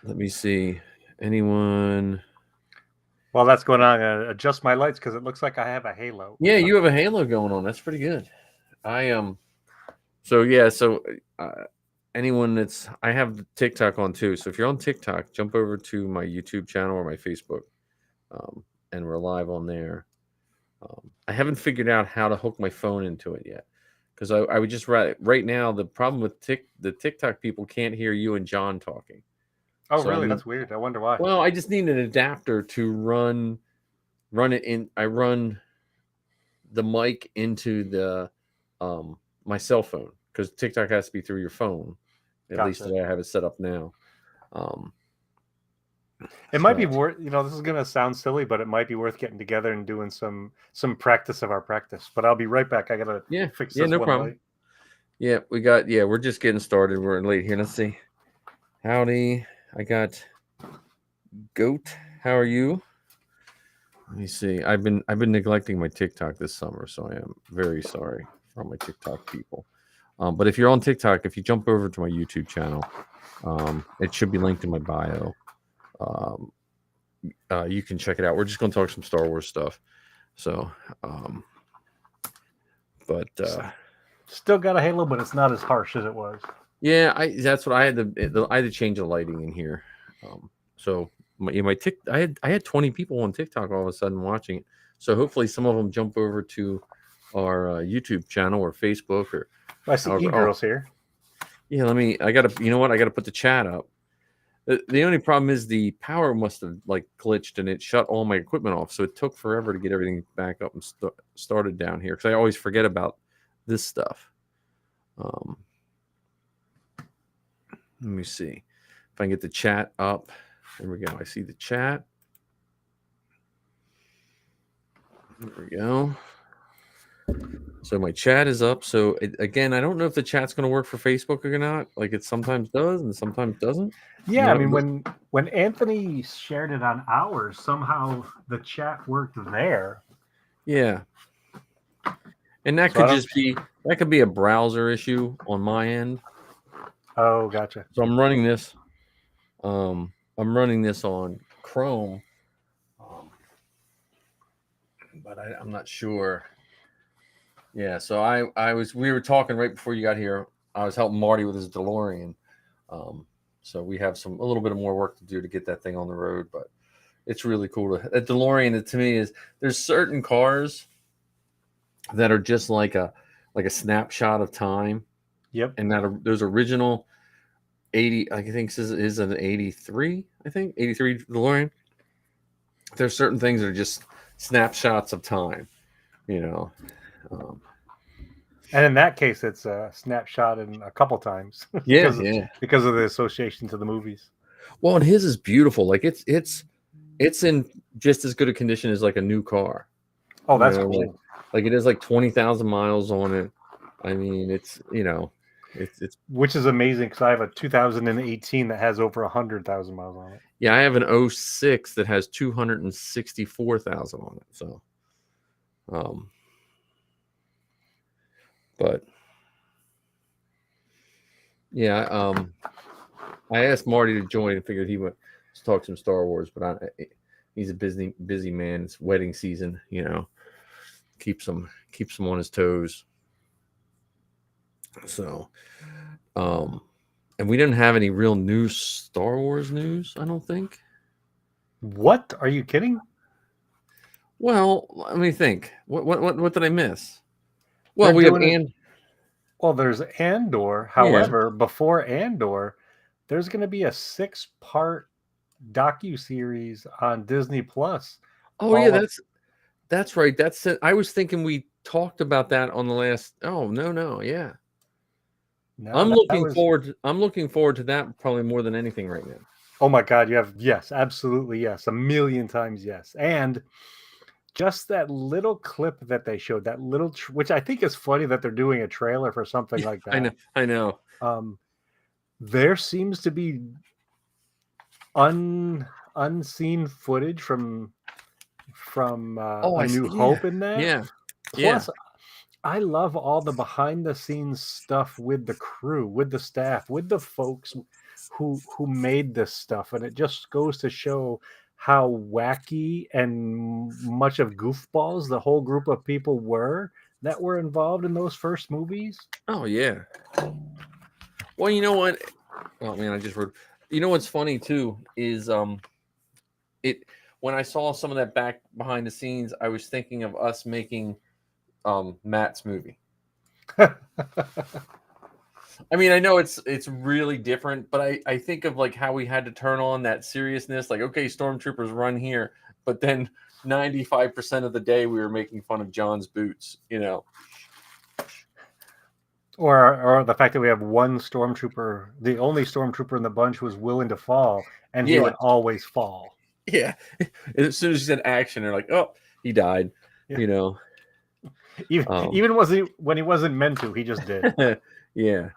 Let me see. Anyone? While that's going on, I'm gonna adjust my lights because it looks like I have a halo. Yeah, you have a halo going on. That's pretty good. I So yeah, so uh, anyone that's I have the TikTok on too. So if you're on TikTok, jump over to my YouTube channel or my Facebook, um, and we're live on there. I haven't figured out how to hook my phone into it yet because I would just right now the problem with the TikTok people can't hear you and John talking. Oh, So I really? need That's weird. I wonder why. well, I just need an adapter to run it in. I run the mic into the my cell phone because TikTok has to be through your phone. At least the Gotcha. way I have it set up now. Um, It might be but worth. This is gonna sound silly, but it might be worth getting together and doing some practice of our practice. But I'll be right back. I gotta yeah, fix yeah, this no one problem. light. Yeah, we're just getting started. We're late here. Let's see. Howdy, I got Goat. How are you? Let me see. I've been neglecting my TikTok this summer, so I am very sorry for all my TikTok people. But if you're on TikTok, if you jump over to my YouTube channel, it should be linked in my bio. Um, you can check it out. We're just going to talk some Star Wars stuff. So, um, but So, still got a halo, but it's not as harsh as it was. yeah, that's what I had I had to change the lighting in here. So my I had 20 people on TikTok all of a sudden watching it. So hopefully some of them jump over to our YouTube channel or Facebook or I see however. Oh e-girls here. yeah, let me. I gotta. You know what? I gotta put the chat up. The only problem is the power must have like glitched and it shut all my equipment off. So it took forever to get everything back up and started down here because I always forget about this stuff. Um, Let me see if I can get the chat up. There we go. I see the chat. There we go. So my chat is up. So again, I don't know if the chat's going to work for Facebook or not. Like it sometimes does and sometimes doesn't. Yeah, I No, mean when Anthony shared it on ours, somehow the chat worked there. yeah, and that So I could don't. just be that could be a browser issue on my end. Oh, gotcha. So I'm running this. I'm running this on Chrome, um, but I'm not sure. Yeah, so we were talking right before you got here. I was helping Marty with his DeLorean. Um, so we have a little bit of more work to do to get that thing on the road, but it's really cool. A DeLorean to me is there's certain cars that are just like a snapshot of time, Yep. and those original 80, I think this is an 83, I think 83 DeLorean. There's certain things that are just snapshots of time, you know. Um, And in that case, it's a snapshot in a couple times yeah, because yeah. because of the association to the movies. Well, and his is beautiful. Like it's in just as good a condition as like a new car. Oh, You that's know, cool. like it has like 20,000 miles on it. I mean, it's Which is amazing because I have a 2018 that has over 100,000 miles on it. yeah. I have an '06 that has 264,000 on it. So, um, but yeah, I asked Marty to join and figured he would talk some Star Wars, but he's a busy man. It's wedding season, keeps him on his toes. So, um, and we didn't have any real new Star Wars news, I don't think. What? Are you kidding? Well, let me think. What did I miss? They're Well, we have doing it. and Well, there's Andor. yeah. However, before Andor, there's going to be a 6-part docu series on Disney Plus. Oh yeah, All of that's right. That's it. I was thinking we talked about that on the last. Oh no, yeah. no, that was. I'm looking forward to that probably more than anything right now. Oh my God! You have yes, absolutely yes, a million times yes, and just that little clip that they showed, that little, which I think is funny that they're doing a trailer for something like I that. know, I know. Um, there seems to be unseen footage from Oh, A New yeah, Hope in that. yeah, yeah. Plus, I love all the behind the scenes stuff with the crew, with the staff, with the folks who made this stuff, and it just goes to show how wacky and much of goofballs the whole group of people were that were involved in those first movies. Oh yeah. Well, you know what? Oh man, I just wrote. You know what's funny too is it when I saw some of that back behind the scenes, I was thinking of us making Matt's movie. I mean, I know it's really different, but I think of like how we had to turn on that seriousness, like okay, stormtroopers run here, but then 95% of the day we were making fun of John's boots, you know. Or the fact that we have one stormtrooper, the only stormtrooper in the bunch who was willing to fall, and he Yeah. would always fall. Yeah. As soon as he said action, they're like, oh, he died. Yeah. You know. Even when he wasn't meant to, he just did. Yeah.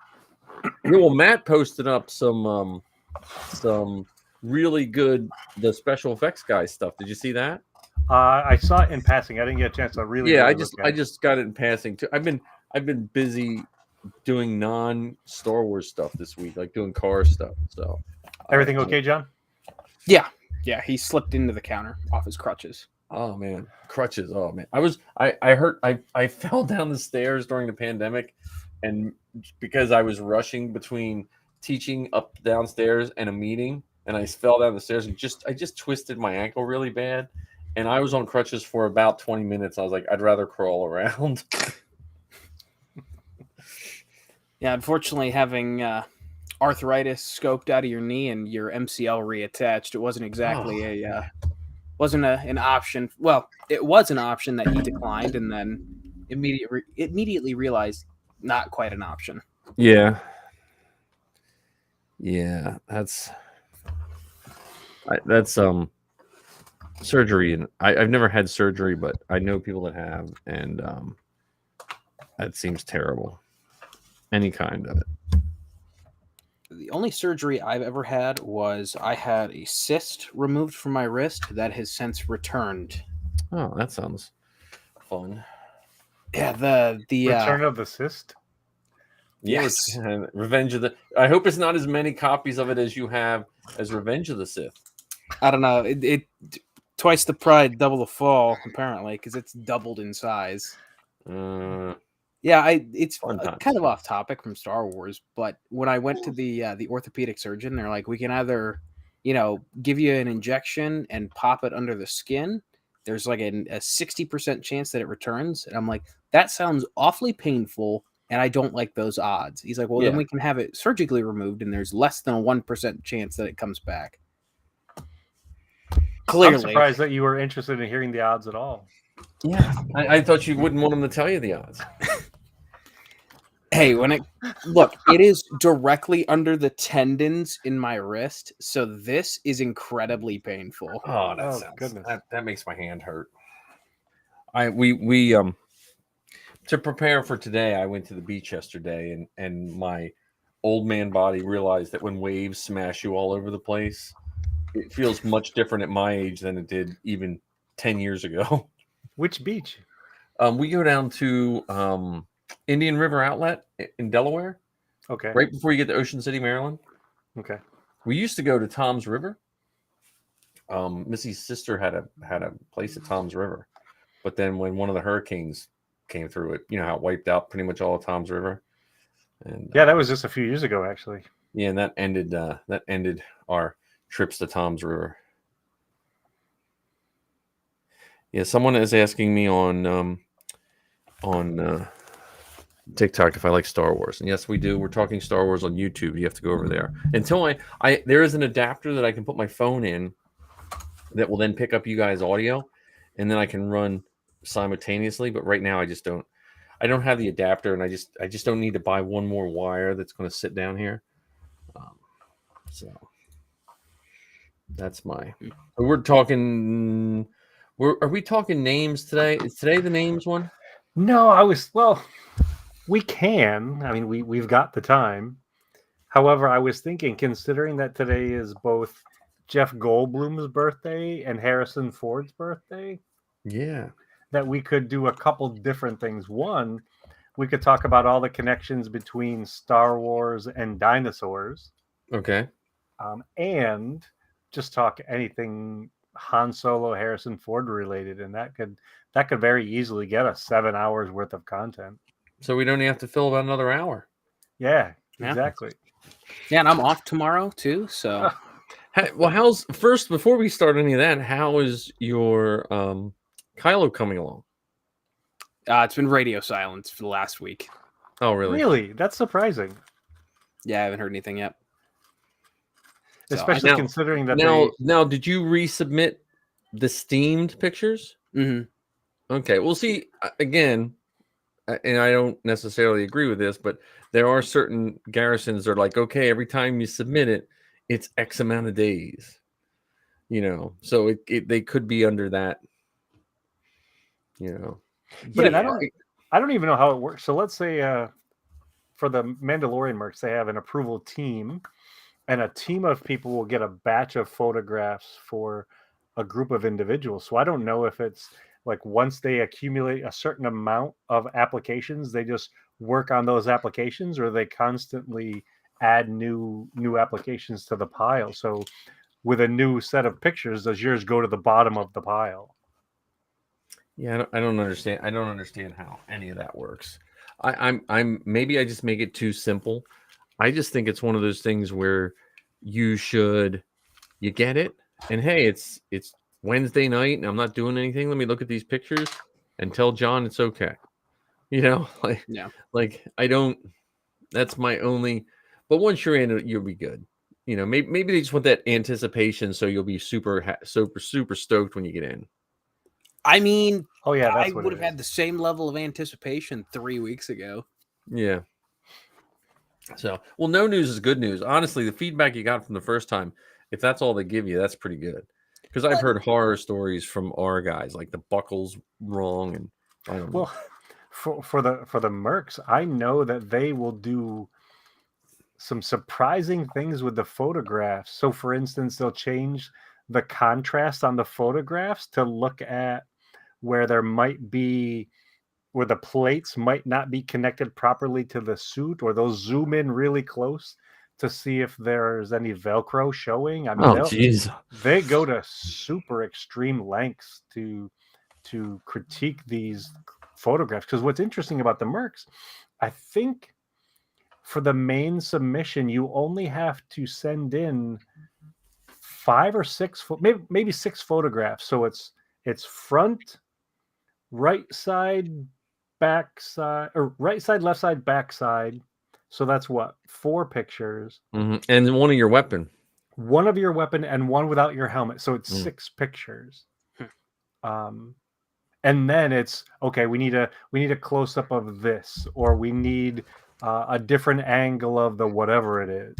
Yeah, well, Matt posted up some really good the special effects guy stuff. Did you see that? I saw it in passing. I didn't get a chance to really. Yeah, really I look at I it. just got it in passing too. I've been busy doing non Star Wars stuff this week, like doing car stuff. So Everything okay, John? Yeah, he slipped into the counter off his crutches. Oh man, crutches. Oh man, I fell down the stairs during the pandemic, and because I was rushing between teaching up downstairs and a meeting, and I fell down the stairs and I just twisted my ankle really bad, and I was on crutches for about 20 minutes. I was like, I'd rather crawl around. Yeah, unfortunately, having arthritis scoped out of your knee and your MCL reattached, it wasn't exactly wasn't an option. Well, it was an option that he declined, and then immediately realized not quite an option. Yeah, that's surgery, and I've never had surgery, but I know people that have, and that seems terrible. Any kind of it. The only surgery I've ever had was I had a cyst removed from my wrist that has since returned. Oh, that sounds fun. Yeah, the Return of the Cyst. Yes. Revenge of the. I hope it's not as many copies of it as you have as Revenge of the Sith. I don't know. It twice the pride, double the fall, apparently, because it's doubled in size. Yeah, it's kind of off topic from Star Wars, but when I went to the orthopedic surgeon, they're like, we can either, give you an injection and pop it under the skin. There's like a 60% chance that it returns. And I'm like, that sounds awfully painful, and I don't like those odds. He's like, well, then we can have it surgically removed, and there's less than a 1% chance that it comes back. Clearly. I'm surprised that you were interested in hearing the odds at all. Yeah, I thought you wouldn't want him to tell you the odds. Hey, it is directly under the tendons in my wrist, so this is incredibly painful. Oh, goodness. That makes my hand hurt. We to prepare for today, I went to the beach yesterday, and my old man body realized that when waves smash you all over the place, it feels much different at my age than it did even 10 years ago. Which beach? We go down to Indian River Outlet in Delaware. Okay. Right before you get to Ocean City, Maryland. Okay. We used to go to Tom's River. Missy's sister had a place at Tom's River, but then when one of the hurricanes came through it, how it wiped out pretty much all of Tom's River. And yeah, that was just a few years ago, actually. Yeah, and that ended our trips to Tom's River. Yeah, someone is asking me on TikTok if I like Star Wars, and yes, we do. We're talking Star Wars on YouTube. You have to go over there. Until there is an adapter that I can put my phone in that will then pick up you guys' audio, and then I can run simultaneously. But right now, I don't have the adapter, and I just don't need to buy one more wire that's going to sit down here. So that's we're talking. Are we talking names today? Is today the names one? No, we can. I mean, we've got the time. However, I was thinking, considering that today is both Jeff Goldblum's birthday and Harrison Ford's birthday, yeah, that we could do a couple different things. One, we could talk about all the connections between Star Wars and dinosaurs. Okay. And just talk anything Han Solo, Harrison Ford related, and that could very easily get us 7 hours worth of content. So we don't have to fill about another hour. Yeah, exactly. Yeah, and I'm off tomorrow too, so. Well, first before we start any of that, how is your Kylo coming along? It's been radio silence for the last week. Oh, really? Really? That's surprising. Yeah, I haven't heard anything yet. Especially considering that now, did you resubmit the steamed pictures? Mm-hmm. Okay. Well, see, again, and I don't necessarily agree with this, but there are certain garrisons that are like, okay, every time you submit it, it's X amount of days. So they could be under that. But I don't even know how it works. So let's say for the Mandalorian mercs, they have an approval team, and a team of people will get a batch of photographs for a group of individuals. So I don't know if it's like once they accumulate a certain amount of applications, they just work on those applications, or they constantly add new applications to the pile. So with a new set of pictures, does yours go to the bottom of the pile? Yeah, I don't understand. I don't understand how any of that works. I'm maybe I just make it too simple. I just think it's one of those things where you get it, and hey, it's Wednesday night, and I'm not doing anything. Let me look at these pictures and tell John it's okay. Like I don't. That's my only. But once you're in, you'll be good. Maybe they just want that anticipation, so you'll be super stoked when you get in. I mean, oh yeah, I would have had the same level of anticipation 3 weeks ago. Yeah. So, well, no news is good news. Honestly, the feedback you got from the first time, if that's all they give you, that's pretty good. Because I've heard horror stories from our guys, like the buckle's wrong, and I don't know. Well, for the mercs, I know that they will do some surprising things with the photographs. So, for instance, they'll change the contrast on the photographs to look at where there might be where the plates might not be connected properly to the suit, or they'll zoom in really close to see if there's any Velcro showing. I mean, they go to super extreme lengths to critique these photographs. Because what's interesting about the mercs, I think for the main submission, you only have to send in 5 or 6, maybe 6 photographs. So it's front, right side, back side, or right side, left side, back side. So that's what, 4 pictures. Mm-hmm. And one of your weapon. One of your weapon and one without your helmet. So it's 6 pictures. And then it's okay. We need a close up of this, or we need a different angle of the whatever it is.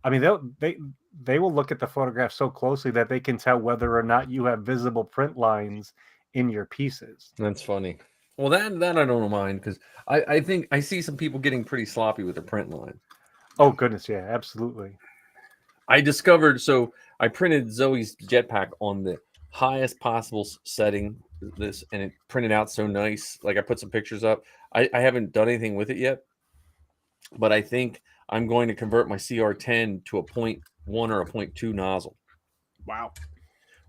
I mean, they will look at the photograph so closely that they can tell whether or not you have visible print lines in your pieces. That's funny. Well, that I don't mind, because I think I see some people getting pretty sloppy with the print line. Oh goodness, yeah, absolutely. I discovered, so I printed Zoe's jetpack on the highest possible setting, and it printed out so nice. Like, I put some pictures up. I haven't done anything with it yet, but I think I'm going to convert my CR10 to a 0.1 or a 0.2 nozzle. Wow.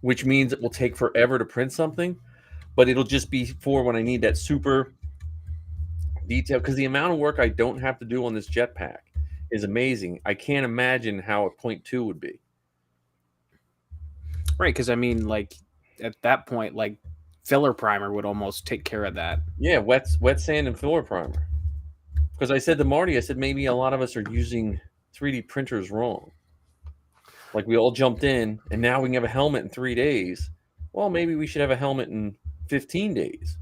Which means it will take forever to print something, but it'll just be for when I need that super detail, because the amount of work I don't have to do on this jetpack is amazing. I can't imagine how a 0.2 would be. Right, because I mean, like, at that point, like, filler primer would almost take care of that. Yeah, wet sand and filler primer. Because I said to Marty, I said, maybe a lot of us are using 3D printers wrong. Like, we all jumped in, and now we can have a helmet in 3 days. Well, maybe we should have a helmet in 15 days.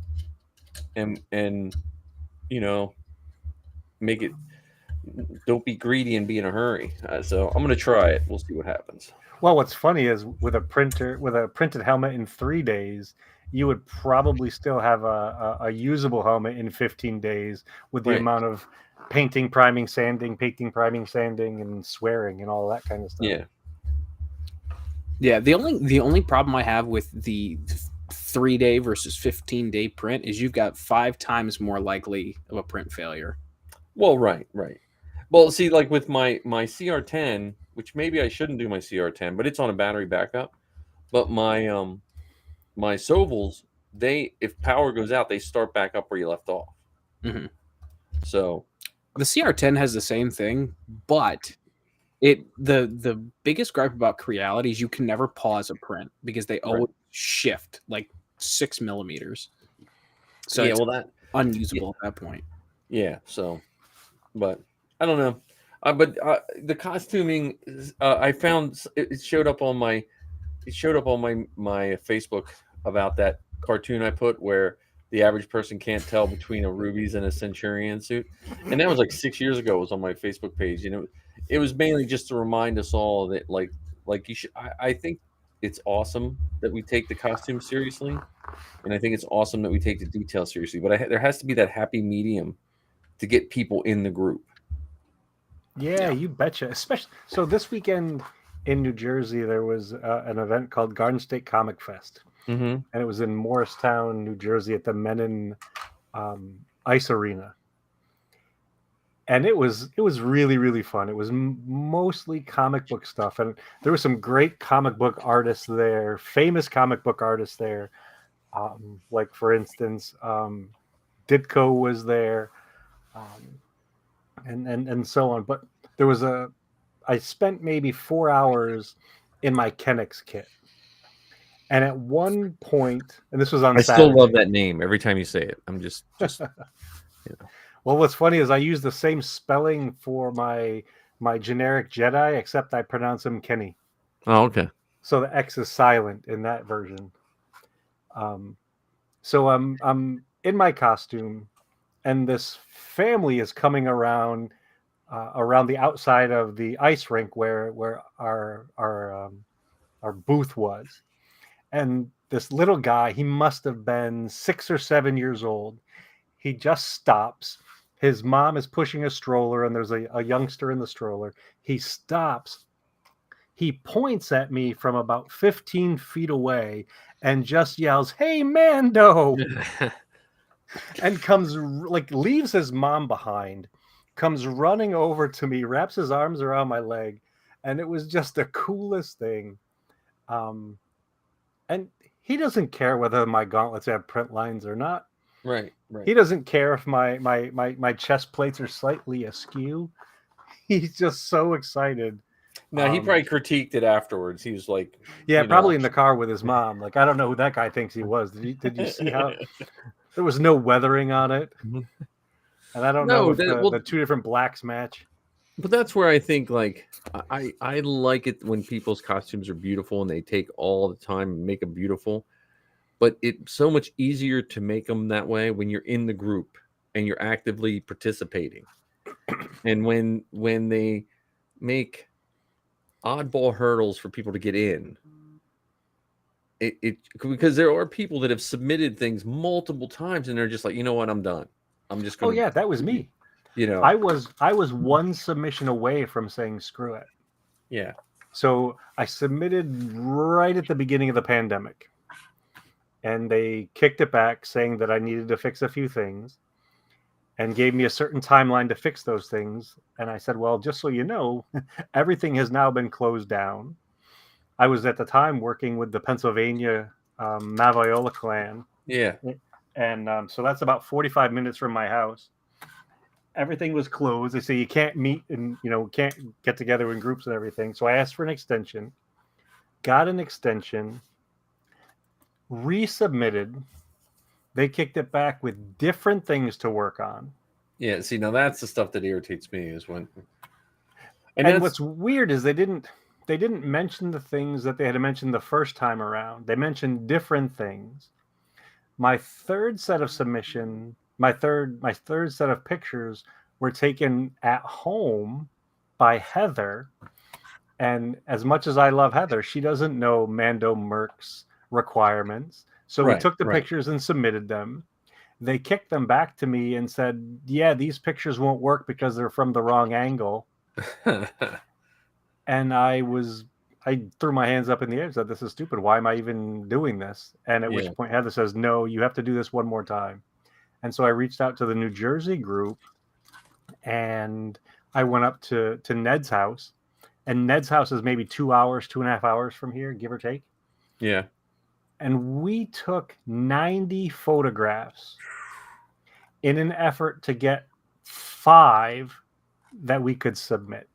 And make it, don't be greedy and be in a hurry. So I'm going to try it. We'll see what happens. Well, what's funny is with a printed helmet in 3 days, you would probably still have a usable helmet in 15 days with the amount of painting, priming, sanding, and swearing and all that kind of stuff. Yeah. Yeah, the only problem I have with the 3-day versus 15-day print is you've got 5 times more likely of a print failure. Well, right. Well, see, like with my CR10, which maybe I shouldn't do my CR10, but it's on a battery backup. But my my Sovels, if power goes out, they start back up where you left off. Mm-hmm. So the CR10 has the same thing, but the biggest gripe about Creality is you can never pause a print because they always shift like 6 millimeters. So yeah, it's well, that unusable at that point. Yeah. So, but I don't know. But the costuming, I found it showed up on my my Facebook about that cartoon I put where the average person can't tell between a Ruby's and a Centurion suit, and that was like 6 years ago. It was on my Facebook page, and it was mainly just to remind us all that like you should. I think it's awesome that we take the costume seriously, and I think it's awesome that we take the detail seriously. But there has to be that happy medium to get people in the group. Yeah, you betcha. Especially so this weekend in New Jersey, there was an event called Garden State Comic Fest, Mm-hmm. and it was in Morristown, New Jersey, at the Menin Ice Arena. And it was really, really fun. It was mostly comic book stuff, and there were some great comic book artists there, famous comic book artists there. Like for instance, Ditko was there. And so on. But there was I spent maybe 4 hours in my Kennex kit. And at one point, and this was on Saturday. I still love that name every time you say it. I'm just Well, what's funny is I use the same spelling for my generic Jedi, except I pronounce him Kenny. Oh, okay. So the X is silent in that version. So I'm in my costume, and this family is coming around the outside of the ice rink where our booth was, and this little guy, he must have been 6 or 7 years old. He just stops. His mom is pushing a stroller, and there's a youngster in the stroller. He stops. He points at me from about 15 feet away and just yells, "Hey, Mando!" and comes, like, leaves his mom behind, comes running over to me, wraps his arms around my leg, and it was just the coolest thing. And he doesn't care whether my gauntlets have print lines or not. Right. He doesn't care if my chest plates are slightly askew. He's just so excited. Now he probably critiqued it afterwards. He was like, yeah, probably in the car with his mom. Like, I don't know who that guy thinks he was. Did you see how there was no weathering on it? And I don't know if the two different blacks match. But that's where I think, like, I like it when people's costumes are beautiful and they take all the time and make them beautiful. But it's so much easier to make them that way when you're in the group and you're actively participating. And when they make oddball hurdles for people to get in, it because there are people that have submitted things multiple times and they're just like, you know what, I'm done. I'm just going. Oh yeah, that was me. You know, I was one submission away from saying screw it. Yeah. So I submitted right at the beginning of the pandemic, and they kicked it back, saying that I needed to fix a few things, and gave me a certain timeline to fix those things. And I said, well, just so you know, everything has now been closed down. I was at the time working with the Pennsylvania Maviola clan. Yeah. And so that's about 45 minutes from my house. Everything was closed. They say you can't meet and, can't get together in groups and everything. So I asked for an extension, got an extension, resubmitted. They kicked it back with different things to work on. Yeah, see, now that's the stuff that irritates me is when. And what's weird is they didn't mention the things that they had mentioned the first time around. They mentioned different things. My third set of my third set of pictures were taken at home by Heather. And as much as I love Heather, she doesn't know Mando Merck's requirements. So we took the pictures and submitted them. They kicked them back to me and said, yeah, these pictures won't work because they're from the wrong angle. And I I threw my hands up in the air and said, "This is stupid. Why am I even doing this?" And at which point Heather says, "No, you have to do this one more time." And so I reached out to the New Jersey group, and I went up to Ned's house, and Ned's house is maybe 2.5 hours from here, give or take. Yeah. And we took 90 photographs in an effort to get 5 that we could submit.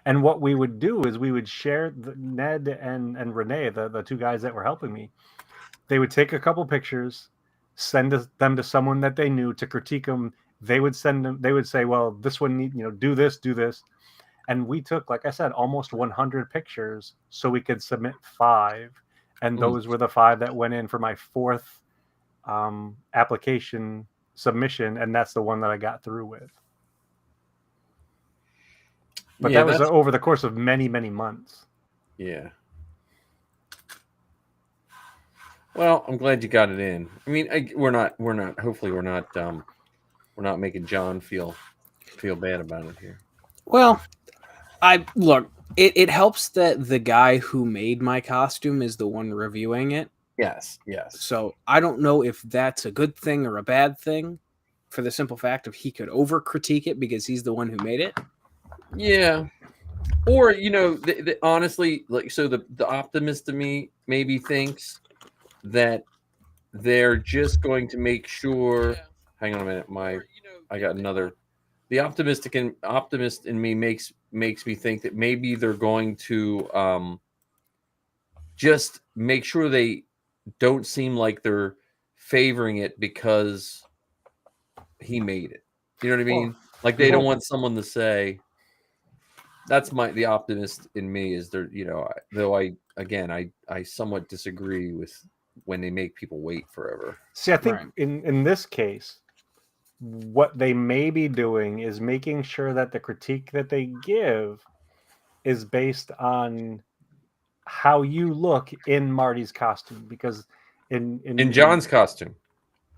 And what we would do is we would share Ned and Renee, the 2 guys that were helping me. They would take a couple pictures, send them to someone that they knew to critique them. They would send them. They would say, "Well, this one, do this, do this." And we took, like I said, almost 100 pictures so we could submit 5. And those were the 5 that went in for my 4th application submission, and that's the one that I got through with. But that was over the course of many, many months. Yeah. Well, I'm glad you got it in. I mean, we're not. Hopefully, we're not making John feel bad about it here. Well, it helps that the guy who made my costume is the one reviewing it. Yes. So I don't know if that's a good thing or a bad thing, for the simple fact of he could over critique it because he's the one who made it. Yeah. Or honestly, like, so the optimist in me maybe thinks that they're just going to make sure. Yeah. Hang on a minute, I got another. The optimist in me makes me think that maybe they're going to just make sure they don't seem like they're favoring it because he made it. You know what I mean? Like they don't want someone to say. That's the optimist in me is there. Though I somewhat disagree with when they make people wait forever. See, I think in this case, what they may be doing is making sure that the critique that they give is based on how you look in Marty's costume, because in John's costume.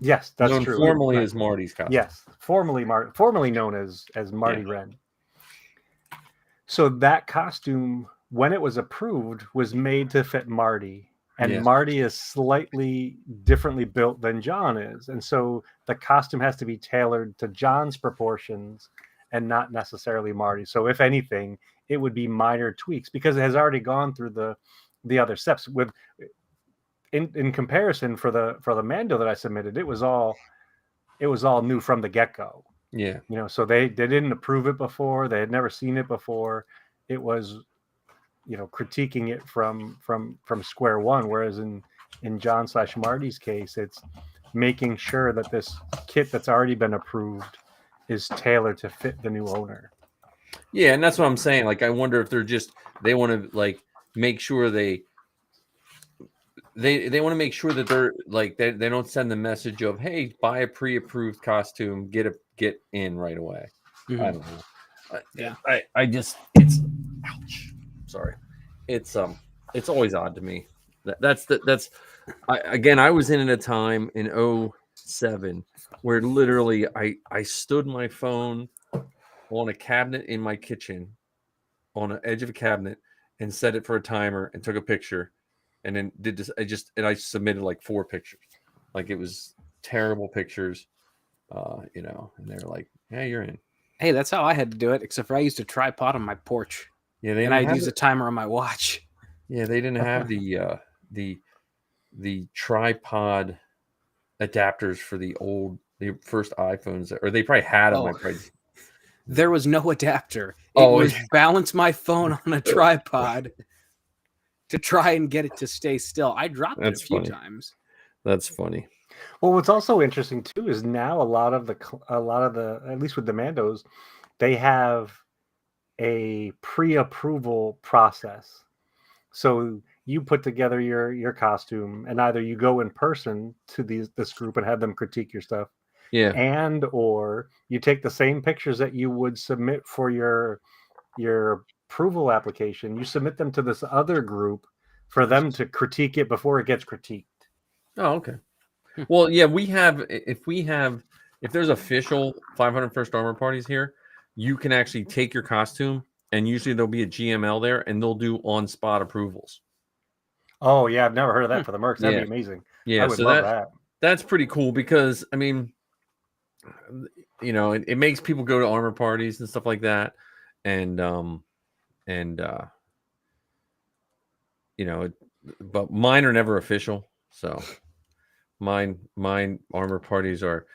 Yes, that's known true. Formally as Marty's costume. Yes, formerly known as Marty Wren. So that costume, when it was approved, was made to fit Marty. And Marty is slightly differently built than John is. And so the costume has to be tailored to John's proportions and not necessarily Marty. So if anything, it would be minor tweaks because it has already gone through the other steps. With in comparison for the Mando that I submitted, it was all new from the get-go. Yeah. So they didn't approve it before. They had never seen it before. It was critiquing it from square one, whereas in John / Marty's case, it's making sure that this kit that's already been approved is tailored to fit the new owner. Yeah, and that's what I'm saying. Like, I wonder if they want to like make sure they want to make sure that they're like they don't send the message of, hey, buy a pre-approved costume, get in right away. Mm-hmm. I don't know. I just ouch. Sorry. It's always odd to me. I was in at a time in 2007 where literally I stood my phone on a cabinet in my kitchen on the edge of a cabinet and set it for a timer and took a picture and then did this. I submitted like 4 pictures. Like, it was terrible pictures, and they were like, yeah, you're in. Hey, that's how I had to do it, except for I used a tripod on my porch. Yeah, and I'd use a timer on my watch. Yeah, they didn't have the tripod adapters for the first iPhones, or they probably had them. There was no adapter. It was balance my phone on a tripod to try and get it to stay still. I dropped it a few times. That's funny. Well, what's also interesting too is now a lot of the at least with the Mandos, they have a pre-approval process. So you put together your costume, and either you go in person to this group and have them critique your stuff, and or you take the same pictures that you would submit for your approval application, you submit them to this other group for them to critique it before it gets critiqued. Oh, okay. Well, yeah, if there's official 501st Armor parties here, you can actually take your costume and usually there'll be a GML there, and they'll do on-spot approvals. Oh yeah, I've never heard of that for the Mercs. That'd be amazing. Yeah, I would love that. That's pretty cool because I mean, it makes people go to armor parties and stuff like that, and but mine are never official. So mine armor parties are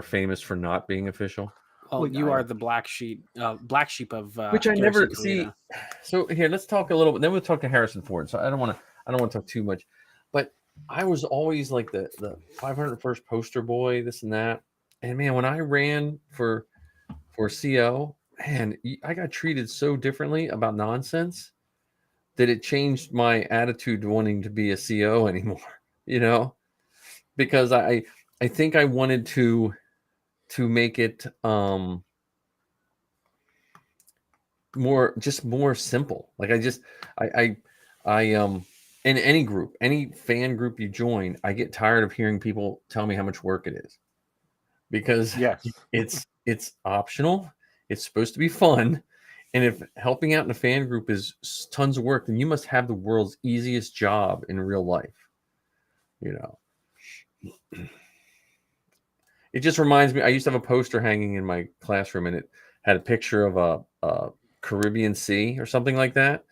famous for not being official. Well, you are the black sheep of which I never see. Karita. So here, let's talk a little bit. Then we'll talk to Harrison Ford. So I don't want to talk too much, but I was always like the 501st poster boy, this and that. And man, when I ran for CO, man, I got treated so differently about nonsense that it changed my attitude to wanting to be a CO anymore. Because I think I wanted to make it more simple. Like I in any group, any fan group you join, I get tired of hearing people tell me how much work it is, because it's optional. It's supposed to be fun. And if helping out in a fan group is tons of work, then you must have the world's easiest job in real life. It just reminds me, I used to have a poster hanging in my classroom, and it had a picture of a Caribbean Sea or something like that.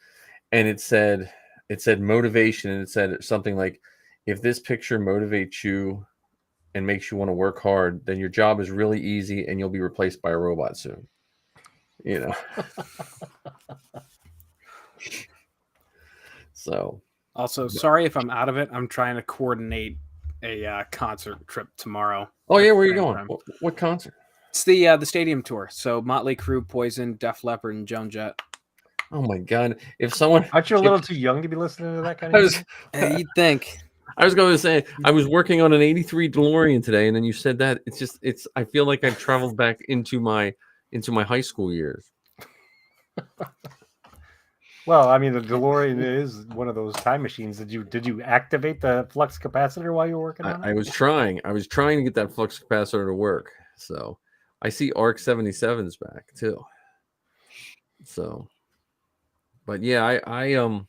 And it said motivation. And it said something like, if this picture motivates you and makes you want to work hard, then your job is really easy and you'll be replaced by a robot soon. So also, sorry if I'm out of it. I'm trying to coordinate a concert trip tomorrow. Oh yeah, where are you going? What concert? It's the stadium tour. So Motley Crue, Poison, Def Leppard, and Joan Jett. Oh my God! If someone, aren't you a little too young to be listening to that kind of music? You'd think. I was going to say, I was working on an '83 DeLorean today, and then you said that. It's. I feel like I've traveled back into my high school years. Well, I mean, the DeLorean is one of those time machines. Did you activate the flux capacitor while you were working on it? I was trying to get that flux capacitor to work. So I see ARC 77s back too. So, but yeah, I don't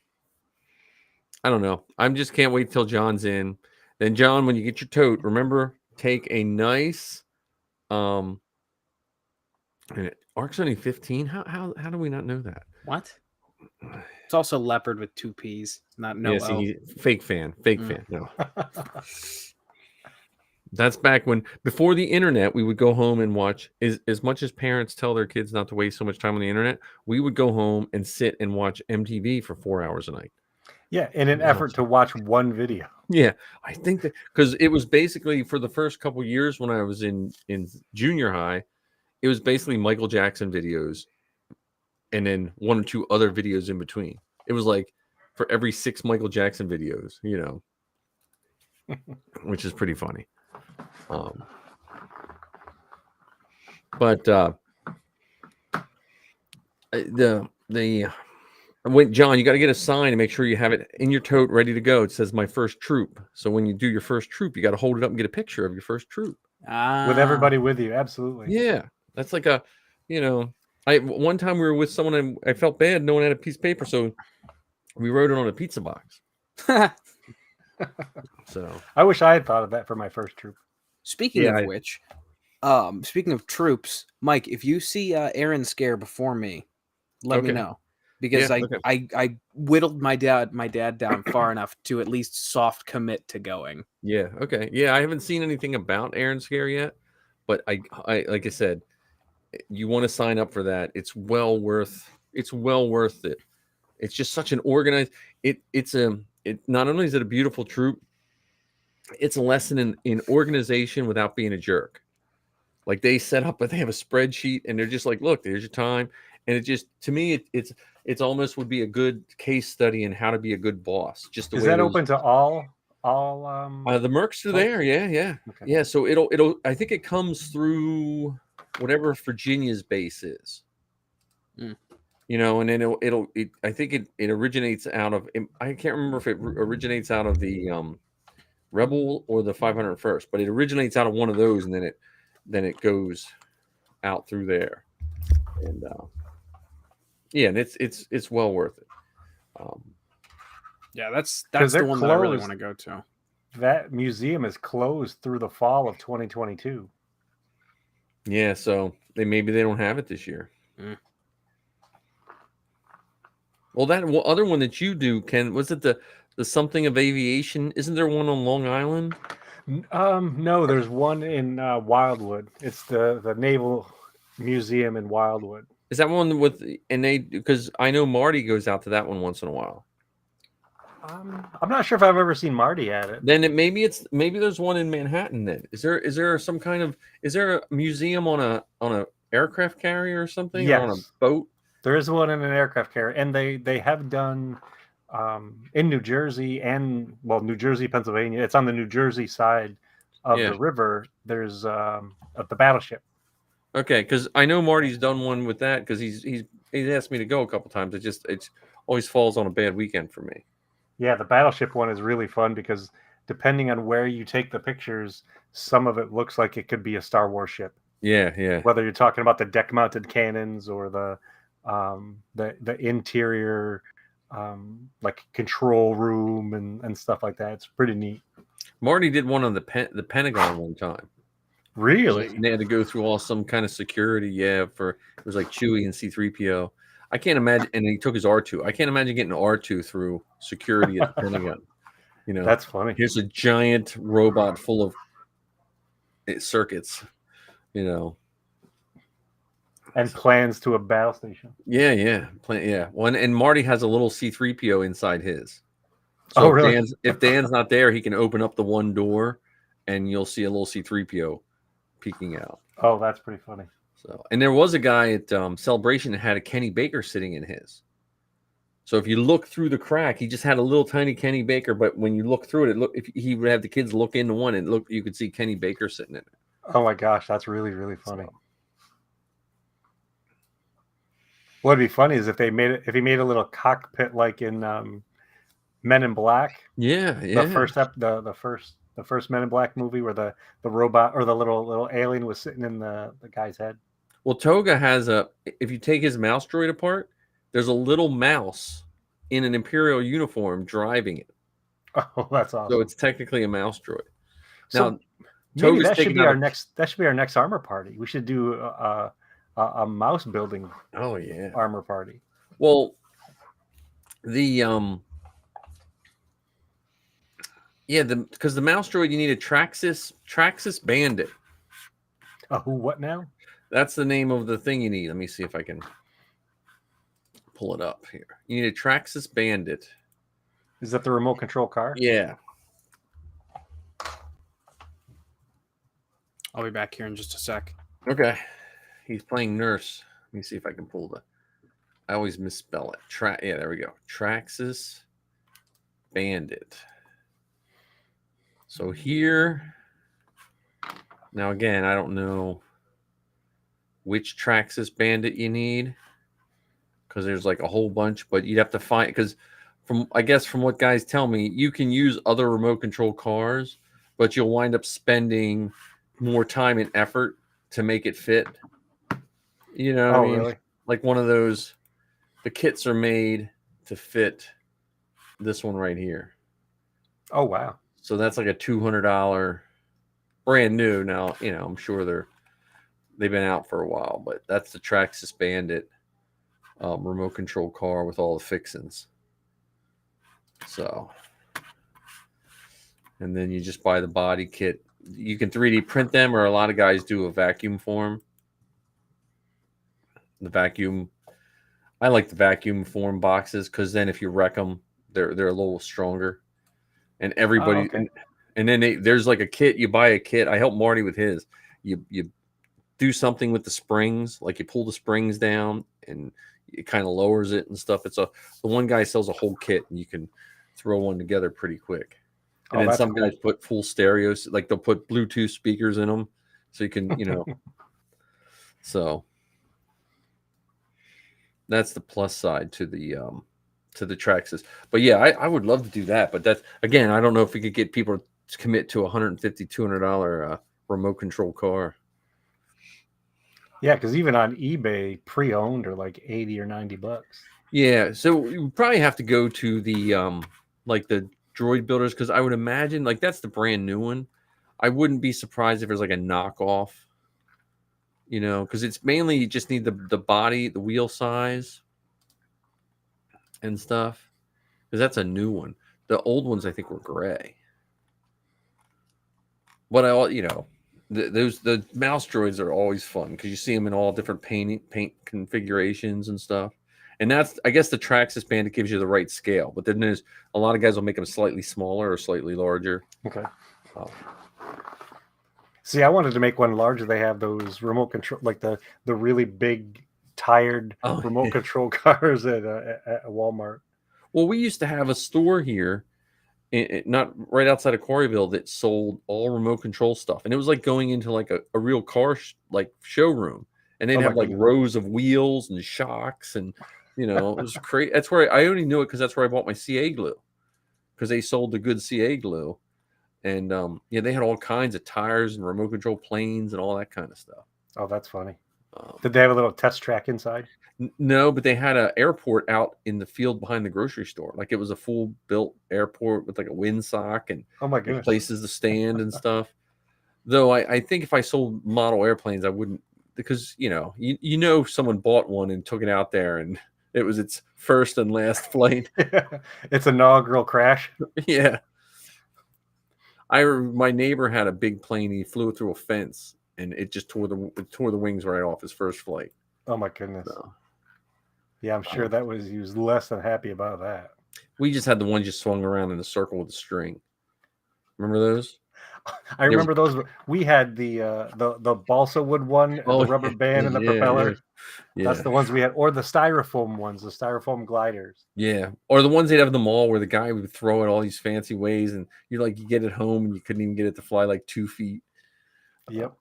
know. I'm just can't wait till John's in. Then John, when you get your tote, remember, take a nice and ARC's only 15. How do we not know that? What? It's also leopard with 2 P's, not no. Yeah, see, fake fan. No. That's back when, before the internet, we would go home and watch. As much as parents tell their kids not to waste so much time on the internet, we would go home and sit and watch MTV for 4 hours a night. Yeah, in an effort to watch one video. Yeah, I think that because it was basically, for the first couple of years when I was in junior high, it was basically Michael Jackson videos, and then 1 or 2 other videos in between. It was like for every 6 Michael Jackson videos, which is pretty funny. But wait, John, you got to get a sign and make sure you have it in your tote ready to go. It says "My First Troop." So when you do your first troop, you got to hold it up and get a picture of your first troop with everybody with you. Absolutely. Yeah, that's like a, one time we were with someone and I felt bad. No one had a piece of paper, so we wrote it on a pizza box. So I wish I had thought of that for my first troop. Speaking of which, speaking of troops, Mike, if you see Aaron Scare before me, let me know, because I whittled my dad down far enough to at least soft commit to going. Yeah. Okay. Yeah, I haven't seen anything about Aaron Scare yet, but I like I said, you want to sign up for that. It's well worth it. It's just such an organized. It's not only is it a beautiful troop, it's a lesson in organization without being a jerk. Like they set up, but they have a spreadsheet and they're just like, look, there's your time. And it just, to me, it's almost would be a good case study in how to be a good boss. Just the is way that open to all the Mercs are there. Yeah. Okay. Yeah. So it'll, I think it comes through whatever Virginia's base is, and then I think it originates out of, I can't remember if it originates out of the, Rebel or the 501st, but it originates out of one of those, and then it goes out through there. And Yeah, and it's well worth it. Yeah, that's the one that I really want to go to. That museum is closed through the fall of 2022. Yeah, so maybe they don't have it this year. Mm. Well, that other one that you do, Ken, was it the something of aviation? Isn't there one on Long Island? No, there's one in Wildwood. It's the Naval Museum in Wildwood. Is that one with because I know Marty goes out to that one once in a while. I'm not sure if I've ever seen Marty at it. Then maybe there's one in Manhattan. Then is there some kind of a museum on a aircraft carrier or something? Yes. Or on a boat? There is one in an aircraft carrier, and they have done in New Jersey and New Jersey, Pennsylvania. It's on the New Jersey side of the river. There's the battleship. Okay, because I know Marty's done one with that because he's asked me to go a couple times. It always falls on a bad weekend for me. Yeah, the battleship one is really fun because depending on where you take the pictures, some of it looks like it could be a Star Wars ship. Yeah, yeah. Whether you're talking about the deck-mounted cannons or the interior, like control room and stuff like that, it's pretty neat. Marty did one on the Pentagon one time. Really? And they had to go through all some kind of security. Yeah, it was like Chewie and C-3PO. I can't imagine, and he took his R2. I can't imagine getting R2 through security at the Pentagon. That's funny. Here's a giant robot full of circuits. And plans to a battle station. Yeah, yeah. One, and Marty has a little C-3PO inside his. So really? If Dan's not there, he can open up the one door, and you'll see a little C-3PO peeking out. Oh, that's pretty funny. So, and there was a guy at Celebration that had a Kenny Baker sitting in his. So if you look through the crack, he just had a little tiny Kenny Baker. But when you look through it, if he would have the kids look into one, and you could see Kenny Baker sitting in it. Oh my gosh, that's really, really funny. So, what'd be funny is if he made a little cockpit like in Men in Black. Yeah. The first Men in Black movie where the robot or the little alien was sitting in the guy's head. Well, Toga has if you take his mouse droid apart, there's a little mouse in an Imperial uniform driving it. Oh, that's awesome. So it's technically a mouse droid. So now, maybe that should be our next armor party. We should do a mouse building. Oh yeah, armor party. Well, because the mouse droid, you need a Traxxas Bandit. What now? That's the name of the thing you need. Let me see if I can pull it up here. You need a Traxxas Bandit. Is that the remote control car? Yeah. I'll be back here in just a sec. Okay. He's playing nurse. Let me see if I can pull I always misspell it. Yeah, there we go. Traxxas Bandit. So here, now again, I don't know which Traxxas Bandit you need because there's like a whole bunch, but you'd have to find, because from what guys tell me, you can use other remote control cars, but you'll wind up spending more time and effort to make it fit. You know what I mean? Really? Like one of those, the kits are made to fit this one right here. Oh, wow. So that's like a $200 brand new. Now, I'm sure they've been out for a while, but that's the Traxxas Bandit remote control car with all the fixings. So, and then you just buy the body kit. You can 3D print them, or a lot of guys do a vacuum form. I like the vacuum form boxes because then if you wreck them, they're a little stronger. And everybody, and then there's like a kit. You buy a kit. I help Marty with his. You do something with the springs, like you pull the springs down, and it kind of lowers it and stuff. The one guy sells a whole kit, and you can throw one together pretty quick. And then some guys put full stereos, like they'll put Bluetooth speakers in them, so you can, so that's the plus side to the Traxxas. But yeah, I would love to do that. But that's, again, I don't know if we could get people to commit to $150, $200 remote control car. Yeah, because even on eBay, pre-owned are like $80 or $90. Yeah, so you probably have to go to the like the droid builders because I would imagine like that's the brand new one. I wouldn't be surprised if there's like a knockoff, because it's mainly you just need the body, the wheel size, and stuff. Because that's a new one. The old ones I think were gray. But the mouse droids are always fun because you see them in all different paint configurations and stuff. And that's, I guess, the Traxxas Bandit gives you the right scale. But then there's a lot of guys will make them slightly smaller or slightly larger. Okay. See, I wanted to make one larger. They have those remote control, like the really big, tired remote control cars at Walmart. Well, we used to have a store here, not right outside of Quarryville, that sold all remote control stuff, and it was like going into like a real car like showroom, and they'd have like rows of wheels and shocks, and it was crazy. That's where I only knew it because that's where I bought my CA glue, because they sold the good CA glue, and they had all kinds of tires and remote control planes and all that kind of stuff. Oh, that's funny. Did they have a little test track inside? No, but they had an airport out in the field behind the grocery store. Like it was a full built airport with like a windsock and oh my goodness, places to stand and stuff. Though I think if I sold model airplanes, I wouldn't, because someone bought one and took it out there and it was its first and last flight. Its inaugural crash. Yeah. My neighbor had a big plane. He flew it through a fence and it just tore the wings right off his first flight. Oh my goodness. So, yeah, I'm sure he was less than happy about that. We just had the ones you swung around in a circle with a string. Remember those? I remember those. We had the balsa wood one, the rubber band and the propeller. Yeah. That's the ones we had, or the styrofoam ones, the styrofoam gliders. Yeah, or the ones they'd have at the mall where the guy would throw it all these fancy ways, and you get it home and you couldn't even get it to fly like 2 feet. Yep.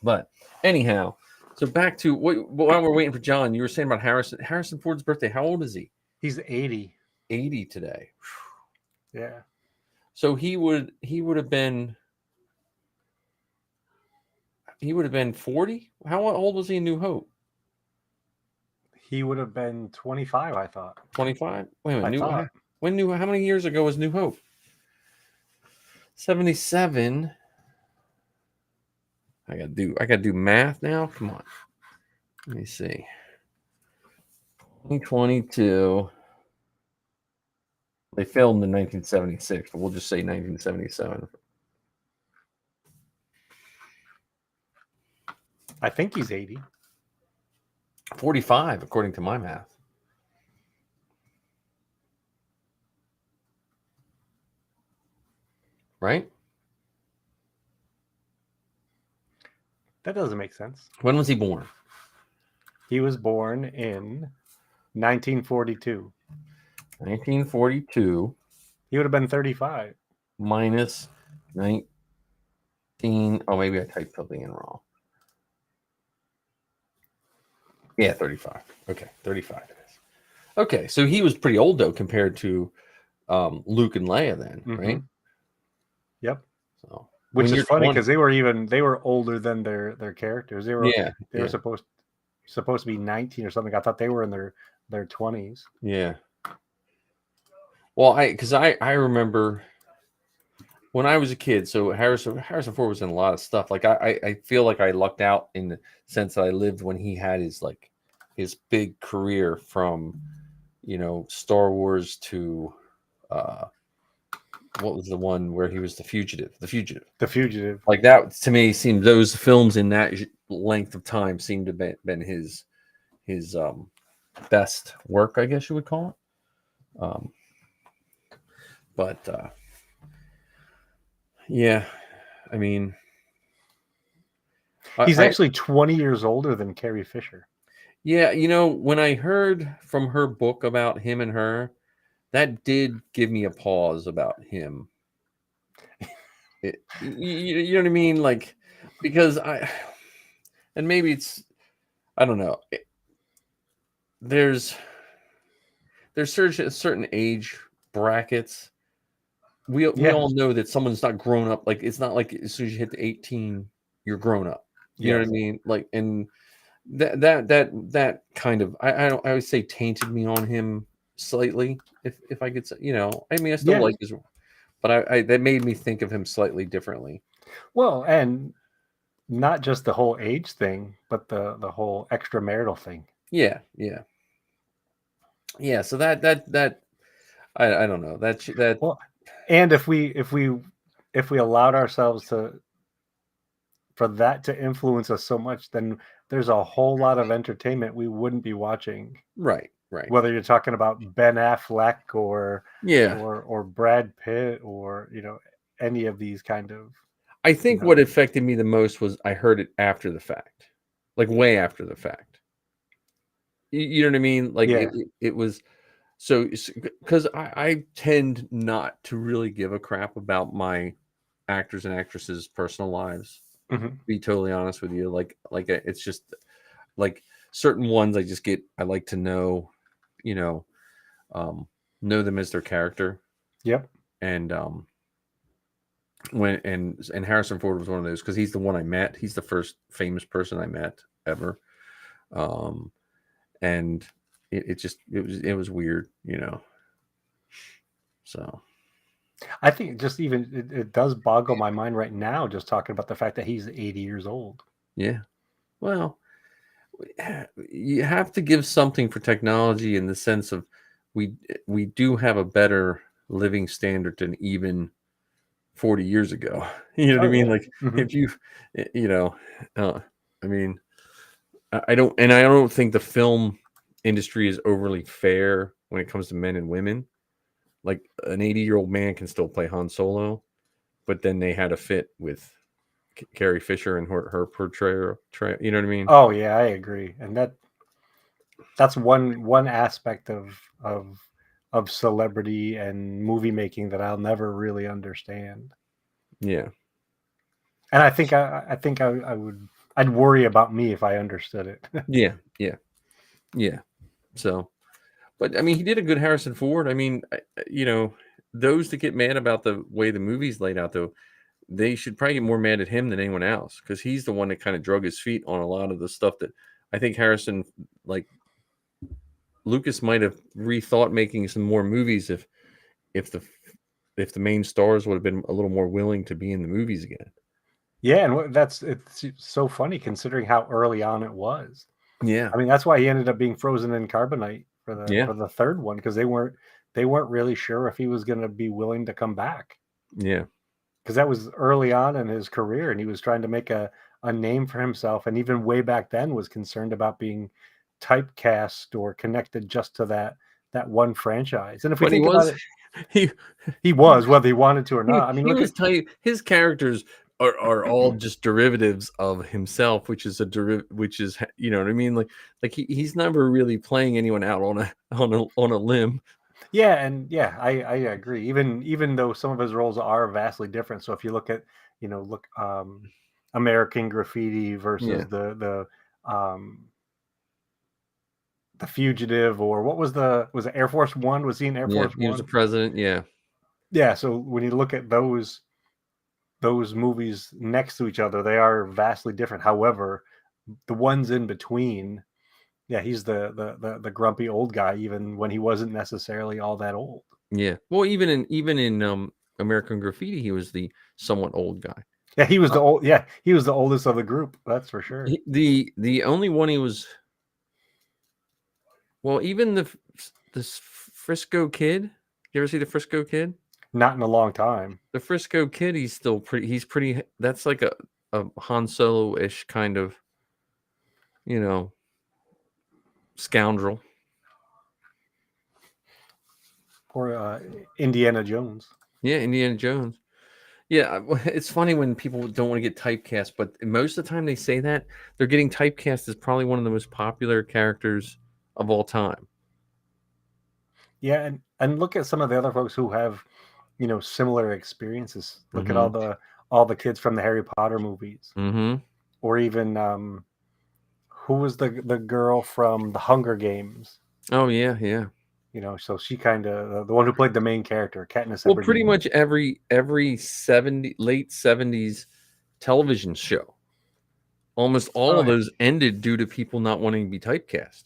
But anyhow. So back to while we're waiting for John, you were saying about Harrison Ford's birthday. How old is he? He's 80. 80 today. Yeah. So he would have been 40. How old was he in New Hope? He would have been 25, I thought. 25? Wait a minute. How many years ago was New Hope? 77. I gotta do math now. Come on. Let me see. 2022. They filmed in 1976, but we'll just say 1977. I think he's 80. 45, according to my math. Right? That doesn't make sense. When was he born? He was born in 1942. 1942. He would have been 35. Minus 19. Oh, maybe I typed something in wrong. Yeah, 35. Okay, 35 it is. Okay, so he was pretty old, though, compared to Luke and Leia then, right? Yep. So, which is funny because they were older than their characters. They were supposed to be 19 or something. I thought they were in their 20s. Yeah. Well, I remember when I was a kid. So Harrison Ford was in a lot of stuff. Like I feel like I lucked out in the sense that I lived when he had his big career from Star Wars to what was the one where he was the fugitive? Like that to me seemed, those films in that length of time seemed to have been his best work, I guess you would call it. But yeah, I mean, he's actually 20 years older than Carrie Fisher. Yeah, when I heard from her book about him and her, that did give me a pause about him. You know what I mean? Like, because and maybe it's, I don't know. There's certain age brackets. We all know that someone's not grown up. Like, it's not like as soon as you hit the 18, you're grown up. You know what I mean? Like, and that kind of I always say tainted me on him slightly, if I could say, I mean, I still like his, but I that made me think of him slightly differently. Well, and not just the whole age thing, but the whole extramarital thing. Yeah. So that I don't know that. Well, and if we allowed ourselves for that to influence us so much, then there's a whole lot of entertainment we wouldn't be watching. Right. Whether you're talking about Ben Affleck or Yeah, or Brad Pitt or any of these kind of. I think what affected me the most was I heard it after the fact, like way after the fact. You know what I mean? Like it was so because I tend not to really give a crap about my actors and actresses' personal lives. Mm-hmm. To be totally honest with you, like it's just like certain ones I like to know, know them as their character. Yep. And and Harrison Ford was one of those because he's the one I met. He's the first famous person I met ever. And it was weird, So I think just even it does boggle my mind right now just talking about the fact that he's 80 years old. Yeah. Well, you have to give something for technology in the sense of we do have a better living standard than even 40 years ago. You know what I mean? Yeah. Like if you I mean, I don't think the film industry is overly fair when it comes to men and women. Like an 80-year-old man can still play Han Solo, but then they had a fit with Carrie Fisher and her portrayal. You know what I mean? Oh yeah, I agree, and that's one aspect of celebrity and movie making that I'll never really understand. Yeah, and I think I'd worry about me if I understood it. yeah. So, but I mean, he did a good Harrison Ford. I mean, those that get mad about the way the movie's laid out, though, they should probably get more mad at him than anyone else because he's the one that kind of drug his feet on a lot of the stuff that I think Harrison, like Lucas, might have rethought making some more movies if the main stars would have been a little more willing to be in the movies again. Yeah, and it's so funny considering how early on it was. Yeah, I mean that's why he ended up being frozen in carbonite for the third one because they weren't really sure if he was going to be willing to come back. Yeah, because that was early on in his career, and he was trying to make a name for himself, and even way back then was concerned about being typecast or connected just to that one franchise. And if we think about it, he was whether he wanted to or not. I mean, his characters are all just derivatives of himself, which is you know what I mean, like he's never really playing anyone out on a limb. Yeah, and I agree. Even though some of his roles are vastly different. So if you look at American Graffiti versus the Fugitive, or what was it Air Force One? Was he in Air Force One? He was the president. Yeah. So when you look at those movies next to each other, they are vastly different. However, the ones in between, he's the grumpy old guy, even when he wasn't necessarily all that old. Yeah. Well, even in American Graffiti, he was the somewhat old guy. Yeah, he was the old. Yeah, he was the oldest of the group. That's for sure. The only one he was. Well, even this Frisco Kid. You ever see the Frisco Kid? Not in a long time. The Frisco Kid, he's still pretty. He's pretty. That's like a Han Solo-ish kind of, scoundrel. Or Indiana Jones. Yeah, Indiana Jones. Yeah, it's funny when people don't want to get typecast, but most of the time they say that they're getting typecast as probably one of the most popular characters of all time. Yeah, and look at some of the other folks who have, similar experiences. Look at all the kids from the Harry Potter movies, or even who was the girl from the Hunger Games? Oh yeah. So she kind of the one who played the main character, Katniss. Well, pretty much every late 70s television show almost all of those ended due to people not wanting to be typecast.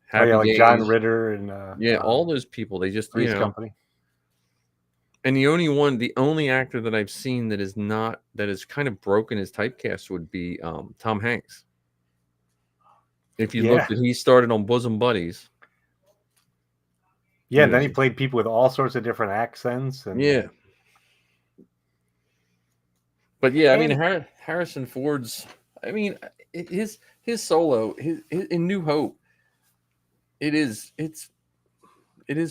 Happy like Days. John Ritter and all those people, they just Company. And the only actor that I've seen that is kind of broken his typecast would be Tom Hanks. If you looked at, he started on Bosom Buddies. Yeah, then he played people with all sorts of different accents. And But yeah, I mean, Harrison Ford's. I mean, his solo, his in New Hope. It is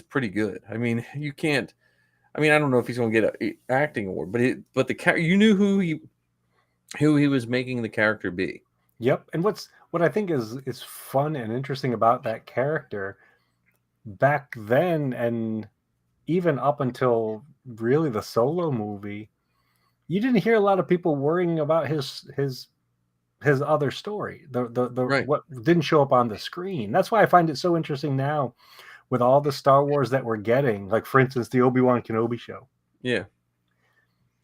pretty good. I mean, you can't. I mean, I don't know if he's going to get an acting award, but you knew who he was making the character be. Yep, and what I think is fun and interesting about that character back then, and even up until really the Solo movie, you didn't hear a lot of people worrying about his other story, the right. What didn't show up on the screen. That's why I find it so interesting now with all the Star Wars that we're getting, like for instance the Obi-Wan Kenobi show. Yeah.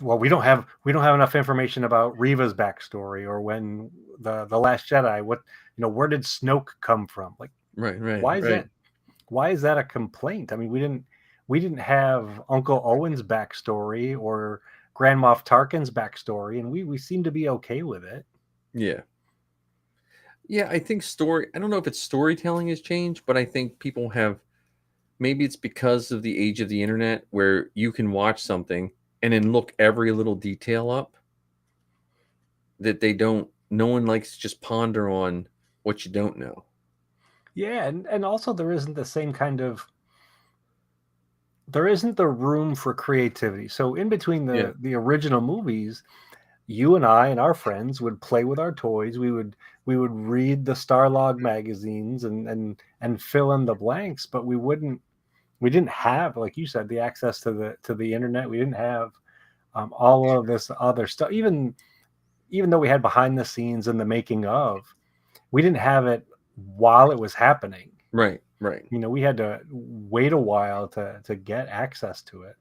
Well, we don't have enough information about Reva's backstory or when the Last Jedi. Where did Snoke come from? Like, right. Why is that a complaint? I mean, we didn't have Uncle Owen's backstory or Grand Moff Tarkin's backstory, and we seem to be okay with it. Yeah. Yeah, I think I don't know if it's storytelling has changed, but I think people have, maybe it's because of the age of the internet where you can watch something and then look every little detail up that no one likes to just ponder on what you don't know. Yeah, and also there isn't the same kind of, there isn't the room for creativity. So in between the original movies, you and I and our friends would play with our toys. We would read the Starlog magazines and fill in the blanks, but we didn't have, like you said, the access to the internet. We didn't have all of this other stuff. Even though we had behind the scenes and the making of, we didn't have it while it was happening. Right. We had to wait a while to get access to it.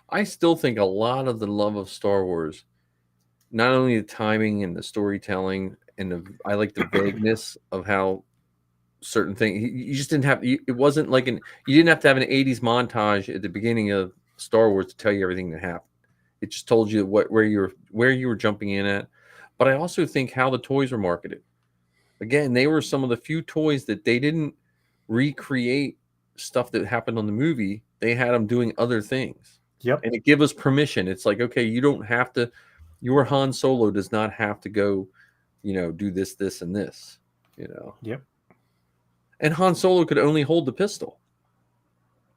I still think a lot of the love of Star Wars, not only the timing and the storytelling and I like the vagueness of how certain things, you just didn't have, it wasn't like you didn't have to have an 80s montage at the beginning of Star Wars to tell you everything that happened. It just told you where you were jumping in at. But I also think how the toys were marketed. Again, they were some of the few toys that they didn't recreate stuff that happened on the movie. They had them doing other things. Yep. And it gave us permission. It's like, okay, you don't have to, your Han Solo does not have to go, do this, and this, Yep. And Han Solo could only hold the pistol.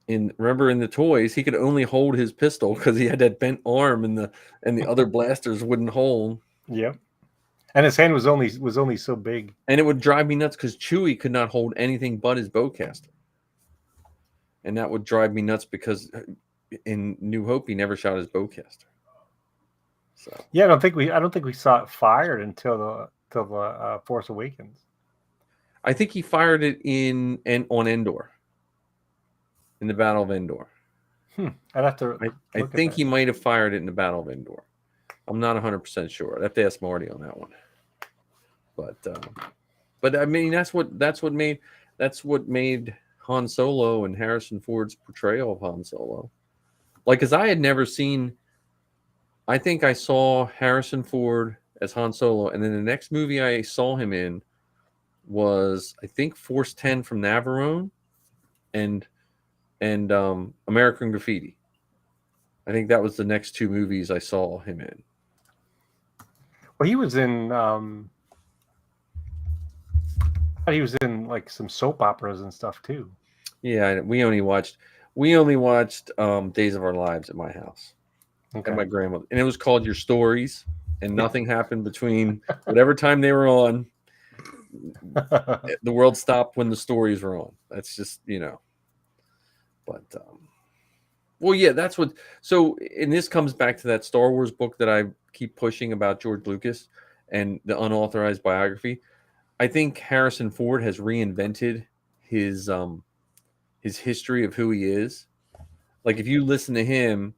Remember in the toys, he could only hold his pistol because he had that bent arm and the other blasters wouldn't hold. Yep. And his hand was only so big. And it would drive me nuts because Chewie could not hold anything but his bowcaster. And that would drive me nuts because in New Hope he never shot his bowcaster. So yeah, I don't think we saw it fired until the Force Awakens. I think he fired it on Endor. In the Battle of Endor. I'd have to. I think he might have fired it in the Battle of Endor. I'm not 100% sure. I'd have to ask Marty on that one. But I mean, that's what made Han Solo and Harrison Ford's portrayal of Han Solo. Like, because I had never seen. I think I saw Harrison Ford as Han Solo, and then the next movie I saw him in was, I think, Force 10 from Navarone, and American Graffiti. I think that was the next two movies I saw him in. Well, he was in like some soap operas and stuff too. Yeah, we only watched Days of Our Lives at my house. Okay. At my grandmother, and it was called Your Stories, and nothing happened between whatever time they were on. The world stopped when the stories were on. That's just, But well, yeah, that's what. So, and this comes back to that Star Wars book that I keep pushing about George Lucas and the unauthorized biography. I think Harrison Ford has reinvented his history of who he is. Like, if you listen to him,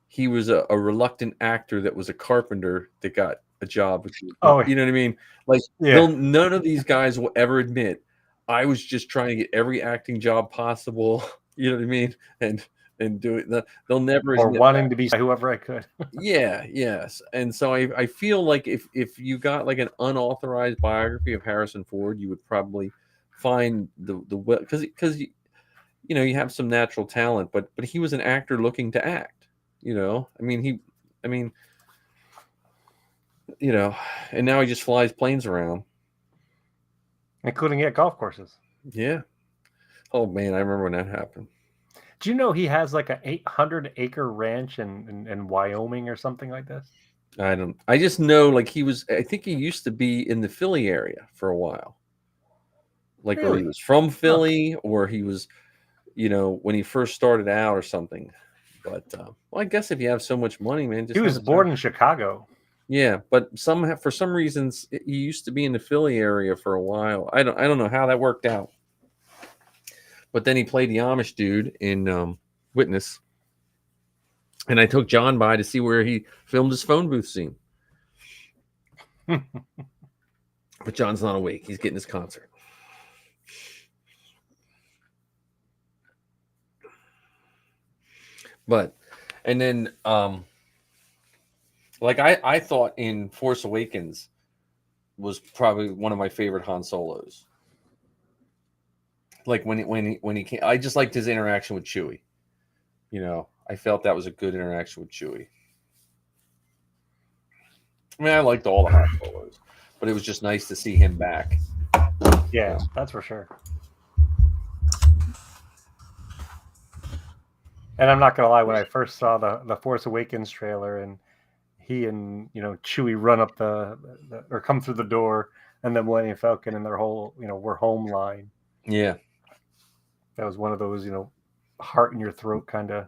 he was a reluctant actor that was a carpenter that got a job with you. Oh, You know what I mean? Like, none of these guys will ever admit I was just trying to get every acting job possible. You know what I mean? And do it. They'll never, or wanting to be whoever I could. Yes. And so I feel like if you got like an unauthorized biography of Harrison Ford, you would probably find the because you know, you have some natural talent, but he was an actor looking to act. You know, I mean, you know, and now he just flies planes around, including at golf courses. Yeah. Oh man, I remember when that happened. Do you know he has like a 800-acre ranch in Wyoming or something like this? I just know like I think he used to be in the Philly area for a while. Like really? where he was from Philly, or he was, you know, when he first started out or something. But well, I guess if you have so much money, man, he was born in Chicago. Yeah, but for some reasons he used to be in the Philly area for a while. I don't know how that worked out. But then he played the Amish dude in Witness. And I took John by to see where he filmed his phone booth scene. But John's not awake. He's getting his concert. But, and then, like I thought in Force Awakens was probably one of my favorite Han Solos. Like when he came, I just liked his interaction with Chewie. You know, I felt that was a good interaction with Chewie. I mean, I liked all the Han Solos, but it was just nice to see him back. Yeah, that's for sure. And I'm not gonna lie, when I first saw the Force Awakens trailer and he and Chewie run up or come through the door, and the Millennium Falcon and their whole we're home line. Yeah, that was one of those heart in your throat kind of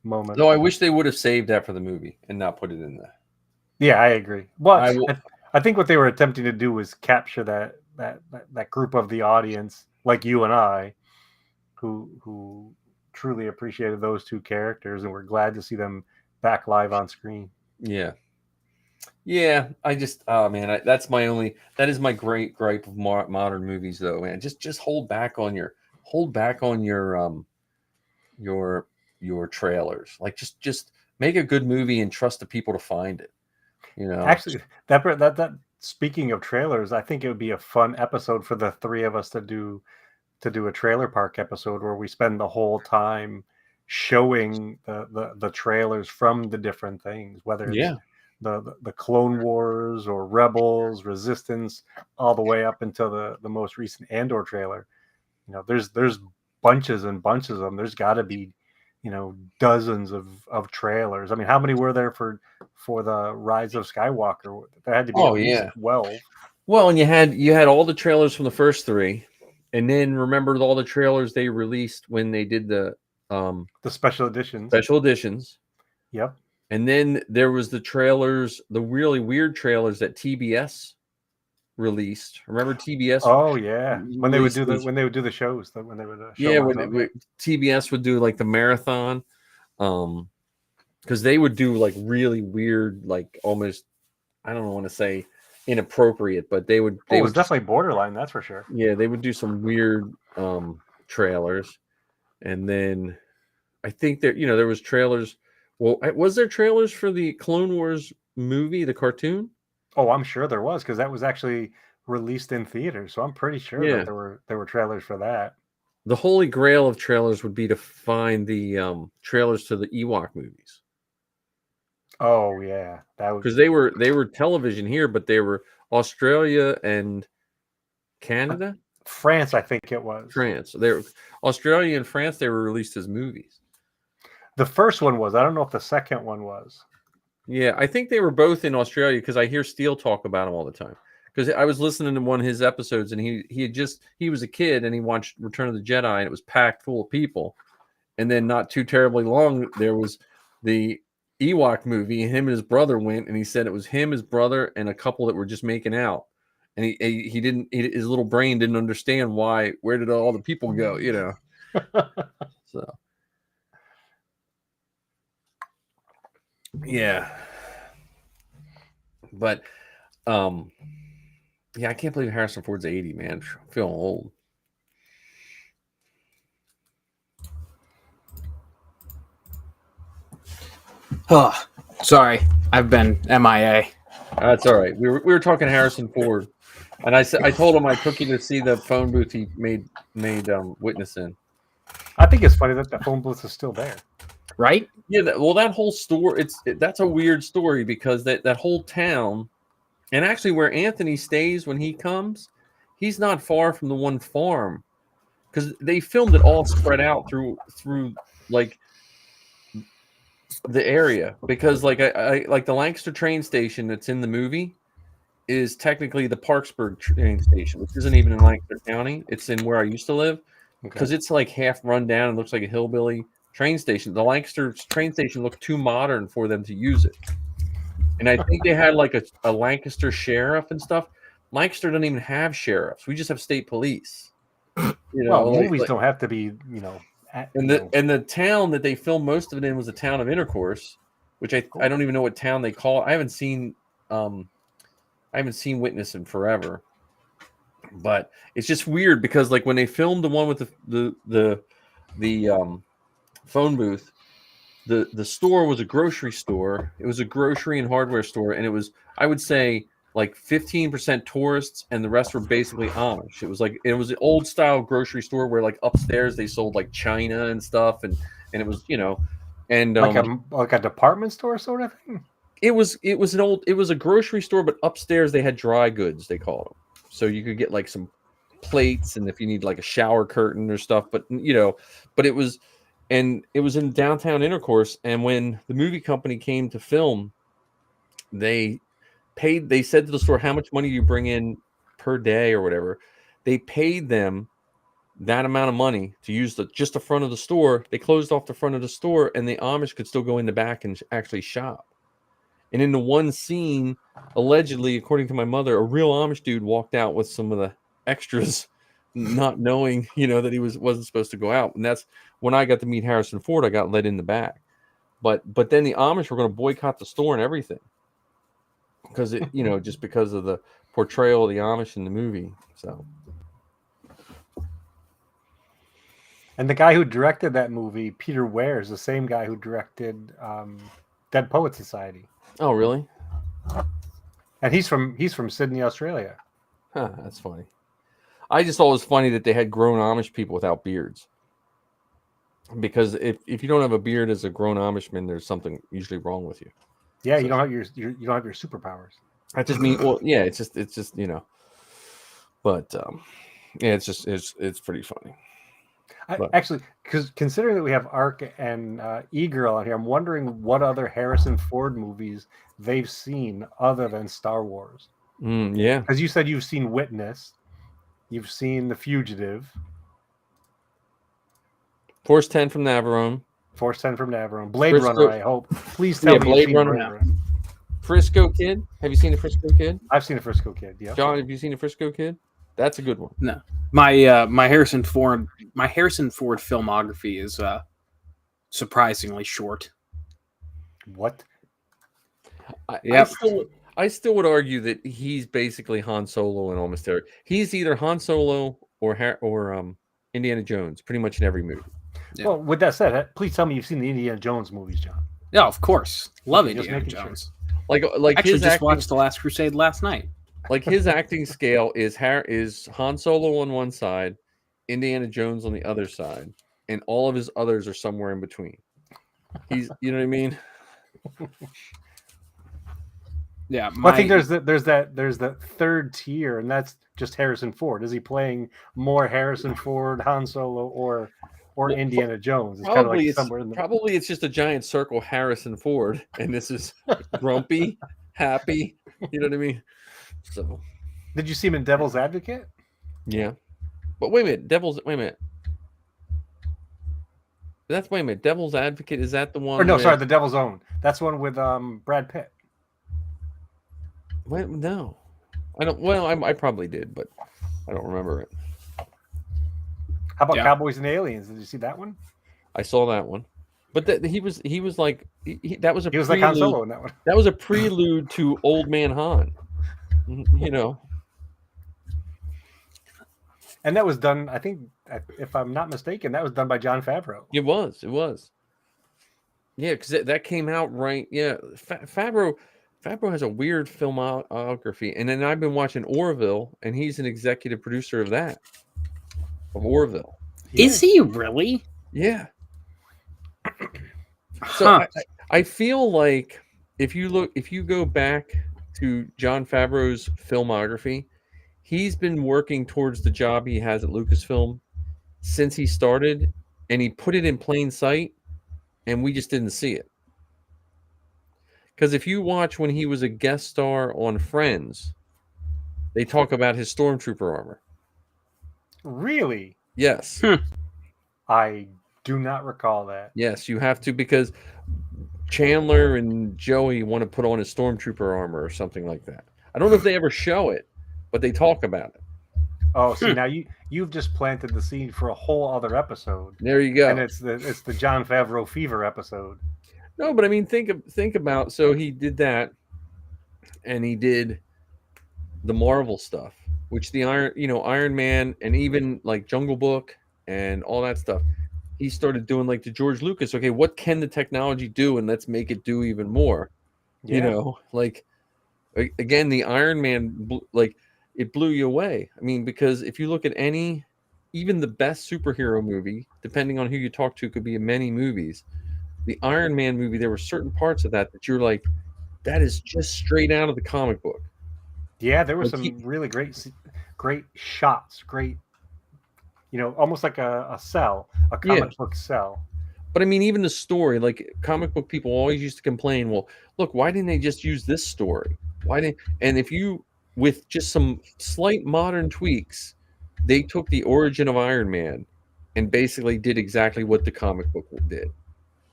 moments. No, I wish they would have saved that for the movie and not put it in there. Yeah, I agree. Well, I think what they were attempting to do was capture that group of the audience, like you and I, who truly appreciated those two characters and were glad to see them back live on screen. Yeah, I just man, that is my great gripe of modern movies, though, man. Just hold back on your your trailers. Like just make a good movie and trust the people to find it. Actually, that speaking of trailers, I think it would be a fun episode for the three of us to do a trailer park episode where we spend the whole time showing the trailers from the different things, whether it's the Clone Wars or Rebels, Resistance, all the way up until the most recent Andor trailer. There's bunches and bunches of them. There's got to be dozens of trailers. I mean, how many were there for the Rise of Skywalker? There had to be at least 12. Well, and you had all the trailers from the first three, and then remember all the trailers they released when they did the special editions. Yep. And then there was the trailers, the really weird trailers that TBS released. Remember TBS? Oh yeah, when they would do the shows, when they would TBS would do like the marathon, because they would do like really weird, like almost, I don't want to say inappropriate, but they would. It was definitely borderline, that's for sure. Yeah, they would do some weird trailers, and then I think that there was trailers. Well, was there trailers for the Clone Wars movie, the cartoon? Oh, I'm sure there was, because that was actually released in theaters. So I'm pretty sure that there were trailers for that. The holy grail of trailers would be to find the trailers to the Ewok movies. Oh yeah, that was because they were television here, but they were Australia and Canada, France. I think it was France. They were Australia and France. They were released as movies. The first one was. I don't know if the second one was. Yeah, I think they were both in Australia because I hear Steele talk about them all the time. Because I was listening to one of his episodes and he was a kid and he watched Return of the Jedi and it was packed full of people. And then not too terribly long, there was the Ewok movie and him and his brother went and he said it was him, his brother, and a couple that were just making out. And he didn't, his little brain didn't understand where did all the people go, So. Yeah. But Yeah, I can't believe Harrison Ford's 80, man. I'm feeling old. Oh, sorry, I've been MIA. That's all right. We were talking Harrison Ford, and I told him I took you to see the phone booth he made Witness in. I think it's funny that the phone booth is still there. Right? Yeah. That whole story. That's a weird story because that whole town, and actually where Anthony stays when he comes, he's not far from the one farm, because they filmed it all spread out through like the area, because like I like the Lancaster train station that's in the movie is technically the Parksburg train station, which isn't even in Lancaster County. It's in where I used to live, because it's like half run down and looks like a hillbilly train station. The Lancaster train station looked too modern for them to use it. And I think they had like a Lancaster sheriff and stuff. Lancaster doesn't even have sheriffs. We just have state police. Movies don't have to be, And the town that they filmed most of it in was the town of Intercourse, which I don't even know what town they call it. I haven't seen Witness in forever. But it's just weird because like when they filmed the one with the phone booth, the store was a grocery store. It was a grocery and hardware store, and it was, I would say, like 15% tourists, and the rest were basically Amish. It was an old style grocery store where like upstairs they sold like china and stuff, and it was and like a department store sort of thing. It was a grocery store, but upstairs they had dry goods, they called them, so you could get like some plates, and if you need like a shower curtain or stuff, but it was in downtown Intercourse. And when the movie company came to film, they said to the store, how much money do you bring in per day or whatever. They paid them that amount of money to use just the front of the store. They closed off the front of the store, and the Amish could still go in the back and actually shop. And in the one scene, allegedly, according to my mother, a real Amish dude walked out with some of the extras, not knowing, that he wasn't supposed to go out. And that's when I got to meet Harrison Ford. I got let in the back. But then the Amish were going to boycott the store and everything, because it, just because of the portrayal of the Amish in the movie. So, and the guy who directed that movie, Peter Ware, is the same guy who directed Dead Poets Society. Oh, really? And he's from Sydney, Australia. Huh, that's funny. I just thought it was funny that they had grown Amish people without beards. Because if you don't have a beard as a grown Amishman, there's something usually wrong with you. Yeah, so, you don't have your superpowers. I just mean, well, yeah, it's just but yeah, it's pretty funny. Actually, because considering that we have Ark and E-Girl out here, I'm wondering what other Harrison Ford movies they've seen other than Star Wars. Yeah, because you said you've seen Witness, you've seen The Fugitive, Force 10 from Navarone, Blade Runner. I hope. Please tell me Blade Runner. Frisco Kid. Have you seen the Frisco Kid? I've seen the Frisco Kid. Yeah. John, have you seen the Frisco Kid? That's a good one. No, my Harrison Ford filmography is surprisingly short. What? I still would argue that he's basically Han Solo in almost every. He's either Han Solo or Indiana Jones, pretty much in every movie. Yeah. Well, with that said, please tell me you've seen the Indiana Jones movies, John. Yeah, of course. Love Indiana Jones. Like actually just watched The Last Crusade last night. Like his acting scale is Han Solo on one side, Indiana Jones on the other side, and all of his others are somewhere in between. He's, you know what I mean? Yeah, I think there's that third tier, and that's just Harrison Ford. Is he playing more Harrison Ford, Han Solo, or Indiana Jones? It's kind of like somewhere in the... Probably it's just a giant circle Harrison Ford, and this is grumpy, happy. You know what I mean? So, did you see him in Devil's Advocate? Yeah, but wait a minute, Devil's Advocate, is that the one? Or no, sorry, The Devil's Own. That's one with Brad Pitt. Wait, no, I don't. Well, I probably did, but I don't remember it. How about Cowboys and Aliens? Did you see that one? I saw that one, but he was like that was a he was like Han Solo in that one. That was a prelude to Old Man Han. you know. And that was done, I think, if I'm not mistaken, that was done by Jon Favreau. It was. Yeah, because that came out right. Yeah, Favreau has a weird filmography, and then I've been watching Orville, and he's an executive producer of Orville. Is he really? Yeah. So I feel like if you go back to Jon Favreau's filmography, he's been working towards the job he has at Lucasfilm since he started, and he put it in plain sight, and we just didn't see it. Because if you watch when he was a guest star on Friends, they talk about his stormtrooper armor. Really? Yes. I do not recall that. Yes, you have to, because Chandler and Joey want to put on his stormtrooper armor or something like that. I don't know if they ever show it, but they talk about it. Oh, see, now you've just planted the seed for a whole other episode. There you go. And it's the Jon Favreau fever episode. No, but I mean, think about, so he did that, and he did the Marvel stuff, which the Iron Man, and even like Jungle Book and all that stuff. He started doing like the George Lucas. Okay, what can the technology do, and let's make it do even more. Yeah. You know, like again, the Iron Man, like it blew you away. I mean, because if you look at even the best superhero movie, depending on who you talk to, could be in many movies. The Iron Man movie, there were certain parts of that you're like, that is just straight out of the comic book. Yeah, there were some really great shots, great, almost like a comic book cell. But I mean, even the story, like comic book people always used to complain, well, look, why didn't they just use this story? And if you, with just some slight modern tweaks, they took the origin of Iron Man and basically did exactly what the comic book did.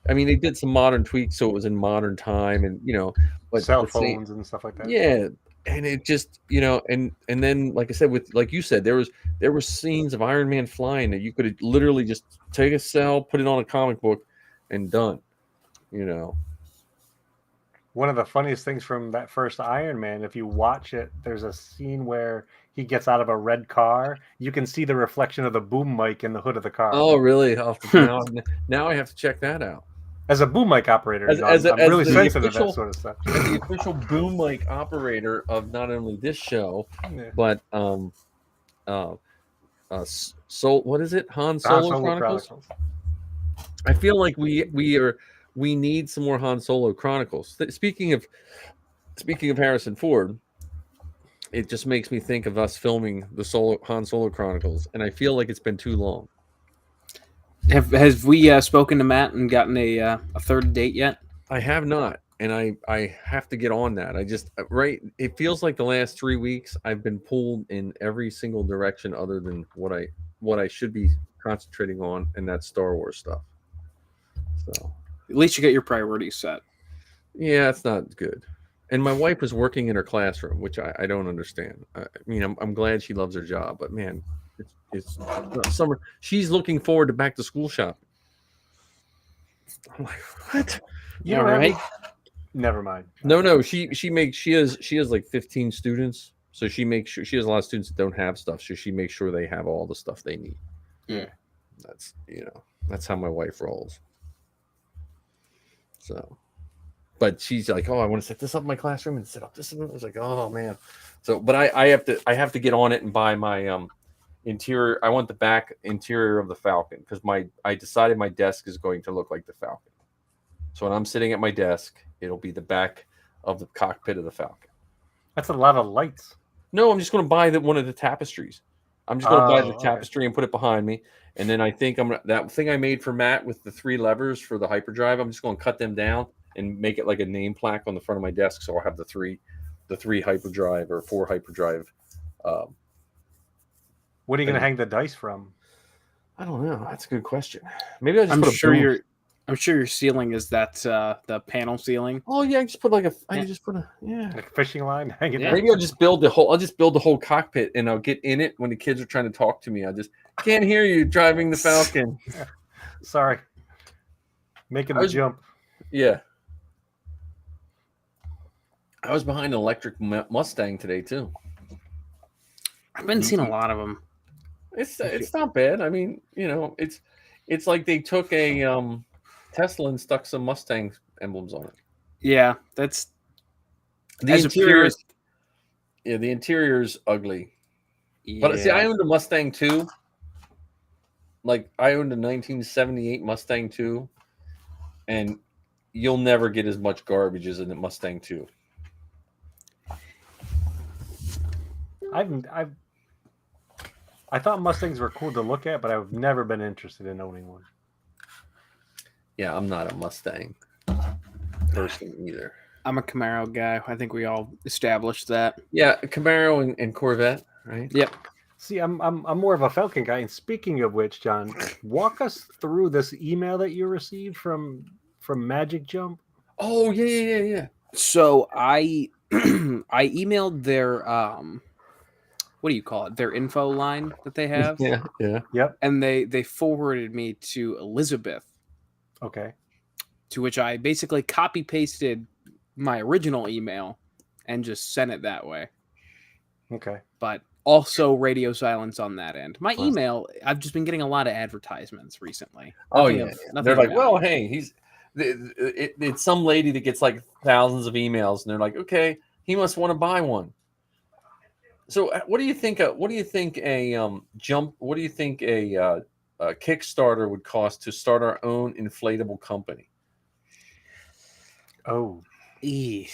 I mean, they did some modern tweaks, so it was in modern time, and but cell phones and stuff like that. Yeah, and it just and then, like I said, with like you said, there were scenes of Iron Man flying that you could literally just take a cell, put it on a comic book, and done. One of the funniest things from that first Iron Man, if you watch it, there's a scene where he gets out of a red car. You can see the reflection of the boom mic in the hood of the car. Oh, really? Now I have to check that out. As a boom mic operator, I'm really sensitive to that sort of stuff. As the official boom mic operator of not only this show, but what is it? Han Solo Chronicles? I feel like we need some more Han Solo Chronicles. Speaking of Harrison Ford, it just makes me think of us filming the Han Solo Chronicles, and I feel like it's been too long. Have we spoken to Matt and gotten a third date yet? I have not, and I have to get on that. It feels like the last 3 weeks I've been pulled in every single direction other than what I should be concentrating on, and that's Star Wars stuff. So at least you get your priorities set. Yeah, it's not good. And my wife was working in her classroom, which I don't understand. I mean, I'm glad she loves her job, but man, it's summer. She's looking forward to back to school shopping. I'm like, what? Yeah, right. Never mind. No. She has like 15 students, so she makes sure she has a lot of students that don't have stuff, so she makes sure they have all the stuff they need. Yeah, that's how my wife rolls. So, but she's like, oh, I want to set this up in my classroom and set up this. I was like, oh man. So, but I have to get on it and buy my interior. I want the back interior of the Falcon because I decided my desk is going to look like the Falcon. So when I'm sitting at my desk, it'll be the back of the cockpit of the Falcon. That's a lot of lights. No, I'm just going to buy one of the tapestries. I'm just going to buy the tapestry and put it behind me. And then I think that thing I made for Matt with the 3 levers for the hyperdrive, I'm just going to cut them down and make it like a name plaque on the front of my desk. So I'll have the three hyperdrive or 4 hyperdrive. What are you going to hang the dice from? I don't know. That's a good question. Maybe I just I'm sure your ceiling is that the panel ceiling. Oh yeah, I just put like a fishing line. Hang it. Yeah. Maybe I'll just build the whole cockpit and I'll get in it when the kids are trying to talk to me. I just can't hear you driving the Falcon. Sorry, making the jump. Yeah. I was behind an electric Mustang today too. I've been seeing a lot of them. It's not bad. I mean, it's like they took a Tesla and stuck some Mustang emblems on it. Yeah, that's the interior. Yeah, the interior's ugly. Yeah. But see, I owned a Mustang too. Like I owned a 1978 Mustang too, and you'll never get as much garbage as in a Mustang too. I thought Mustangs were cool to look at, but I've never been interested in owning one. Yeah, I'm not a Mustang person either. I'm a Camaro guy. I think we all established that. Yeah, Camaro and Corvette, right? Yep. See, I'm more of a Falcon guy. And speaking of which, John, walk us through this email that you received from Magic Jump. Oh yeah. So I I emailed their what do you call it? Their info line that they have. Yeah. Yep. And they forwarded me to Elizabeth. Okay. To which I basically copy pasted my original email and just sent it that way. Okay. But also radio silence on that end. My email, I've just been getting a lot of advertisements recently. They're like, well, hey, it's some lady that gets like thousands of emails, and they're like, okay, he must want to buy one. So, what do you think? What do you think a Kickstarter would cost to start our own inflatable company? Oh, that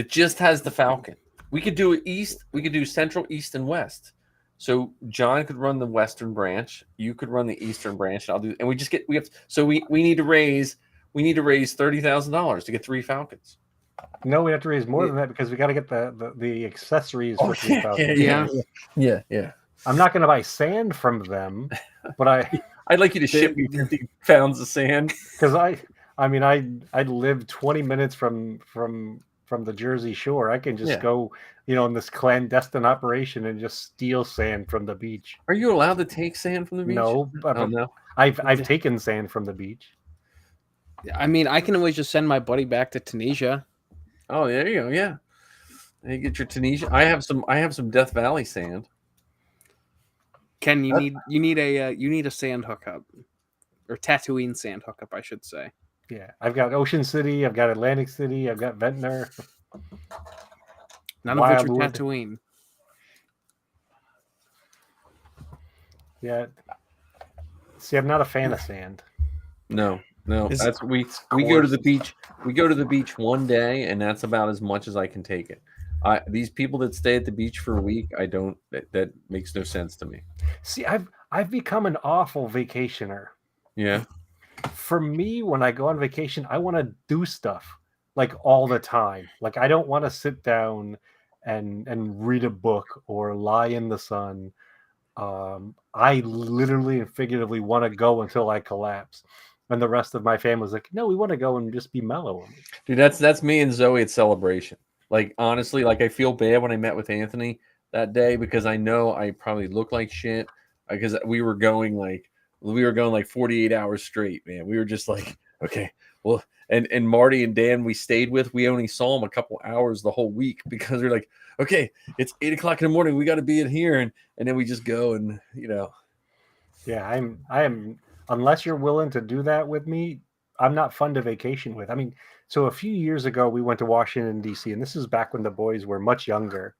just has the Falcon. We could do east. We could do central, east, and west. So John could run the western branch. You could run the eastern branch. And I'll do. And we need to raise $30,000 to get 3 Falcons. No, we have to raise more than that because we got to get the accessories for 3,000. Yeah. I'm not going to buy sand from them, but I'd like you to ship me 50 pounds of sand because I live 20 minutes from the Jersey Shore. I can just go, in this clandestine operation and just steal sand from the beach. Are you allowed to take sand from the beach? No, no. I've taken sand from the beach. I mean, I can always just send my buddy back to Tunisia. Oh, there you go. Yeah, you get your Tunisia. I have some Death Valley sand. Ken, you need a sand hookup, or Tatooine sand hookup, I should say. Yeah, I've got Ocean City, I've got Atlantic City, I've got Ventnor. None of which are Tatooine. Yeah. See, I'm not a fan of sand. No. That's we go to the beach. We go to the beach one day, and that's about as much as I can take it. These people that stay at the beach for a week, that makes no sense to me. See, I've become an awful vacationer. Yeah. For me, when I go on vacation, I want to do stuff like all the time. Like I don't want to sit down and read a book or lie in the sun. I literally and figuratively want to go until I collapse. And the rest of my family's like, no, we want to go and just be mellow. Dude, that's me and Zoe at Celebration. Like, honestly, like I feel bad when I met with Anthony that day because I know I probably look like shit because we were going like 48 hours straight, man. We were just like, okay, well, and Marty and Dan we stayed with, we only saw them a couple hours the whole week because they're like, okay, it's 8 o'clock in the morning, we got to be in here, and then we just go and Yeah, I am. Unless you're willing to do that with me, I'm not fun to vacation with. I mean, so a few years ago, we went to Washington, D.C., and this is back when the boys were much younger.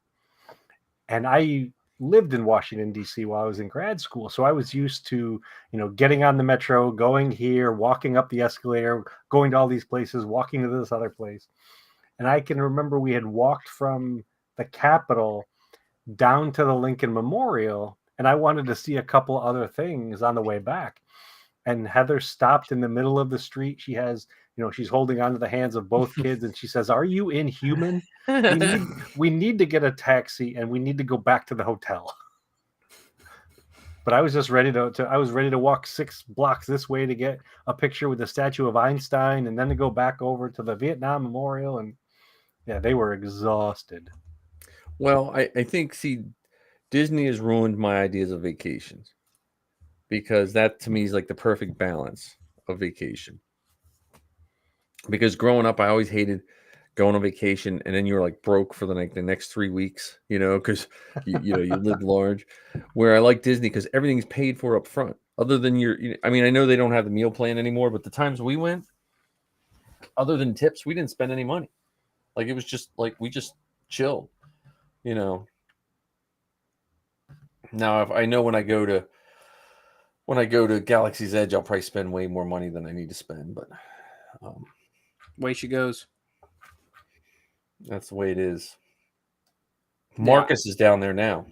And I lived in Washington, D.C. while I was in grad school. So I was used to, getting on the metro, going here, walking up the escalator, going to all these places, walking to this other place. And I can remember we had walked from the Capitol down to the Lincoln Memorial, and I wanted to see a couple other things on the way back. And Heather stopped in the middle of the street. She has, she's holding onto the hands of both kids, and she says, "Are you inhuman? We need to get a taxi, and we need to go back to the hotel." But I was just ready to walk 6 blocks this way to get a picture with the statue of Einstein, and then to go back over to the Vietnam Memorial. And yeah, they were exhausted. Well, I think, Disney has ruined my ideas of vacations. Because that to me is like the perfect balance of vacation. Because growing up, I always hated going on vacation, and then you're like broke for the next 3 weeks, because you live large. Where I like Disney because everything's paid for up front. Other than I mean, I know they don't have the meal plan anymore, but the times we went, other than tips, we didn't spend any money. Like it was just like we just chilled, Now, if I know when I go to Galaxy's Edge, I'll probably spend way more money than I need to spend, but way she goes. That's the way it is. Marcus is down there now.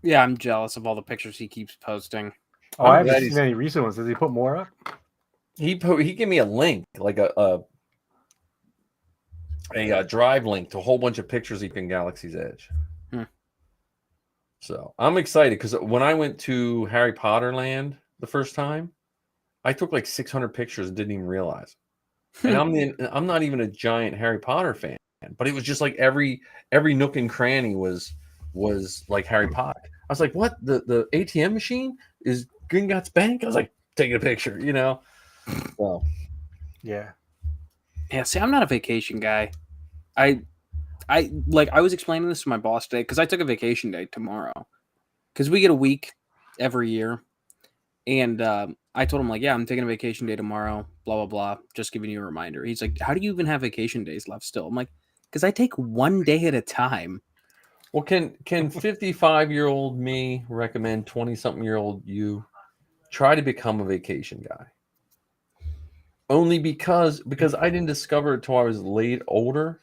Yeah, I'm jealous of all the pictures he keeps posting. Oh, I haven't seen any recent ones. Does he put more up? He gave me a link, like a drive link to a whole bunch of pictures he can Galaxy's Edge. So I'm excited because when I went to Harry Potter Land the first time, I took like 600 pictures and didn't even realize. And I'm not even a giant Harry Potter fan, but it was just like every nook and cranny was like Harry Potter. I was like, what? The ATM machine is Gringotts Bank? I was like, taking a picture, So yeah. See, I'm not a vacation guy. I was explaining this to my boss today because I took a vacation day tomorrow because we get a week every year, and I told him like, yeah, I'm taking a vacation day tomorrow, blah blah blah, just giving you a reminder. He's like, how do you even have vacation days left still? I'm like, because I take one day at a time. Well, can 55-year-old me recommend 20-something-year-old you try to become a vacation guy? Only because I didn't discover it till I was older,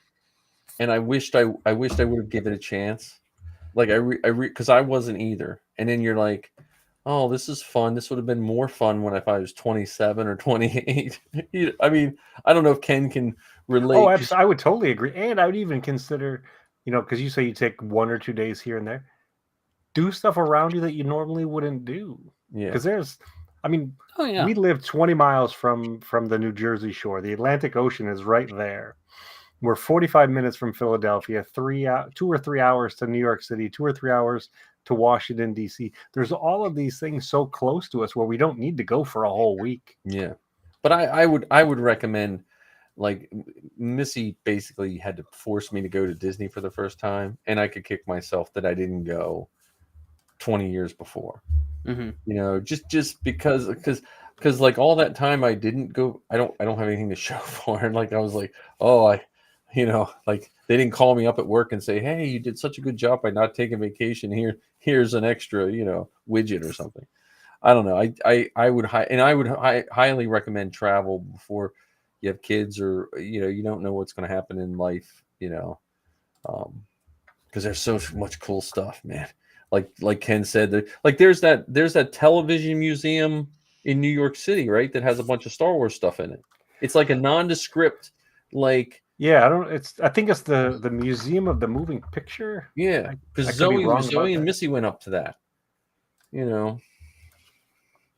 and I wished I would have given it a chance. Like because I wasn't either. And then you're like, oh, this is fun. This would have been more fun if I was 27 or 28. I mean, I don't know if Ken can relate. Oh, absolutely. I would totally agree. And I would even consider, because you say you take 1 or 2 days here and there, do stuff around you that you normally wouldn't do. Yeah. Because we live 20 miles from the New Jersey shore. The Atlantic Ocean is right there. We're 45 minutes from Philadelphia, 2 or 3 hours to New York City, 2 or 3 hours to Washington, D.C. There's all of these things so close to us where we don't need to go for a whole week. Yeah. But I would recommend, like, Missy basically had to force me to go to Disney for the first time, and I could kick myself that I didn't go 20 years before. Mm-hmm. Just because like all that time I didn't go, I don't have anything to show for it. Like I was like, oh, like they didn't call me up at work and say, hey, you did such a good job by not taking vacation. Here's an extra, widget or something. I don't know. I would highly recommend travel before you have kids, or you don't know what's going to happen in life, because there's so much cool stuff, man. Like Ken said, like there's that television museum in New York City, right? That has a bunch of Star Wars stuff in it. It's like a nondescript, like. Yeah, I think it's the Museum of the Moving Picture. Yeah, because Zoe and Missy went up to that, and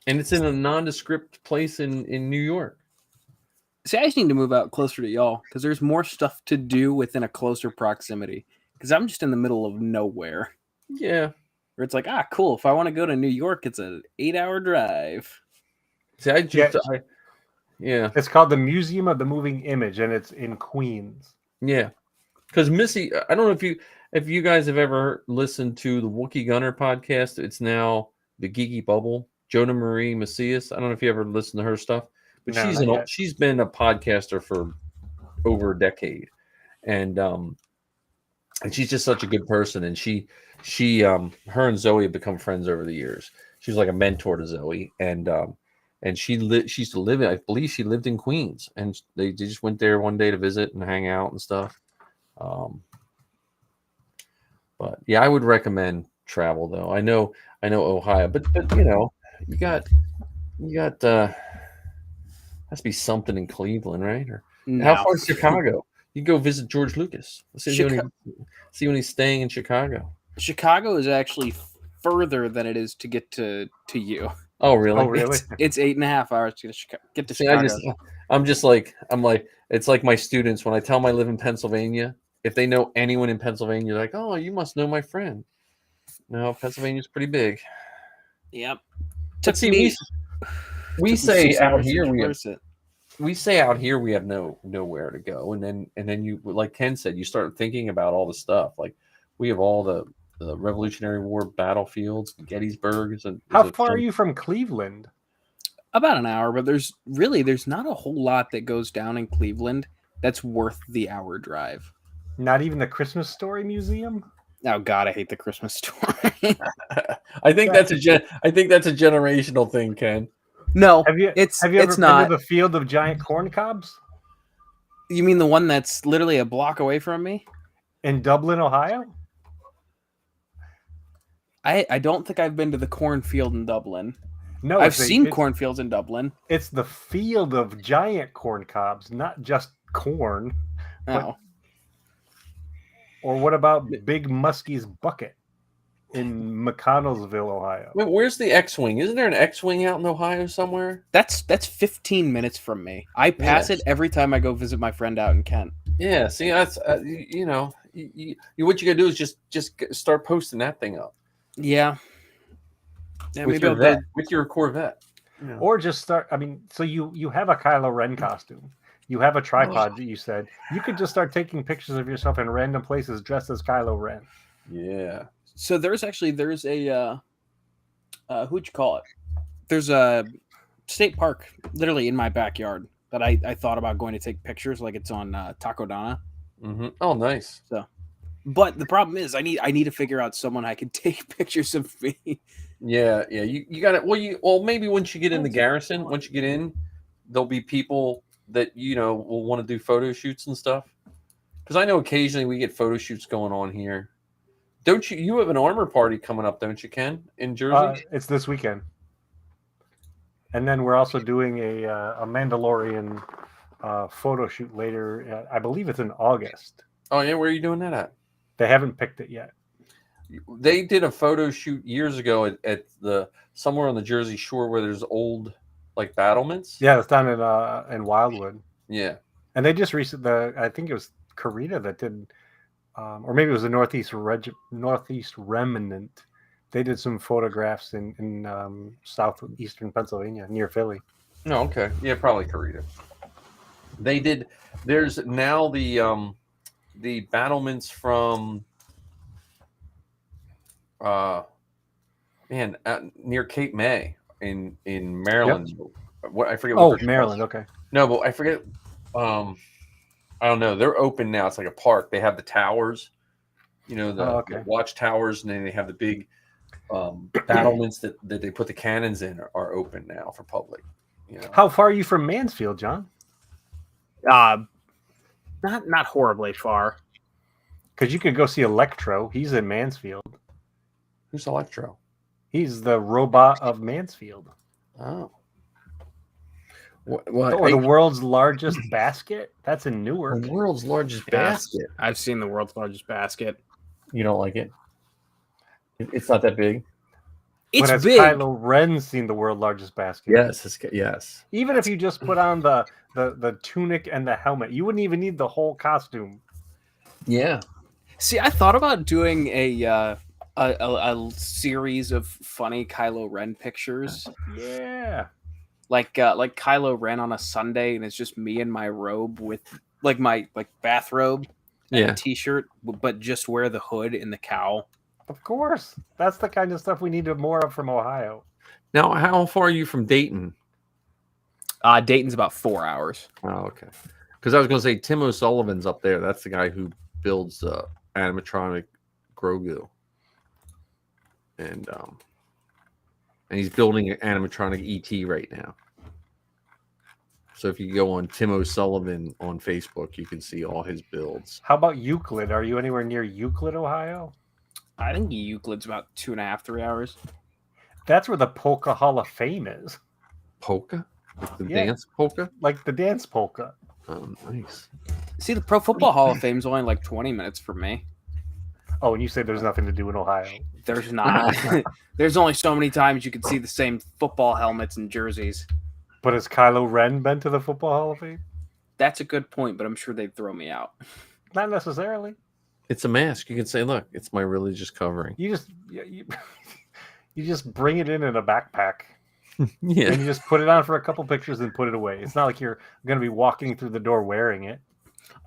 it's in a nondescript place in New York. See, I just need to move out closer to y'all because there's more stuff to do within a closer proximity. Because I'm just in the middle of nowhere. Yeah, where it's like, cool. If I want to go to New York, it's an 8-hour drive. See, it's called the Museum of the Moving Image, and it's in Queens. Yeah, because Missy, I don't know if you guys have ever listened to the Wookiee Gunner podcast. It's now the Geeky Bubble. Jonah Marie Macias. I don't know if you ever listened to her stuff, but she's been a podcaster for over a decade, and she's just such a good person. And she her and Zoe have become friends over the years. She's like a mentor to Zoe, and she used to live in, I believe she lived in Queens, and they just went there one day to visit and hang out and stuff. But yeah, I would recommend travel though. I know Ohio, but you got has to be something in Cleveland, right? Or how far is Chicago? You go visit George Lucas. See when he's staying in Chicago. Chicago is actually further than it is to get to you. Oh really? It's 8.5 hours to get to Chicago. I'm like it's like my students when I tell them I live in Pennsylvania. If they know anyone in Pennsylvania, they're like, oh, you must know my friend. No, Pennsylvania's pretty big. Yep. We say out here we have. we say out here we have nowhere to go, and then you, like Ken said, you start thinking about all the stuff. Like we have all the Revolutionary War battlefields, Gettysburg. How far are you from Cleveland? About an hour, but there's not a whole lot that goes down in Cleveland that's worth the hour drive. Not even the Christmas Story Museum? Oh God, I hate the Christmas Story. I think that's a generational thing, Ken. No, have you ever been to the Field of Giant Corn Cobs? You mean the one that's literally a block away from me? In Dublin, Ohio? I don't think I've been to the cornfield in Dublin. No, I've seen cornfields in Dublin. It's the Field of Giant Corn Cobs, not just corn. Oh. Or what about Big Muskie's Bucket in McConnellsville, Ohio? Wait, where's the X-Wing? Isn't there an X-Wing out in Ohio somewhere? That's 15 minutes from me. I pass it every time I go visit my friend out in Kent. Yeah, see, that's you what you gotta do is just start posting that thing up. Yeah. With your Corvette. You know. Or just start. I mean, so you have a Kylo Ren costume. You have a tripod that you said. You could just start taking pictures of yourself in random places dressed as Kylo Ren. Yeah. So there's a who'd you call it? There's a state park literally in my backyard that I thought about going to take pictures, like it's on Takodana. Mm-hmm. Oh, nice. So, but the problem is I need to figure out someone I can take pictures of me. Yeah. You got it. Well, maybe once you get in the garrison, once you get in, there'll be people that will want to do photo shoots and stuff. Because I know occasionally we get photo shoots going on here. Don't you? You have an armor party coming up, don't you, Ken? In Jersey? It's this weekend. And then we're also doing a Mandalorian photo shoot later. I believe it's in August. Oh yeah, where are you doing that at? They haven't picked it yet. They did a photo shoot years ago at the somewhere on the Jersey Shore where there's old like battlements. Yeah, it's down in Wildwood. Yeah, and they just recently, I think it was Karita that did, or maybe it was the Northeast Remnant. They did some photographs in southeastern Pennsylvania near Philly. Oh, okay. Yeah, probably Karita. They did. There's now the battlements from near Cape May in Maryland. Yep. What I forget. What Maryland. Okay. No, but I forget. I don't know. They're open now. It's like a park. They have the towers. The watchtowers, and then they have the big battlements that they put the cannons in are open now for public. How far are you from Mansfield, John? Not horribly far. Because you could go see Electro. He's in Mansfield. Who's Electro? He's the robot of Mansfield. Oh. Or the world's largest basket? That's in Newark. The world's largest basket. I've seen the world's largest basket. You don't like it? It's not that big. It's has big. Kylo Ren seen the world's largest basket? Yes. Even if you just put on the tunic and the helmet, you wouldn't even need the whole costume. Yeah. See, I thought about doing a series of funny Kylo Ren pictures. Yeah. Like Kylo Ren on a Sunday, and it's just me in my robe with my bathrobe and a t-shirt, but just wear the hood and the cowl. Of course. That's the kind of stuff we need more of from Ohio. Now, how far are you from Dayton? Dayton's about 4 hours. Oh, okay. Because I was going to say Tim O'Sullivan's up there. That's the guy who builds animatronic Grogu. And he's building an animatronic ET right now. So if you go on Tim O'Sullivan on Facebook, you can see all his builds. How about Euclid? Are you anywhere near Euclid, Ohio? I think Euclid's about 2.5, 3 hours. That's where the Polka Hall of Fame is. Polka? The dance polka? Like the dance polka. Oh, nice. See, the Pro Football Hall of Fame is only like 20 minutes from me. Oh, and you say there's nothing to do in Ohio. There's not. There's only so many times you can see the same football helmets and jerseys. But has Kylo Ren been to the Football Hall of Fame? That's a good point, but I'm sure they'd throw me out. Not necessarily. It's a mask. You can say, look, it's my religious covering. You just bring it in a backpack. Yeah. And you just put it on for a couple pictures and put it away. It's not like you're going to be walking through the door wearing it.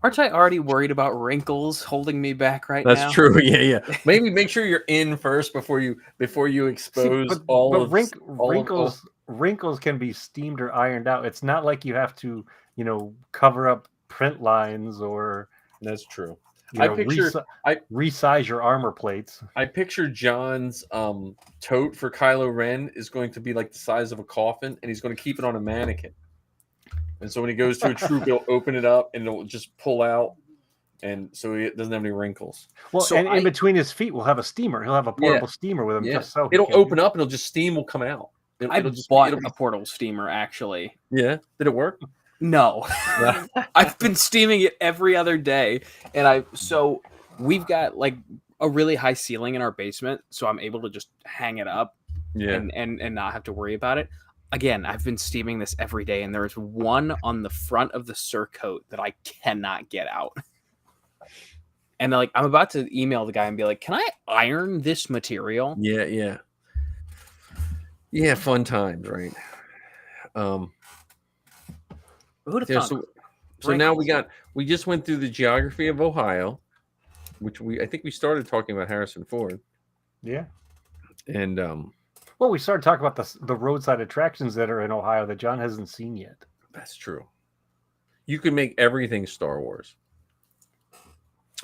Aren't I already worried about wrinkles holding me back right That's now? That's true. Yeah. Maybe make sure you're in first before you expose Wrinkles can be steamed or ironed out. It's not like you have to, cover up print lines or. That's true. Resize your armor plates. I picture John's tote for Kylo Ren is going to be like the size of a coffin, and he's going to keep it on a mannequin. And so when he goes to a troop, he'll open it up and it'll just pull out, and so it doesn't have any wrinkles. Well, so in between his feet, we'll have a steamer. He'll have a portable steamer with him. Yeah. Just so it'll open up and steam will come out. I bought a portable steamer, actually. Yeah. Did it work? No. I've been steaming it every other day. And so we've got like a really high ceiling in our basement, so I'm able to just hang it up and not have to worry about it. Again, I've been steaming this every day, and there's one on the front of the surcoat that I cannot get out. And I'm about to email the guy and be like, "Can I iron this material?" Yeah. Fun times, right? So now we just went through the geography of Ohio, which I think we started talking about Harrison Ford. Yeah. And we started talking about the roadside attractions that are in Ohio that John hasn't seen yet. That's true. You can make everything Star Wars.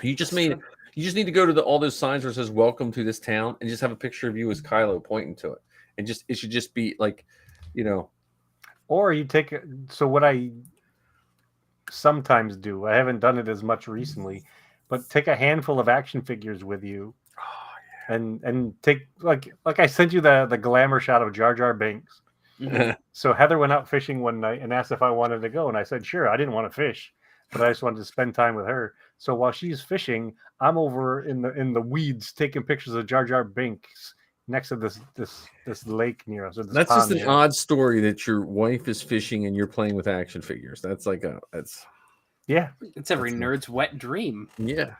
You just need to go to all those signs where it says "Welcome to this town" and just have a picture of you as Kylo pointing to it, and it should just be like, Or you take so what I sometimes do. I haven't done it as much recently, but take a handful of action figures with you. And take like I sent you the glamour shot of Jar Jar Binks. Mm-hmm. So Heather went out fishing one night and asked if I wanted to go, and I said sure. I didn't want to fish, but I just wanted to spend time with her. So while she's fishing, I'm over in the weeds taking pictures of Jar Jar Binks next to this lake near us. That's just an odd story that your wife is fishing and you're playing with action figures. That's like it's every nerd's wet dream. Yeah.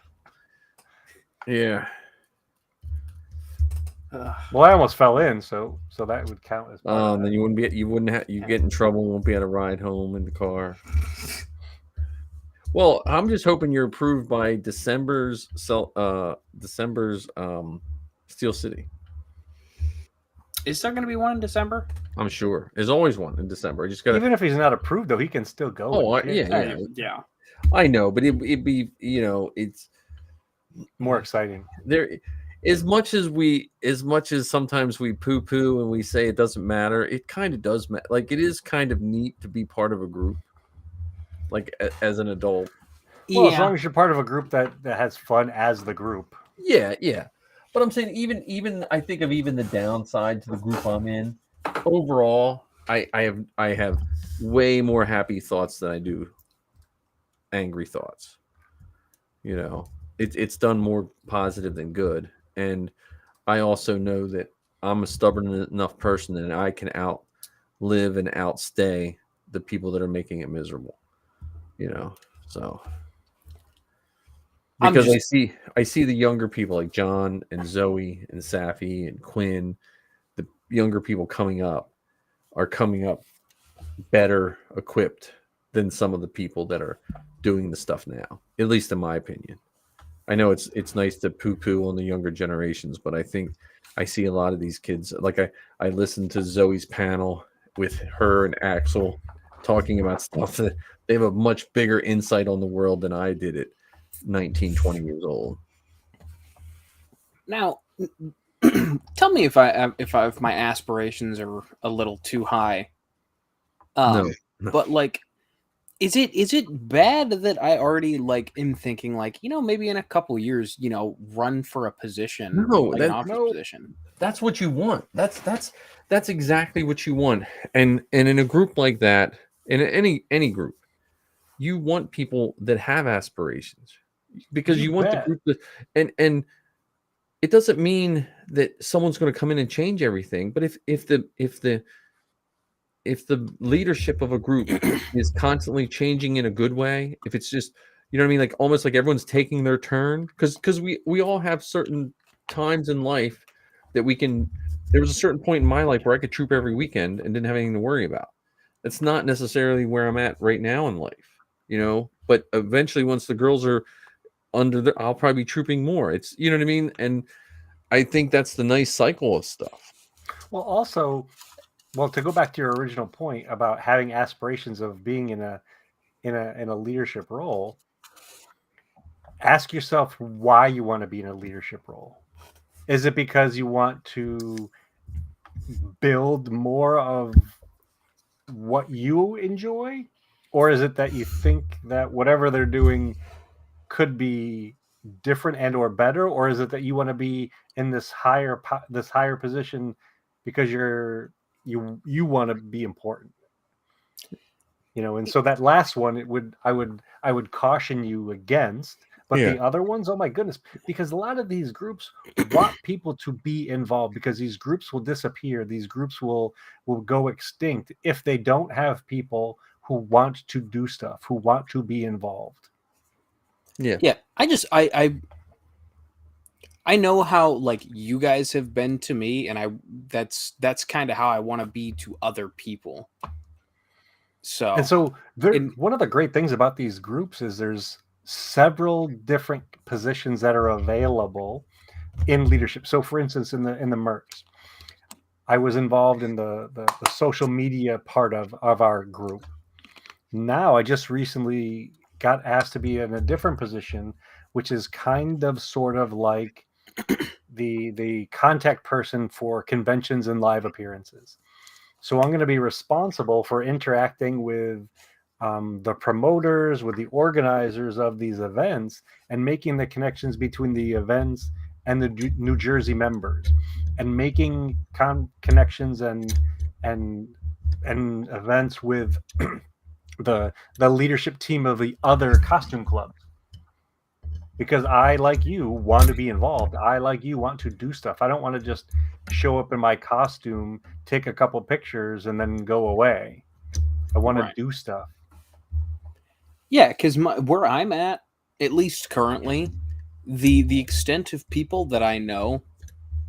Well, I almost fell in, so that would count as. Then you get in trouble. Won't be able to ride home in the car. Well, I'm just hoping you're approved by December's Steel City. Is there going to be one in December? I'm sure. There's always one in December. I just got. Even if he's not approved, though, he can still go. Oh, yeah. I know, but it'd be it's more exciting there. As much as sometimes we poo-poo and we say it doesn't matter, it kind of does matter. Like, it is kind of neat to be part of a group, like as an adult. Well, as long as you're part of a group that has fun as the group. Yeah. But I'm saying even I think of even the downside to the group I'm in. Overall, I have way more happy thoughts than I do angry thoughts. It's done more positive than good. And I also know that I'm a stubborn enough person that I can outlive and outstay the people that are making it miserable. So because I see the younger people like John and Zoe and Safi and Quinn, the younger people are coming up better equipped than some of the people that are doing the stuff now, at least in my opinion. I know it's nice to poo-poo on the younger generations, but I think I see a lot of these kids. Like I listened to Zoe's panel with her and Axel talking about stuff that they have a much bigger insight on the world than I did at 19, 20 years old. Now, tell me if my aspirations are a little too high. No. But like, is it bad that I already am thinking maybe in a couple years run for a position? No, position. That's what you want. That's exactly what you want. And in a group like that, in any group, you want people that have aspirations because you want the group that, and it doesn't mean that someone's going to come in and change everything. But if the leadership of a group is constantly changing in a good way, if it's just, you know what I mean? Like almost like everyone's taking their turn because we all have certain times in life that we can there was a certain point in my life where I could troop every weekend and didn't have anything to worry about. That's not necessarily where I'm at right now in life, but eventually once the girls are I'll probably be trooping more. It's, you know what I mean? And I think that's the nice cycle of stuff. Well, also, to go back to your original point about having aspirations of being in a leadership role, ask yourself why you want to be in a leadership role. Is it because you want to build more of what you enjoy, or is it that you think that whatever they're doing could be different and or better, or is it that you want to be in this higher position because you want to be important? And so that last one, I would caution you against. But the other ones, oh my goodness, because a lot of these groups want people to be involved, because these groups will disappear. These groups will go extinct if they don't have people who want to do stuff, who want to be involved. Yeah. I know how like you guys have been to me, and that's kind of how I want to be to other people. So one of the great things about these groups is there's several different positions that are available in leadership. So for instance, in the Mercs, I was involved in the social media part of our group. Now I just recently got asked to be in a different position, which is kind of sort of like the contact person for conventions and live appearances. So I'm going to be responsible for interacting with the promoters, with the organizers of these events, and making the connections between the events and the New Jersey members, and making connections and events with the leadership team of the other costume clubs. Because I, like you, want to be involved. I, like you, want to do stuff. I don't want to just show up in my costume, take a couple pictures, and then go away. I want to do stuff. Yeah, because where I'm at least currently, the extent of people that I know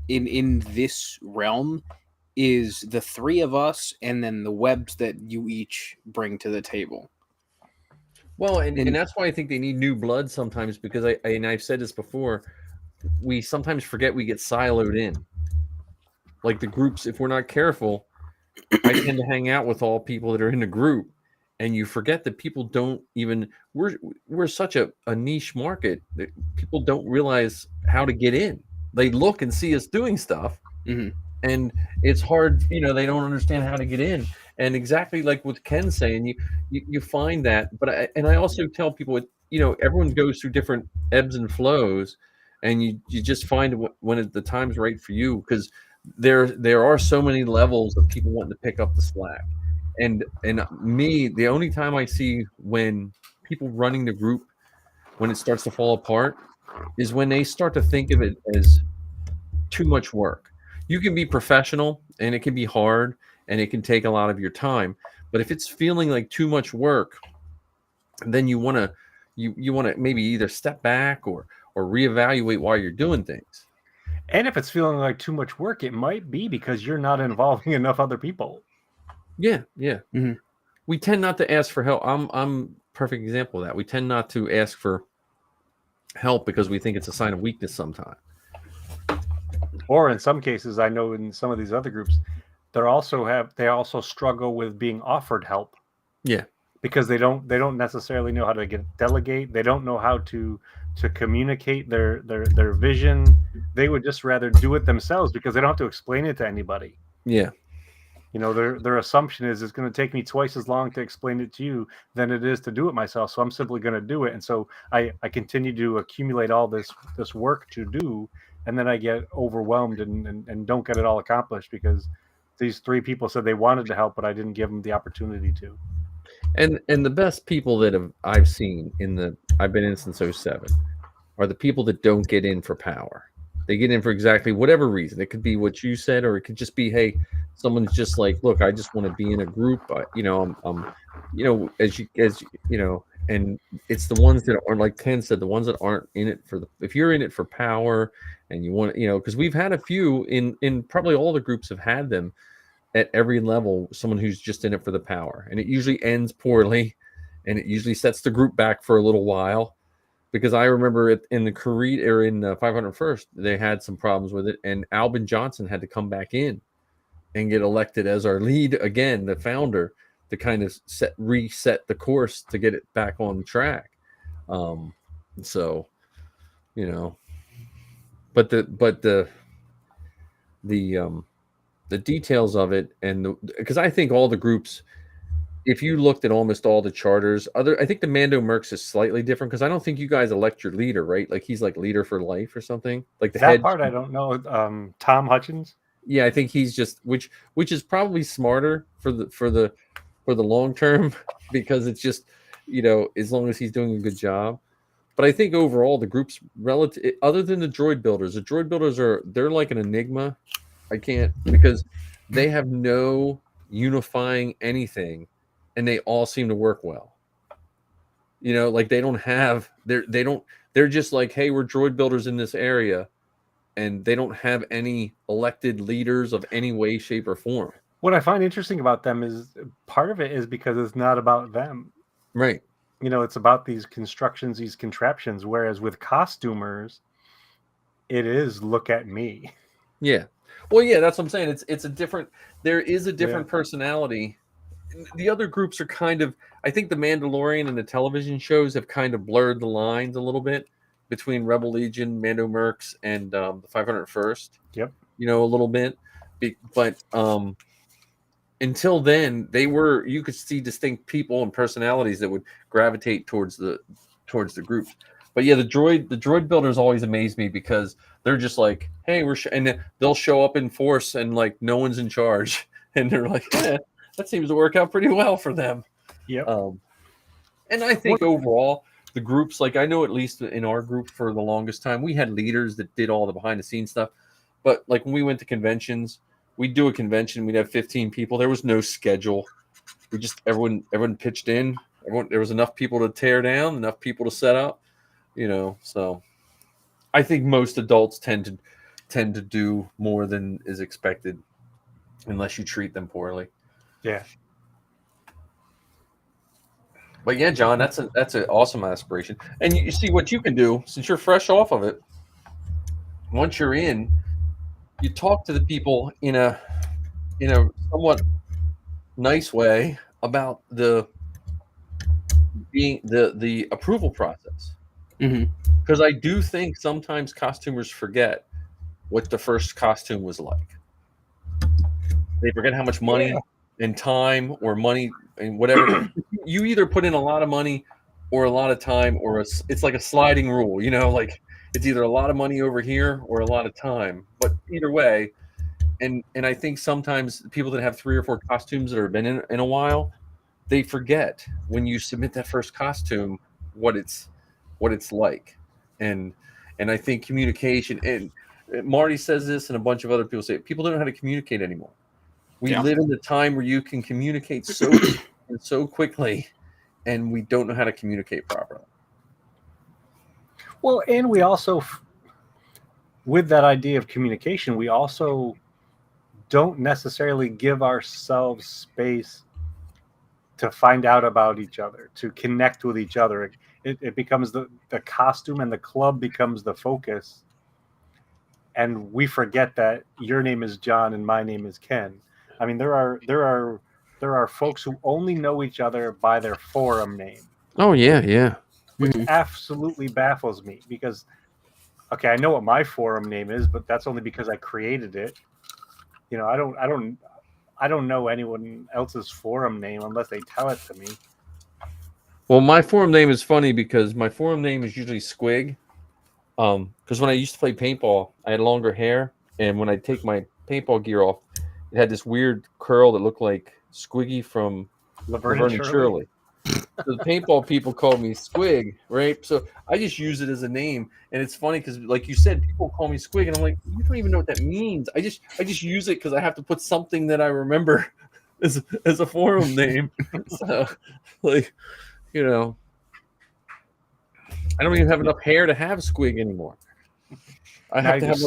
in this realm is the three of us, and then the webs that you each bring to the table. Well, and that's why I think they need new blood sometimes, because I've said this before, we sometimes forget we get siloed in. Like the groups, if we're not careful, I tend to hang out with all people that are in the group, and you forget that people don't even, we're such a niche market that people don't realize how to get in. They look and see us doing stuff, and it's hard, they don't understand how to get in. And exactly like what Ken's saying, you find that. But I also tell people, everyone goes through different ebbs and flows, and you just find when the time's right for you, because there are so many levels of people wanting to pick up the slack. And me, the only time I see when people running the group, when it starts to fall apart, is when they start to think of it as too much work. You can be professional, and it can be hard, and it can take a lot of your time. But if it's feeling like too much work, then you want to maybe either step back or reevaluate why you're doing things. And if it's feeling like too much work, it might be because you're not involving enough other people. Yeah. Mm-hmm. We tend not to ask for help. I'm perfect example of that. We tend not to ask for help because we think it's a sign of weakness sometimes. Or in some cases, I know in some of these other groups, they also struggle with being offered help. Yeah. Because they don't necessarily know how to delegate. They don't know how to communicate their vision. They would just rather do it themselves because they don't have to explain it to anybody. Yeah. Their assumption is it's going to take me twice as long to explain it to you than it is to do it myself. So I'm simply going to do it. And so I continue to accumulate all this work to do. And then I get overwhelmed and don't get it all accomplished because these three people said they wanted to help, but I didn't give them the opportunity to. And the best people that I've seen I've been in since 2007 are the people that don't get in for power. They get in for exactly whatever reason. It could be what you said, or it could just be, hey, someone's just like, look, I just want to be in a group. I'm as and it's the ones that aren't, like Ken said, the ones that aren't in it for the. If you're in it for power, and you want, because we've had a few in probably all the groups have had them at every level. Someone who's just in it for the power, and it usually ends poorly, and it usually sets the group back for a little while. Because I remember it in the Creed or in 501st, they had some problems with it, and Albin Johnson had to come back in and get elected as our lead again, the founder, to kind of reset the course to get it back on track. So, but the details of it, and because I think all the groups, if you looked at almost all the charters, I think the Mando Mercs is slightly different because I don't think you guys elect your leader, right? Like he's like leader for life or something. Like the that head part I don't know. Tom Hutchins. Yeah, I think he's just which is probably smarter for the long term because it's just as long as he's doing a good job. But I think overall the group's relative, other than the droid builders they're like an enigma. I can't because they have no unifying anything, and they all seem to work well. Like they don't have they're just like, hey, we're droid builders in this area, and they don't have any elected leaders of any way, shape, or form. What I find interesting about them is part of it is because it's not about them. Right. It's about these constructions, these contraptions, whereas with costumers, it is look at me. Yeah. Well, yeah, that's what I'm saying. It's a different, there is a different personality. The other groups are kind of, I think the Mandalorian and the television shows have kind of blurred the lines a little bit between Rebel Legion, Mando Mercs, and the 501st. Yep. A little bit. But until then, you could see distinct people and personalities that would gravitate towards the group. But yeah, the droid builders always amaze me because they're just like, hey, and they'll show up in force and like no one's in charge, and they're like, that seems to work out pretty well for them. Yeah. And I think overall the groups, like I know at least in our group for the longest time, we had leaders that did all the behind the scenes stuff. But like when we went to conventions, we'd do a convention, we'd have 15 people. There was no schedule. We just everyone pitched in. There was enough people to tear down, enough people to set up. So I think most adults tend to do more than is expected unless you treat them poorly. Yeah. But yeah, John, that's an awesome aspiration. And you see what you can do since you're fresh off of it. Once you're in, you talk to the people in a somewhat nice way about the approval process. Because I do think sometimes costumers forget what the first costume was like. They forget how much money and time or money and whatever. You either put in a lot of money or a lot of time, or it's like a sliding rule, like it's either a lot of money over here or a lot of time. But either way, and I think sometimes people that have 3 or 4 costumes that have been in a while, they forget when you submit that first costume what it's like. And I think communication, and Marty says this and a bunch of other people say it, people don't know how to communicate anymore. We live in the time where you can communicate so quickly, and we don't know how to communicate properly. Well, and we also, with that idea of communication, we also don't necessarily give ourselves space to find out about each other, to connect with each other. It becomes the costume and the club becomes the focus. And we forget that your name is John and my name is Ken. I mean, there are folks who only know each other by their forum name. Oh yeah. Which absolutely baffles me because, okay, I know what my forum name is, but that's only because I created it. I don't know anyone else's forum name unless they tell it to me. Well, my forum name is funny because my forum name is usually Squig. Because when I used to play paintball, I had longer hair, and when I take my paintball gear off, it had this weird curl that looked like Squiggy from Laverne and Shirley. So the paintball people called me Squig, right? So I just use it as a name, and it's funny because, like you said, people call me Squig, and I'm like, you don't even know what that means. I just use it because I have to put something that I remember as a forum name. So, like, I don't even have enough hair to have squig anymore. I have to have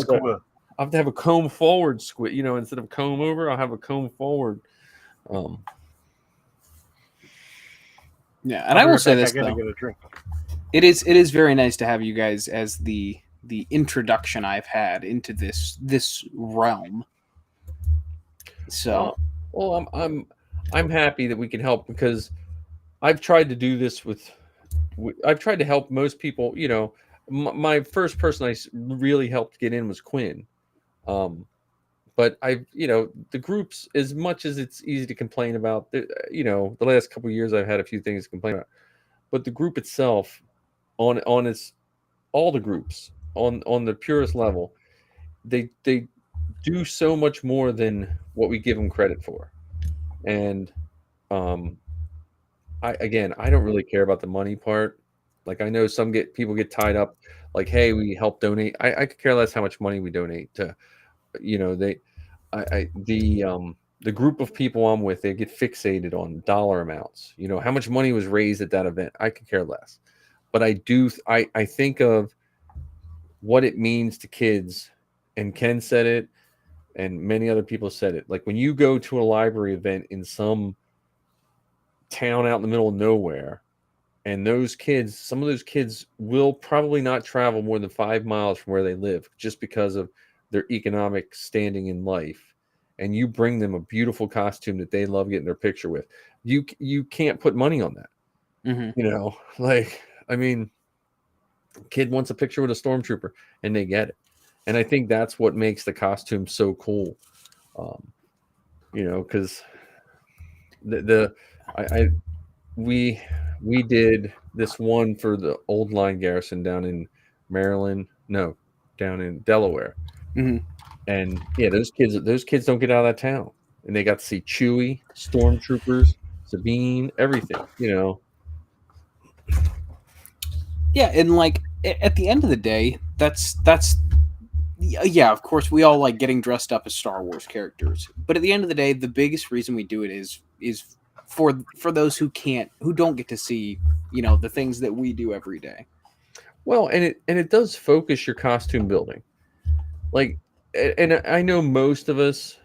I have to have a comb forward squig. You know, instead of comb over, I'll have a comb forward. Yeah, and I will say this though. Get a drink. It is very nice to have you guys as the introduction I've had into this realm. So, well, I'm happy that we can help, because I've tried to do this I've tried to help most people. You know, my first person I really helped get in was Quinn. But the groups, as much as it's easy to complain about, the last couple of years I've had a few things to complain about, but the group itself, on its, all the groups on the purest level, they do so much more than what we give them credit for. And I don't really care about the money part. Like, I know people get tied up, like, hey, we help donate. I could care less how much money we donate to. The group of people I'm with, they get fixated on dollar amounts. You know, how much money was raised at that event. I could care less. But I think of what it means to kids, and Ken said it, and many other people said it. Like, when you go to a library event in some town out in the middle of nowhere, and some of those kids will probably not travel more than 5 miles from where they live, just because of their economic standing in life, and you bring them a beautiful costume that they love getting their picture with, you can't put money on that. Mm-hmm. You know, like, I mean, kid wants a picture with a stormtrooper, and they get it. And I think that's what makes the costume so cool. Because we did this one for the old line garrison down in Maryland, no, down in Delaware. Mm-hmm. And yeah, those kids don't get out of that town, and they got to see Chewie, stormtroopers, Sabine, everything. Yeah, and like at the end of the day, that's yeah, of course we all like getting dressed up as Star Wars characters, but at the end of the day, the biggest reason we do it is for those who don't get to see the things that we do every day. Well, and it does focus your costume building. Like, and I know most of us,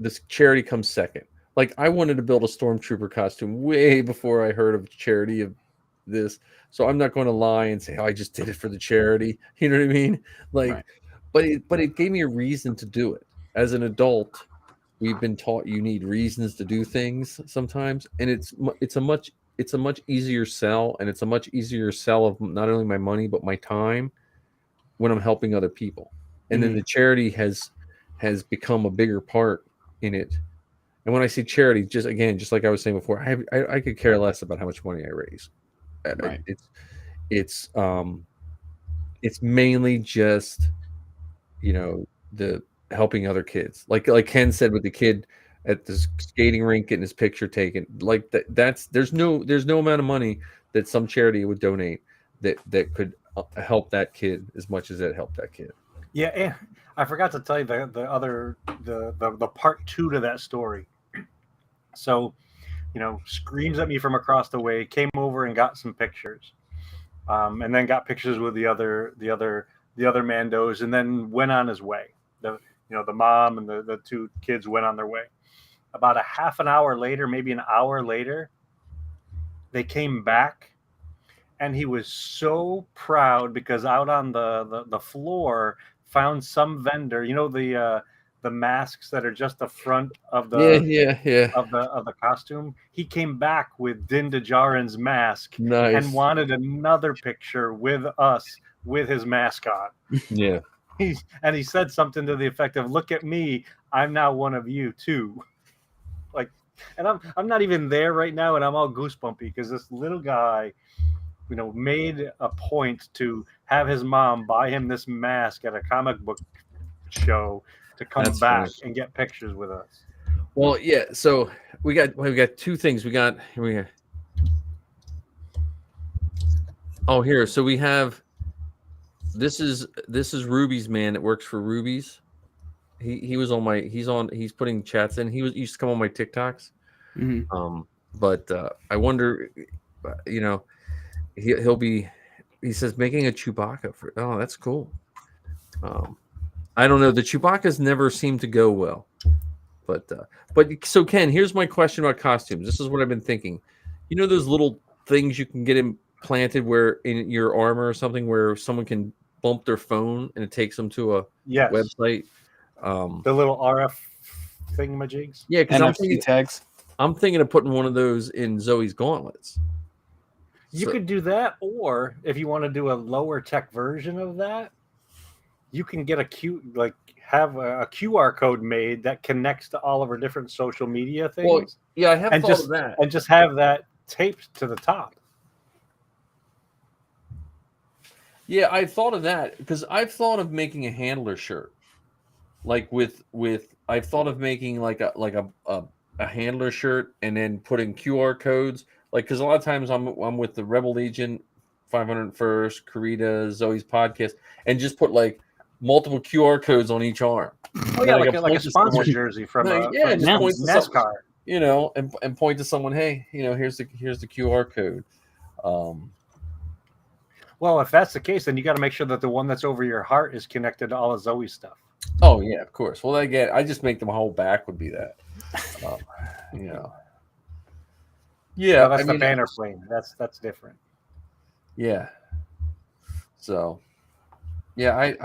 this charity comes second. Like, I wanted to build a stormtrooper costume way before I heard of charity of this, so I'm not going to lie and say, oh, I just did it for the charity. You know what I mean? Like, right. But it gave me a reason to do it. As an adult, we've been taught you need reasons to do things sometimes, and it's a much easier sell, and it's a much easier sell of not only my money but my time when I'm helping other people. And then the charity has become a bigger part in it. And when I say charity, just like I was saying before, I could care less about how much money I raise. Right. It's mainly just the helping other kids, like Ken said, with the kid at the skating rink getting his picture taken. Like that's there's no amount of money that some charity would donate that could help that kid as much as it helped that kid. Yeah, and I forgot to tell you the part 2 to that story. So, screams at me from across the way, came over and got some pictures, and then got pictures with the other Mandos, and then went on his way. The mom and the 2 kids went on their way. About a half an hour later, maybe an hour later, they came back, and he was so proud because out on the floor found some vendor, the masks that are just the front of the of the costume. He came back with Din Djarin's mask, nice, and wanted another picture with us with his mask on. Yeah. He said something to the effect of, "Look at me, I'm now one of you too." Like, and I'm not even there right now, and I'm all goosebumpy because this little guy, made a point to have his mom buy him this mask at a comic book show to come back and get pictures with us. Well, yeah. So we got 2 things. We got. Oh, here. So we have. This is Ruby's man that works for Ruby's. He was on my. He's putting chats in. He used to come on my TikToks. Mm-hmm. But I wonder, he'll be. he says making a Chewbacca for. Oh, that's cool. I don't know. The Chewbacca's never seemed to go well, but so Ken, here's my question about costumes. This is what I've been thinking. You know those little things you can get implanted where in your armor or something where someone can bump their phone and it takes them to a website. The little RF thingamajigs. Yeah, because NFC tags. I'm thinking of putting one of those in Zoe's gauntlets. You could do that, or if you want to do a lower tech version of that, you can get have a QR code made that connects to all of our different social media things. Well, yeah, I have thought of that. And just have that taped to the top. Yeah, I thought of that because I've thought of making a handler shirt. Like I've thought of making like a handler shirt and then putting QR codes. Like, because a lot of times I'm with the Rebel Legion, 501st, Karita, Zoe's podcast, and just put like multiple QR codes on each arm. Oh yeah, like a sponsor jersey from NASCAR. You know, and point to someone. Hey, you know, here's the QR code. Well, if that's the case, then you got to make sure that the one that's over your heart is connected to all of Zoe's stuff. Oh yeah, of course. Well, again, I just make them whole back would be that. You know. Yeah, that's the banner plane. That's different. Yeah. So, yeah,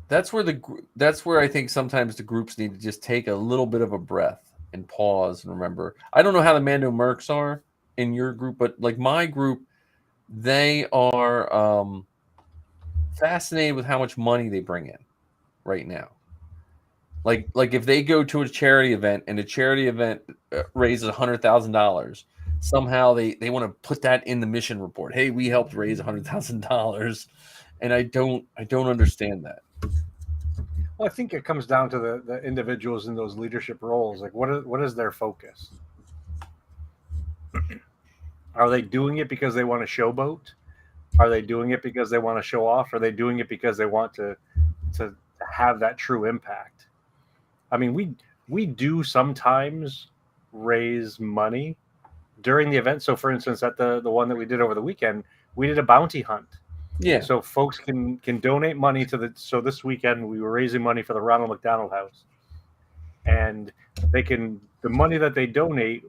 that's where I think sometimes the groups need to just take a little bit of a breath and pause and remember. I don't know how the Mando Mercs are in your group, but like my group, they are fascinated with how much money they bring in right now. Like if they go to a charity event and the charity event raises $100,000, somehow they want to put that in the mission report. Hey, we helped raise $100,000, and I don't understand that. Well, I think it comes down to the individuals in those leadership roles. Like, what is their focus? Are they doing it because they want to showboat? Are they doing it because they want to show off? Are they doing it because they want to have that true impact? I mean, we do sometimes raise money during the event. So, for instance, at the one that we did over the weekend, we did a bounty hunt. Yeah. So folks can donate money to so this weekend we were raising money for the Ronald McDonald House, and the money that they donate,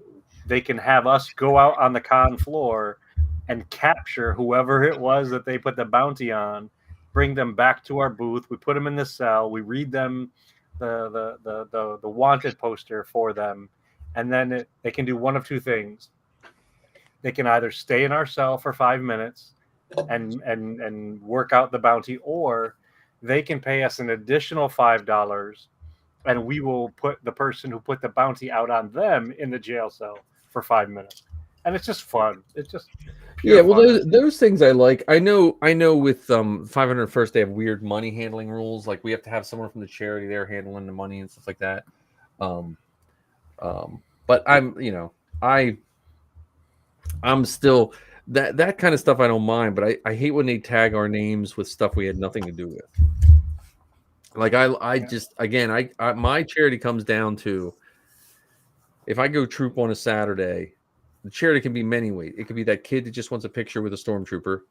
they can have us go out on the con floor and capture whoever it was that they put the bounty on, bring them back to our booth. We put them in the cell. We read them the wanted poster for them, and then they can do one of two things. They can either stay in our cell for 5 minutes and work out the bounty, or they can pay us an additional $5, and we will put the person who put the bounty out on them in the jail cell for 5 minutes. And it's just fun. It's just those things I like. I know with 501st they have weird money handling rules. Like we have to have someone from the charity there handling the money and stuff like that. But I'm still that kind of stuff I don't mind, but I hate when they tag our names with stuff we had nothing to do with. Like my charity comes down to, if I go troop on a Saturday, the charity can be many ways. It could be that kid that just wants a picture with a stormtrooper.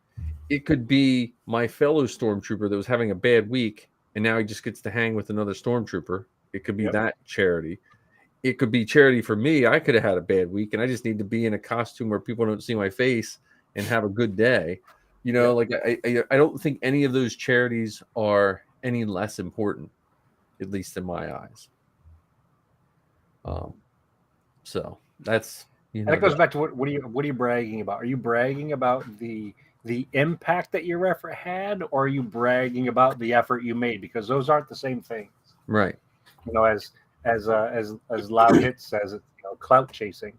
It could be my fellow stormtrooper that was having a bad week and now he just gets to hang with another stormtrooper. It could be that charity. It could be charity for me. I could have had a bad week and I just need to be in a costume where people don't see my face and have a good day. You know, like I don't think any of those charities are any less important, at least in my eyes. So that's, and it goes back to what are you bragging about? Are you bragging about the impact that your effort had, or are you bragging about the effort you made? Because those aren't the same things, right? You know, as Loud Hit says, clout chasing.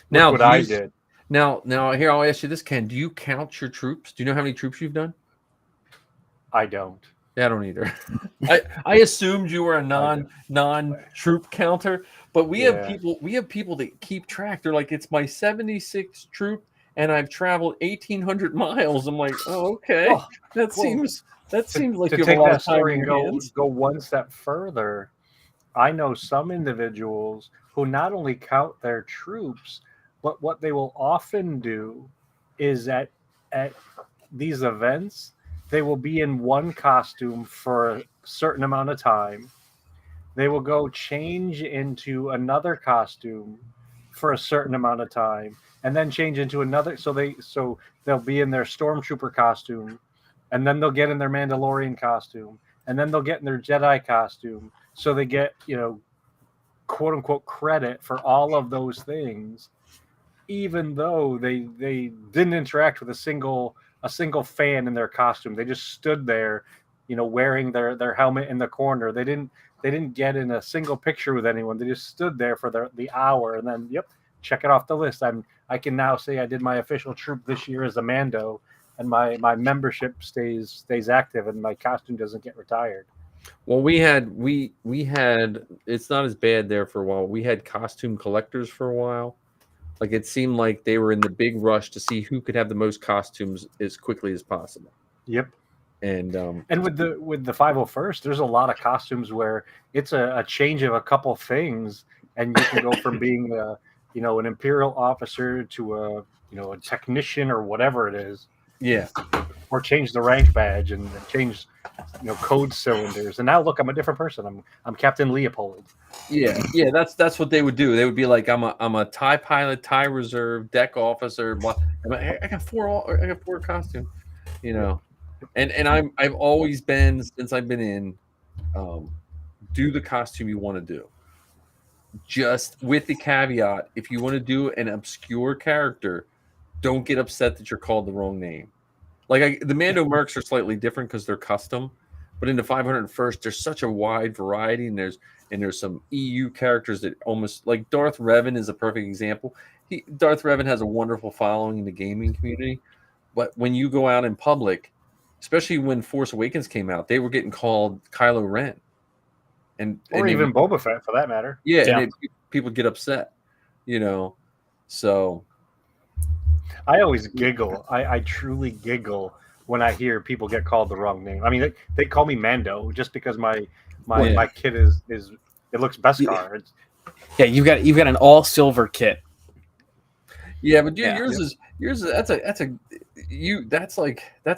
Now what I did. Now here I'll ask you this, Ken. Do you count your troops? Do you know how many troops you've done? I don't. Yeah, I don't either. I assumed you were a non-troop counter, but we have people that keep track. They're like, it's my 76th troop, and I've traveled 1,800 miles. I'm like, oh, okay, that seems like you have a lot of time in your hands. Go one step further. I know some individuals who not only count their troops, But what they will often do is at these events, they will be in one costume for a certain amount of time. They will go change into another costume for a certain amount of time, and then change into another. So they'll be in their stormtrooper costume, and then they'll get in their Mandalorian costume, and then they'll get in their Jedi costume. So they get, quote unquote, credit for all of those things, even though they didn't interact with a single fan in their costume. They just stood there, wearing their helmet in the corner. They didn't get in a single picture with anyone. They just stood there for the hour, and then check it off the list. I can now say I did my official troop this year as a Mando, and my membership stays active, and my costume doesn't get retired. Well, we had it's not as bad there for a while. We had costume collectors for a while. Like, it seemed like they were in the big rush to see who could have the most costumes as quickly as possible. Yep. And with the 501st, there's a lot of costumes where it's a change of a couple things, and you can go from being an Imperial officer to a technician or whatever it is. Yeah. Or change the rank badge and change code cylinders. And now look, I'm a different person. I'm Captain Leopold. Yeah, that's what they would do. They would be like, I'm a TIE pilot, TIE reserve, deck officer. I got four costumes, And I've always been, since I've been in, do the costume you want to do. Just with the caveat, if you want to do an obscure character, don't get upset that you're called the wrong name. Like, the Mando mercs are slightly different because they're custom, but in the 501st, there's such a wide variety, and there's some EU characters that almost, like Darth Revan is a perfect example. Darth Revan has a wonderful following in the gaming community, but when you go out in public, especially when Force Awakens came out, they were getting called Kylo Ren, or even Boba Fett for that matter. Yeah, and people get upset, So I always giggle. I truly giggle when I hear people get called the wrong name. I mean, they call me Mando just because my kit is it looks Beskar. Yeah, you've got an all silver kit. Yeah, but yours is that's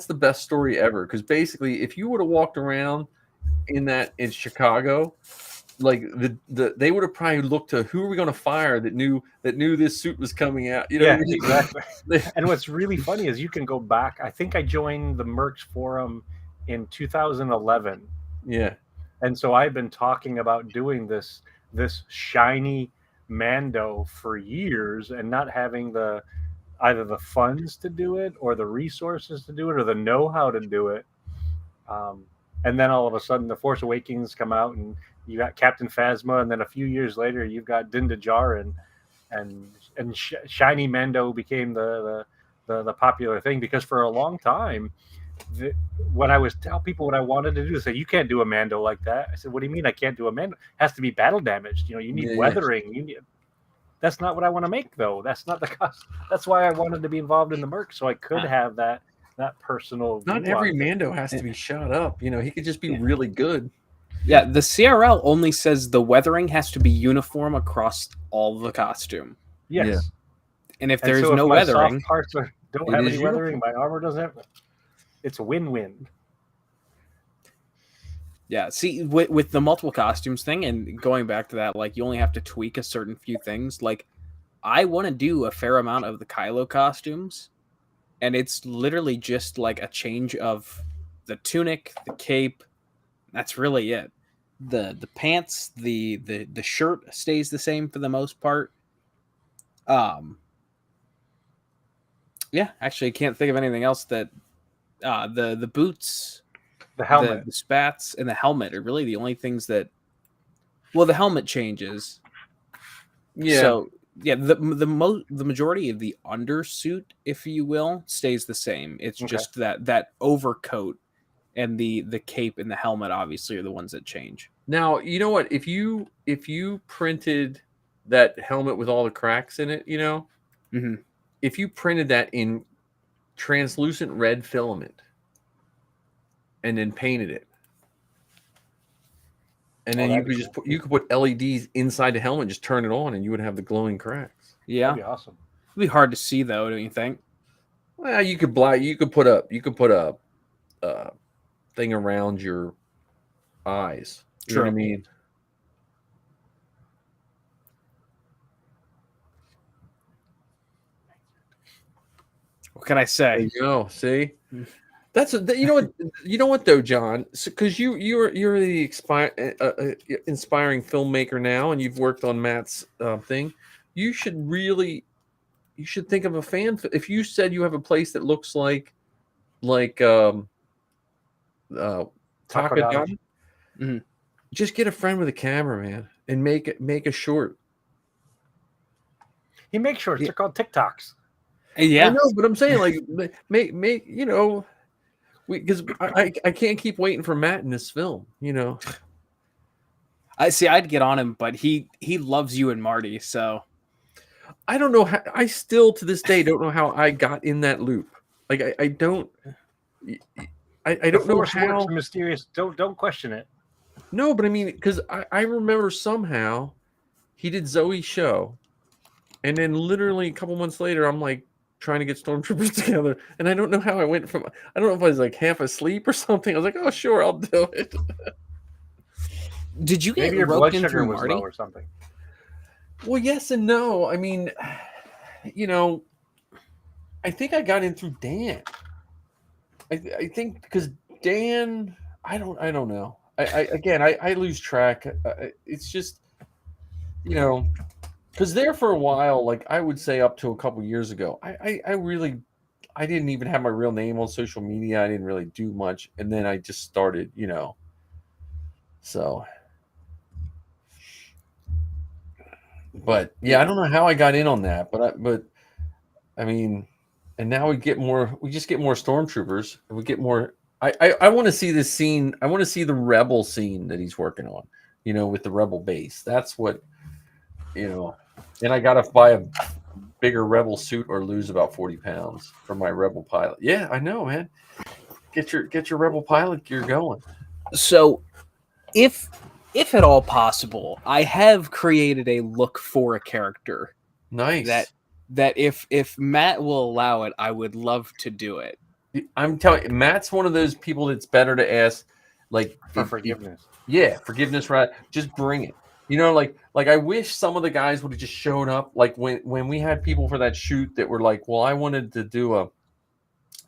the best story ever, because basically, if you would have walked around in Chicago, like they would have probably looked to who are we going to fire that knew this suit was coming out. Exactly. And what's really funny is you can go back. I think I joined the Mercs forum in 2011. Yeah. And so I've been talking about doing this shiny Mando for years and not having either the funds to do it or the resources to do it or the know-how to do it. And then all of a sudden the Force Awakens come out, and you got Captain Phasma, and then a few years later you've got Din Djarin, and shiny Mando became the popular thing, because for a long time, when I was tell people what I wanted to do, they say, you can't do a Mando like that. I said, what do you mean I can't do a Mando? It has to be battle damaged. You need weathering. That's not what I want to make, though. That's not the cost. That's why I wanted to be involved in the Merc, so I could have that personal. Not every Mando has to be shot up. He could just be really good. Yeah, the CRL only says the weathering has to be uniform across all the costume. Yes. Yeah. And if there's no weathering, soft parts don't have any weathering, my armor doesn't have. It's a win-win. Yeah, see, with the multiple costumes thing, and going back to that, like, you only have to tweak a certain few things. Like, I want to do a fair amount of the Kylo costumes, and it's literally just like a change of the tunic, the cape. That's really it. The pants, the shirt stays the same for the most part. Yeah, actually, I can't think of anything else that the boots, the helmet, the spats, and the helmet are really the only things that. Well, the helmet changes. Yeah. So yeah, the majority of the undersuit, if you will, stays the same. It's just that overcoat and the cape and the helmet obviously are the ones that change. Now, you know what? If you printed that helmet with all the cracks in it, Mm-hmm. If you printed that in translucent red filament and then painted it, and then you could put LEDs inside the helmet, just turn it on, and you would have the glowing cracks. Yeah, that'd be awesome. be hard to see though, don't you think? Well, you could put a thing around your eyes. You know what I True. mean? What can I There say? you go. See, you know what though, John, because you're the inspiring filmmaker now, and you've worked on Matt's thing. You should think of a fan. If you said you have a place that looks like uh, Takodana. Mm-hmm. just get a friend with a camera, man, and make a short. He makes shorts. They're called TikToks. Yeah, I know, but I'm saying like make because I can't keep waiting for Matt in this film. I see. I'd get on him, but he loves you and Marty, so I don't know how. I still to this day don't know how I got in that loop. Like I don't. I don't know how. Works mysterious. Don't question it. No, but I mean, because I remember somehow he did Zoe's show, and then literally a couple months later, I'm like trying to get stormtroopers together, and I don't know how I went from. I don't know if I was like half asleep or something. I was like, oh sure, I'll do it. Did you get Maybe your roped blood in sugar through was Marty? low or something? Well, yes and no. I mean, I think I got in through Dan. I think because Dan, I don't know. I lose track. It's just, because there for a while, like I would say up to a couple years ago, I really, I didn't even have my real name on social media. I didn't really do much, and then I just started, so. But yeah, I don't know how I got in on that, but I mean, and now we just get more stormtroopers, and we get more. I want to see this scene. I want to see the rebel scene that he's working on, with the rebel base. That's what, and I gotta buy a bigger rebel suit or lose about 40 pounds for my rebel pilot. Yeah, I know, man. Get your rebel pilot gear going. So, if at all possible, I have created a look for a character. Nice. That if Matt will allow it, I would love to do it. I'm telling you, Matt's one of those people that's better to ask, like for forgiveness. Yeah, forgiveness, right? Just bring it. Like I wish some of the guys would have just shown up. Like when we had people for that shoot that were like, well, I wanted to do a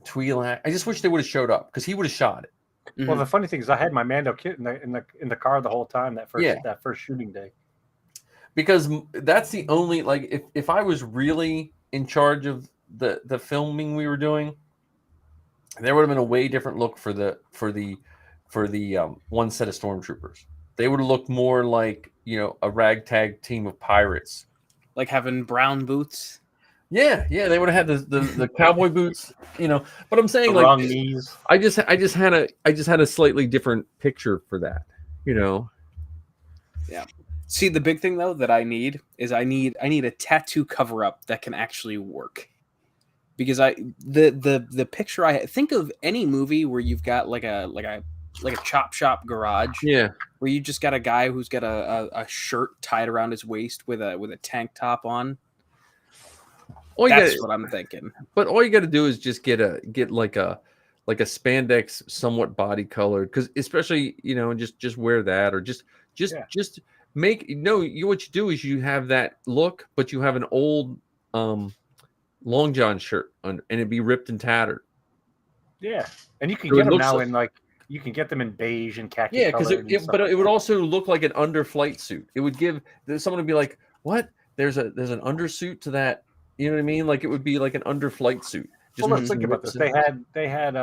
Twi'lek. I just wish they would have showed up because he would have shot it. Mm-hmm. Well, the funny thing is, I had my Mando kit in the car the whole time that first shooting day. Because that's the only, like, if I was really in charge of the filming we were doing, there would have been a way different look for the one set of stormtroopers. They would have looked more like, a ragtag team of pirates, like having brown boots. Yeah, they would have had the cowboy boots, But I'm saying, the like, wrong knees. I just had a slightly different picture for that, Yeah. See, the big thing though that I need is I need a tattoo cover up that can actually work. Because the picture I think of any movie where you've got like a chop shop garage, where you just got a guy who's got a shirt tied around his waist with a tank top on. That's what I'm thinking. But all you got to do is just get like a spandex, somewhat body colored, because especially just wear that, or just make what you do is you have that look, but you have an old long john shirt and it'd be ripped and tattered. Yeah, and you can get them now in you can get them in beige and khaki. Yeah, because it would also look like an underflight suit. It would give someone would be like, "What? There's an undersuit to that." You know what I mean? Like it would be like an underflight suit. Well, let's think about this. They had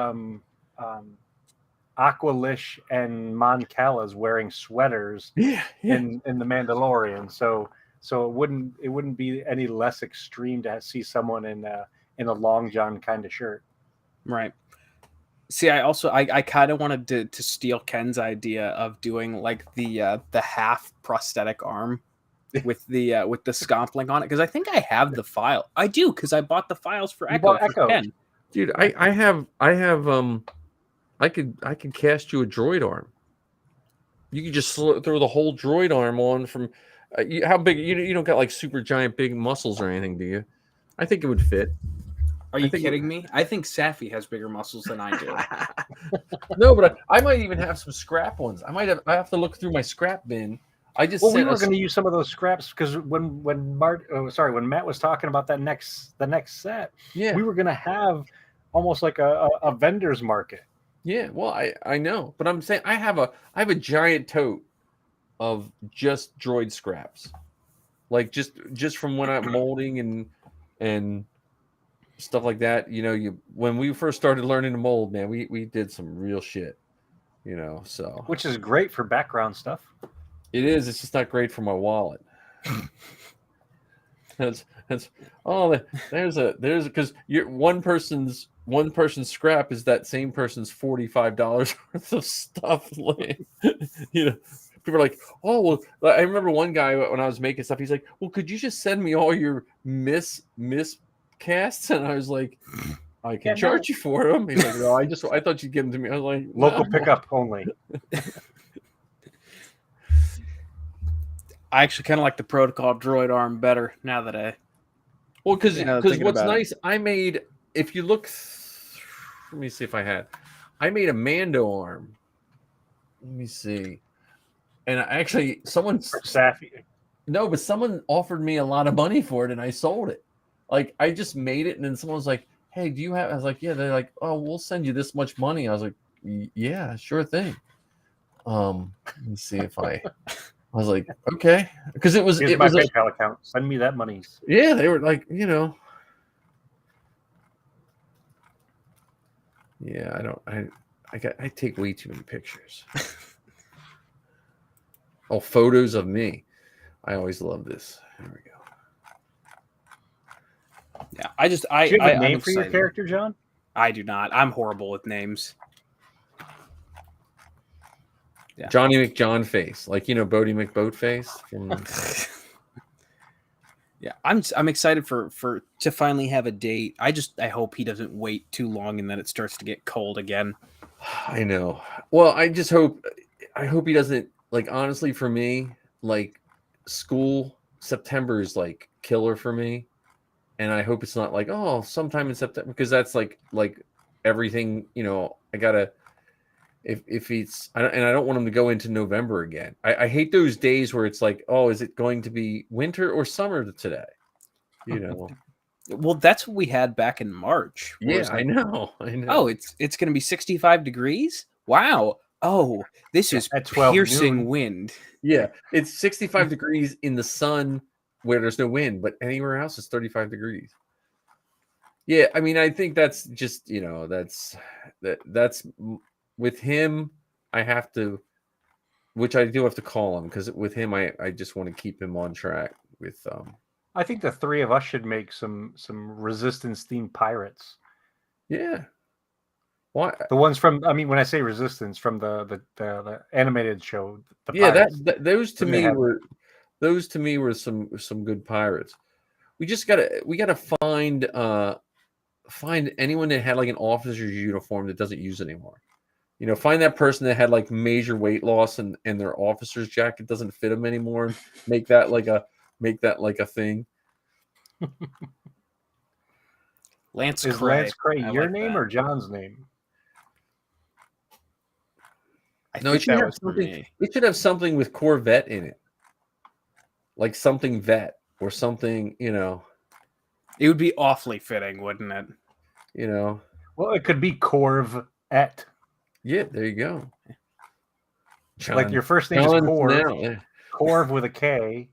Aqualish and Mon Calas wearing sweaters in the Mandalorian, so it wouldn't be any less extreme to see someone in a long john kind of shirt. Right. See, I kind of wanted to steal Ken's idea of doing like the half prosthetic arm with the scompling on it, because I think I have the file. I do, because I bought the files for Echo. Ken. Dude, I have I could cast you a droid arm. You could just throw the whole droid arm on from how big? You don't got like super giant big muscles or anything, do you? I think it would fit. Are you kidding me? I think Safi has bigger muscles than I do. No, but I might even have some scrap ones. I have to look through my scrap bin. We were going to use some of those scraps because when Matt was talking about the next set, we were going to have almost like a vendor's market. Yeah, well, I know, but I'm saying I have a giant tote of just droid scraps, like just from when I'm molding and stuff like that. When we first started learning to mold, man, we did some real shit. So which is great for background stuff. It is. It's just not great for my wallet. There's because one person's scrap is that same person's $45 worth of stuff. People are like, oh well. I remember one guy when I was making stuff. He's like, well, could you just send me all your miscasts? And I was like, I can charge you for them. He's like, no, I thought you'd give them to me. I was like, local pickup only. I actually kind of like the protocol droid arm better now that because what's nice, I made, if you look, let me see if I made a Mando arm. Let me see. And actually someone offered me a lot of money for it and I sold it. Like I just made it and then someone was like, hey, do you have, I was like, yeah. They're like, oh, we'll send you this much money. I was like, yeah, sure thing. Let me see if I was like, okay, because it was my PayPal account. Send me that money. Yeah, they were like, yeah, I take way too many pictures. Oh, photos of me. I always love this. There we go. Yeah, do you have a name for your character, John? I do not. I'm horrible with names. Yeah. Johnny McJohn face, like Bodie McBoat face. Yeah, I'm excited to finally have a date. I hope he doesn't wait too long and then it starts to get cold again. I know. Well, I hope he doesn't, like, honestly, for me, like, school September is like killer for me, and I hope it's not like, oh, sometime in September, because that's like everything. I gotta. If it's, I don't want him to go into November again. I hate those days where it's like, oh, is it going to be winter or summer today? Well, that's what we had back in March. Yeah, I know. Oh, it's going to be 65 degrees. Wow. Oh, this is piercing wind. Yeah, it's 65 degrees in the sun where there's no wind, but anywhere else it's 35 degrees. Yeah, I mean, I think that's just, that's with him. I have to, which I do have to call him, because with him, I just want to keep him on track with. I think the three of us should make some Resistance themed pirates. Yeah. Why? The ones from, I mean, when I say Resistance, from the animated show. Those to me were some good pirates. We gotta find anyone that had like an officer's uniform that doesn't use anymore. Find that person that had like major weight loss and their officer's jacket doesn't fit them anymore. And make that like a thing. Lance Is Cray. Lance Cray your name or John's name? No, it should have something. It should have something with Corvette in it, like something vet or something. It would be awfully fitting, wouldn't it? Well, it could be Corvette. Yeah, there you go. Like your first name is Corv, Corv with a K,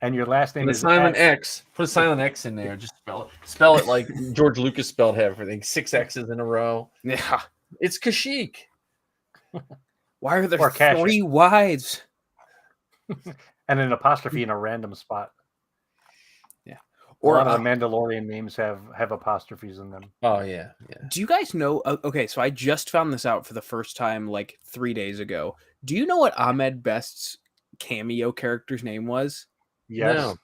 and your last name is silent X. Put a silent X in there. Just spell it like George Lucas spelled everything. 6 X's in a row. Yeah, it's Kashyyyk. Why are there 3 Y's? And an apostrophe in a random spot. Yeah. Or a lot of the Mandalorian names have apostrophes in them. Oh, yeah. Do you guys know? Okay, so I just found this out for the first time like 3 days ago. Do you know what Ahmed Best's cameo character's name was? Yes. No.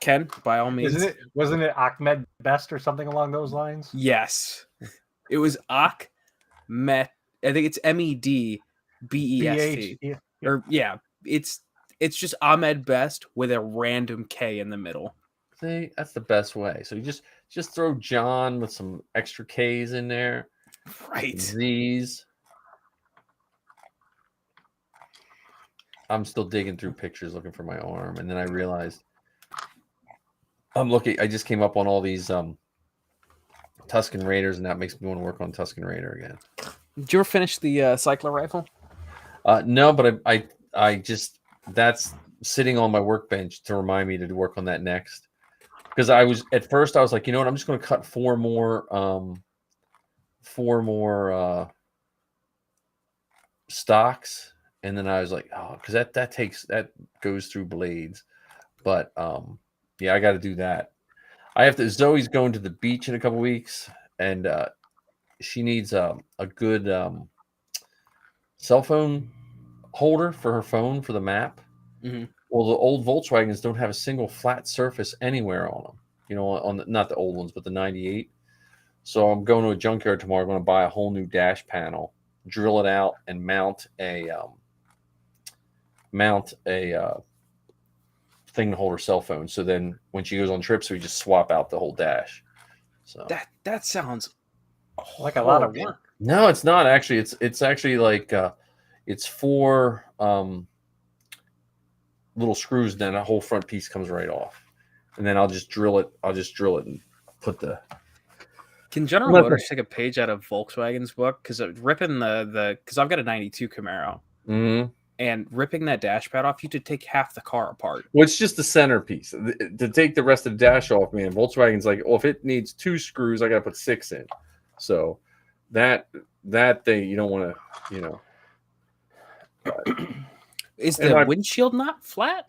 Ken, by all means. Wasn't it Ahmed Best or something along those lines? Yes. It was Ahmed. I think it's MEDBEST. Or it's just Ahmed Best with a random K in the middle. See, that's the best way. So you just throw John with some extra K's in there. Right. Z's. I'm still digging through pictures looking for my arm, and then I realized I just came up on all these Tuscan Raiders, and that makes me want to work on Tuscan Raider again. Did you ever finish the cycler rifle? No, but I just that's sitting on my workbench to remind me to work on that next. Because I was like, you know what, I'm just going to cut four more stocks, and then I was like, oh, because that goes through blades. But yeah, I got to do that. I have to. Zoe's going to the beach in a couple weeks, and she needs a good cell phone holder for her phone for the map. Mm-hmm. Well, the old Volkswagens don't have a single flat surface anywhere on them. You know, not the old ones, but the 98. So I'm going to a junkyard tomorrow. I'm going to buy a whole new dash panel, drill it out, and mount a thing to hold her cell phone. So then when she goes on trips, we just swap out the whole dash. So that sounds like a lot of work. No, it's not actually. It's actually like it's four little screws. Then a whole front piece comes right off, and then I'll just drill it and put the. Can General Motors take a page out of Volkswagen's book? Because ripping because I've got a '92 Camaro. Mm-hmm. And ripping that dash pad off, you could take half the car apart. Well, it's just the centerpiece. To take the rest of the dash off, man, Volkswagen's like, well, if it needs 2 screws, I got to put 6 in. So that thing, you don't want to, you know. Is the windshield not flat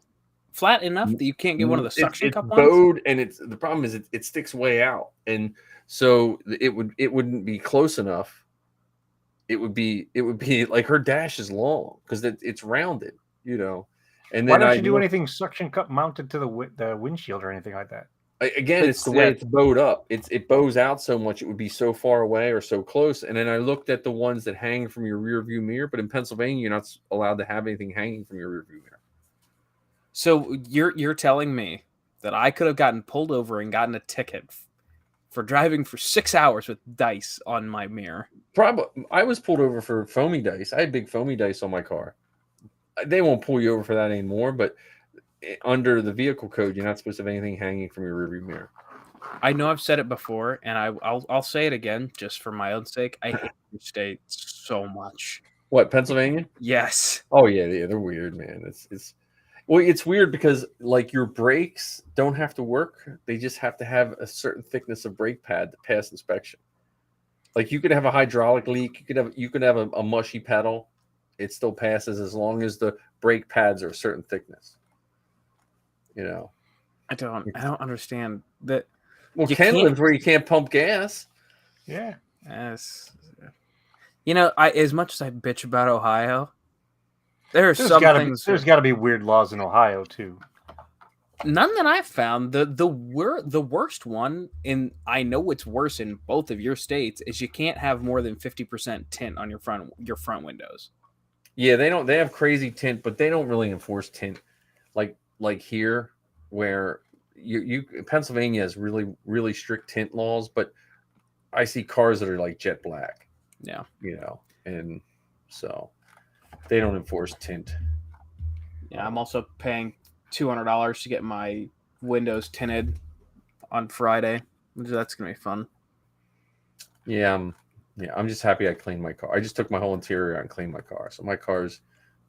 enough that you can't get one of the suction cup ones? It's bowed, and the problem is it sticks way out, and so it wouldn't be close enough. It would be like her dash is long because it's rounded, you know. And then why don't you do anything suction cup mounted to the windshield or anything like that? Again, it's the way it's bowed up. It bows out so much it would be so far away or so close. And then I looked at the ones that hang from your rear view mirror, but in Pennsylvania, you're not allowed to have anything hanging from your rear view mirror. So you're telling me that I could have gotten pulled over and gotten a ticket for driving for 6 hours with dice on my mirror? Probably. I was pulled over for foamy dice. I had big foamy dice on my car. They won't pull you over for that anymore, but under the vehicle code, you're not supposed to have anything hanging from your rearview mirror. I know I've said it before, and I'll say it again just for my own sake. I hate your state so much. What, Pennsylvania? Yes. Oh yeah, they're weird, man. It's weird because like your brakes don't have to work; they just have to have a certain thickness of brake pad to pass inspection. Like you could have a hydraulic leak, you could have a mushy pedal, it still passes as long as the brake pads are a certain thickness. You know, I don't understand that. Well, Kentland's where you can't pump gas. Yeah. Yes. You know, as much as I bitch about Ohio, there's got to be weird laws in Ohio too. None that I've found. The worst one, and I know it's worse in both of your states, is you can't have more than 50% tint on your front windows. Yeah, they have crazy tint, but they don't really enforce tint like here, where you Pennsylvania has really, really strict tint laws, but I see cars that are like jet black. Yeah. You know, and so they don't enforce tint. Yeah, I'm also paying $200 to get my windows tinted on Friday. That's gonna be fun. Yeah, I'm just happy I cleaned my car. I just took my whole interior out and cleaned my car, so my car's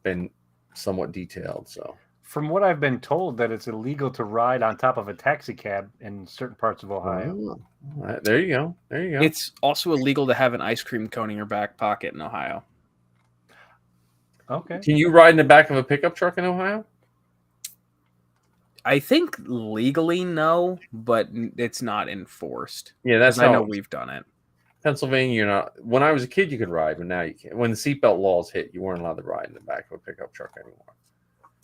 been somewhat detailed. So, from what I've been told, that it's illegal to ride on top of a taxi cab in certain parts of Ohio. Oh, there you go. It's also illegal to have an ice cream cone in your back pocket in Ohio. Okay. Can you ride in the back of a pickup truck in Ohio? I think legally no, but it's not enforced. Yeah, that's how I know we've done it. Pennsylvania, you're not. When I was a kid, you could ride, but now you can't. When the seatbelt laws hit, you weren't allowed to ride in the back of a pickup truck anymore.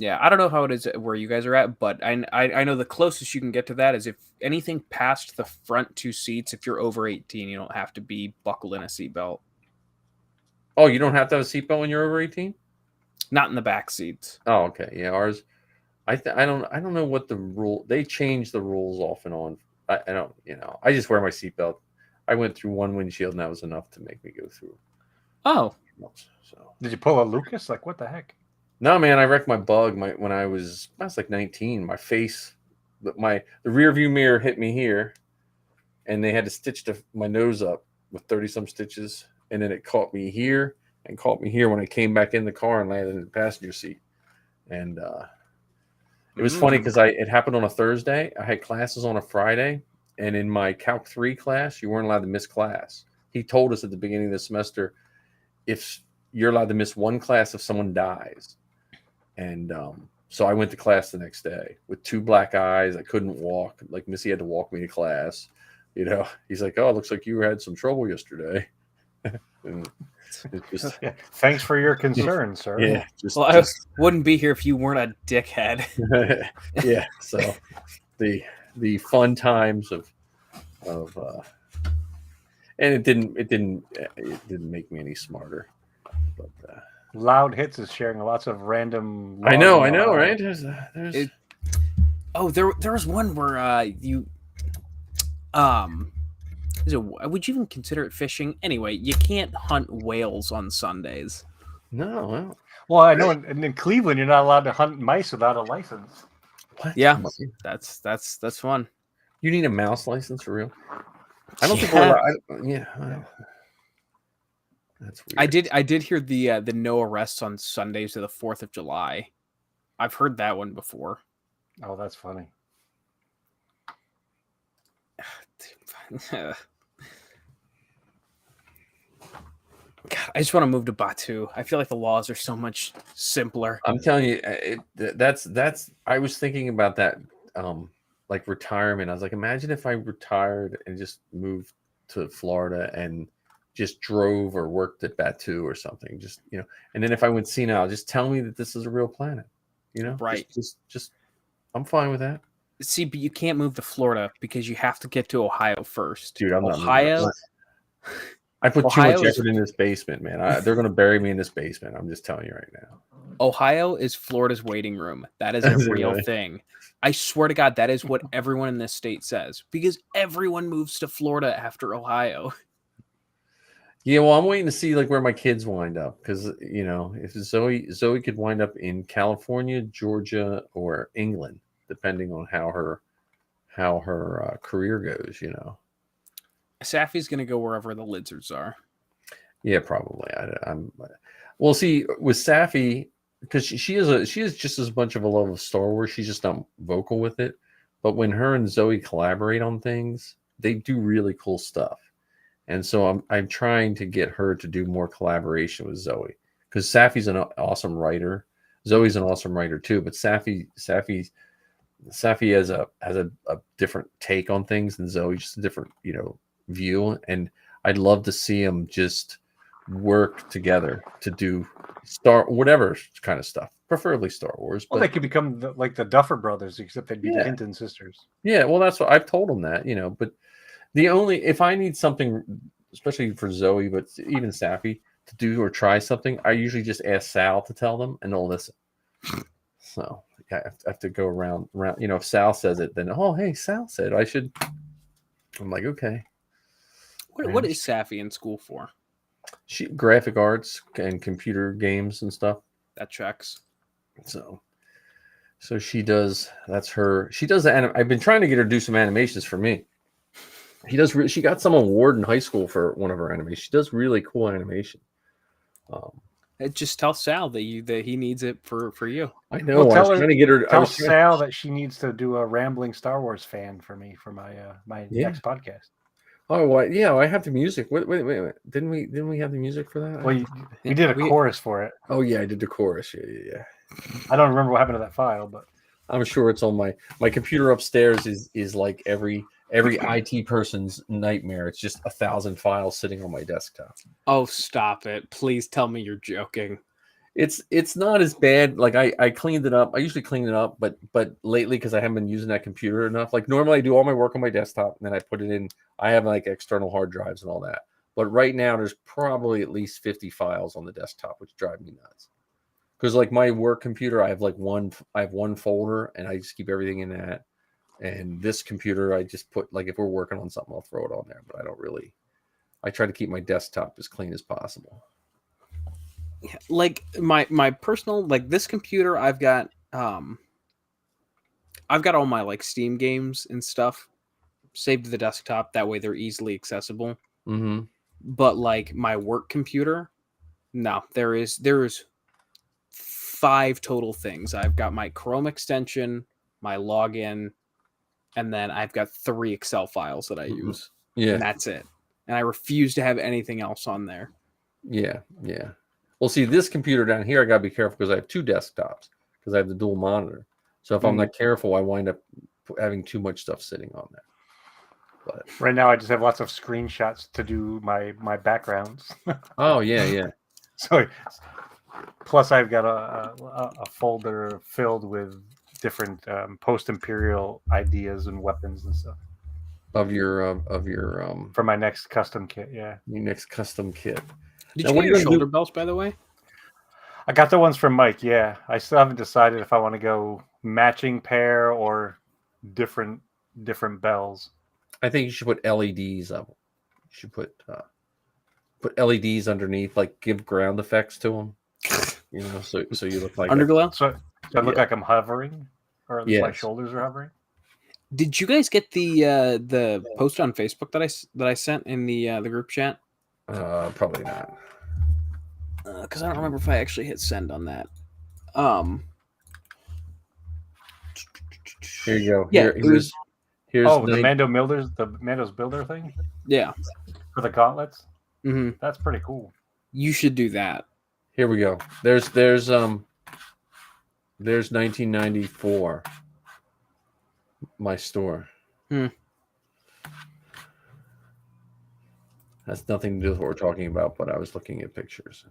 Yeah, I don't know how it is where you guys are at, but I know the closest you can get to that is if anything past the front 2 seats, if you're over 18, you don't have to be buckled in a seatbelt. Oh, you don't have to have a seatbelt when you're over 18? Not in the back seats. Oh, okay. Yeah, ours. I don't know what the rule. They change the rules off and on. I don't, I just wear my seatbelt. I went through one windshield and that was enough to make me go through. Oh, so did you pull a Lucas? Like, what the heck? No, man, I wrecked my bug when I was like 19. My face, the rear view mirror hit me here, and they had to stitch my nose up with 30 some stitches, and then it caught me here and caught me here when I came back in the car and landed in the passenger seat. And it was funny because it happened on a Thursday. I had classes on a Friday, and in my Calc 3 class, you weren't allowed to miss class. He told us at the beginning of the semester, if you're allowed to miss one class if someone dies. And so I went to class the next day with 2 black eyes. I couldn't walk. Like Missy had to walk me to class. He's like, "Oh, it looks like you had some trouble yesterday." And just, thanks for your concern, sir. Yeah. I wouldn't be here if you weren't a dickhead. Yeah. So the fun times of and it didn't make me any smarter. But Loud Hits is sharing lots of random. I know, right? There was one where would you even consider it fishing? Anyway, you can't hunt whales on Sundays. No. Well, I know in Cleveland you're not allowed to hunt mice without a license. What? Yeah, that's fun. You need a mouse license for real? I don't think we're allowed. That's weird. I did hear the no arrests on Sundays to the 4th of July. I've heard that one before. Oh, that's funny. God, I just want to move to Batu. I feel like the laws are so much simpler. I'm telling you, that's. I was thinking about that, like retirement. I was like, imagine if I retired and just moved to Florida and just drove or worked at Batu or something. Just and then if I went senile, just tell me that this is a real planet. Right? Just I'm fine with that. See, but you can't move to Florida because you have to get to Ohio first. Dude, I'm Ohio. Not I put too much effort in this basement, man. They're going to bury me in this basement. I'm just telling you right now. Ohio is Florida's waiting room. That is a real thing. I swear to God, that is what everyone in this state says because everyone moves to Florida after Ohio. Yeah, well, I'm waiting to see like where my kids wind up because if Zoe could wind up in California, Georgia, or England, depending on how her career goes. Safi's gonna go wherever the lizards are. Yeah, probably. We'll see with Safi because she is just as much of a love of Star Wars. She's just not vocal with it. But when her and Zoe collaborate on things, they do really cool stuff. And so I'm trying to get her to do more collaboration with Zoe because Safi's an awesome writer. Zoe's an awesome writer too, but Safi has a different take on things than Zoe, just a different view. And I'd love to see them just work together to do whatever kind of stuff, preferably Star Wars. Well, they could become like the Duffer Brothers, except they'd be the Hinton sisters. Yeah, well, that's what I've told them that, but if I need something, especially for Zoe, but even Safi to do or try something, I usually just ask Sal to tell them and they'll listen. So I have to go around. If Sal says it, then, oh, hey, Sal said I should. I'm like, okay. What is Safi in school for? She graphic arts and computer games and stuff. That checks. So she does. That's her. She does the I've been trying to get her to do some animations for me. She got some award in high school for one of her animations. She does really cool animation. Just tell Sal that he needs it for you. I know. Well, trying to get her. Tell Sal that she needs to do a rambling Star Wars fan for me for my next podcast. Oh, well, yeah. I have the music. Wait. Didn't we have the music for that? Well, we did a chorus for it. Oh yeah, I did the chorus. Yeah. I don't remember what happened to that file, but I'm sure it's on my computer upstairs. Is like every IT person's nightmare. It's just 1,000 files sitting on my desktop. Oh, stop it. Please tell me you're joking. It's not as bad. Like I cleaned it up. I usually clean it up, but lately, because I haven't been using that computer enough, like normally I do all my work on my desktop and then I put it in. I have like external hard drives and all that. But right now there's probably at least 50 files on the desktop, which drive me nuts. Because like my work computer, I have one folder, and I just keep everything in that. And this computer, I just put like if we're working on something, I'll throw it on there. But I don't really. I try to keep my desktop as clean as possible. Like my personal, like this computer, I've got all my like Steam games and stuff saved to the desktop. That way they're easily accessible. Mm-hmm. But like my work computer, no, there is 5 total things. I've got my Chrome extension, my login, and then I've got 3 Excel files that I use. Yeah. And that's it. And I refuse to have anything else on there. Yeah. Well, see, this computer down here, I got to be careful because I have 2 desktops because I have the dual monitor. So if I'm not careful, I wind up having too much stuff sitting on there. But right now, I just have lots of screenshots to do my backgrounds. Oh, yeah. So, plus I've got a folder filled with different post-imperial ideas and weapons and stuff. Of your for my next custom kit, yeah. Your next custom kit. Did you get your shoulder belts, by the way? I got the ones from Mike, yeah. I still haven't decided if I want to go matching pair or different bells. I think you should put LEDs up. You should put LEDs underneath, like give ground effects to them. You know, so you look like underglow. So I look like I'm hovering, or at least my shoulders are hovering. Did you guys get the post on Facebook that I sent in the group chat? Probably not. Because I don't remember if I actually hit send on that. Here you go. Yeah, here's the Mando's Builder thing. Yeah, for the gauntlets. Mm-hmm. That's pretty cool. You should do that. Here we go. There's 1994. My store. Has nothing to do with what we're talking about, but I was looking at pictures.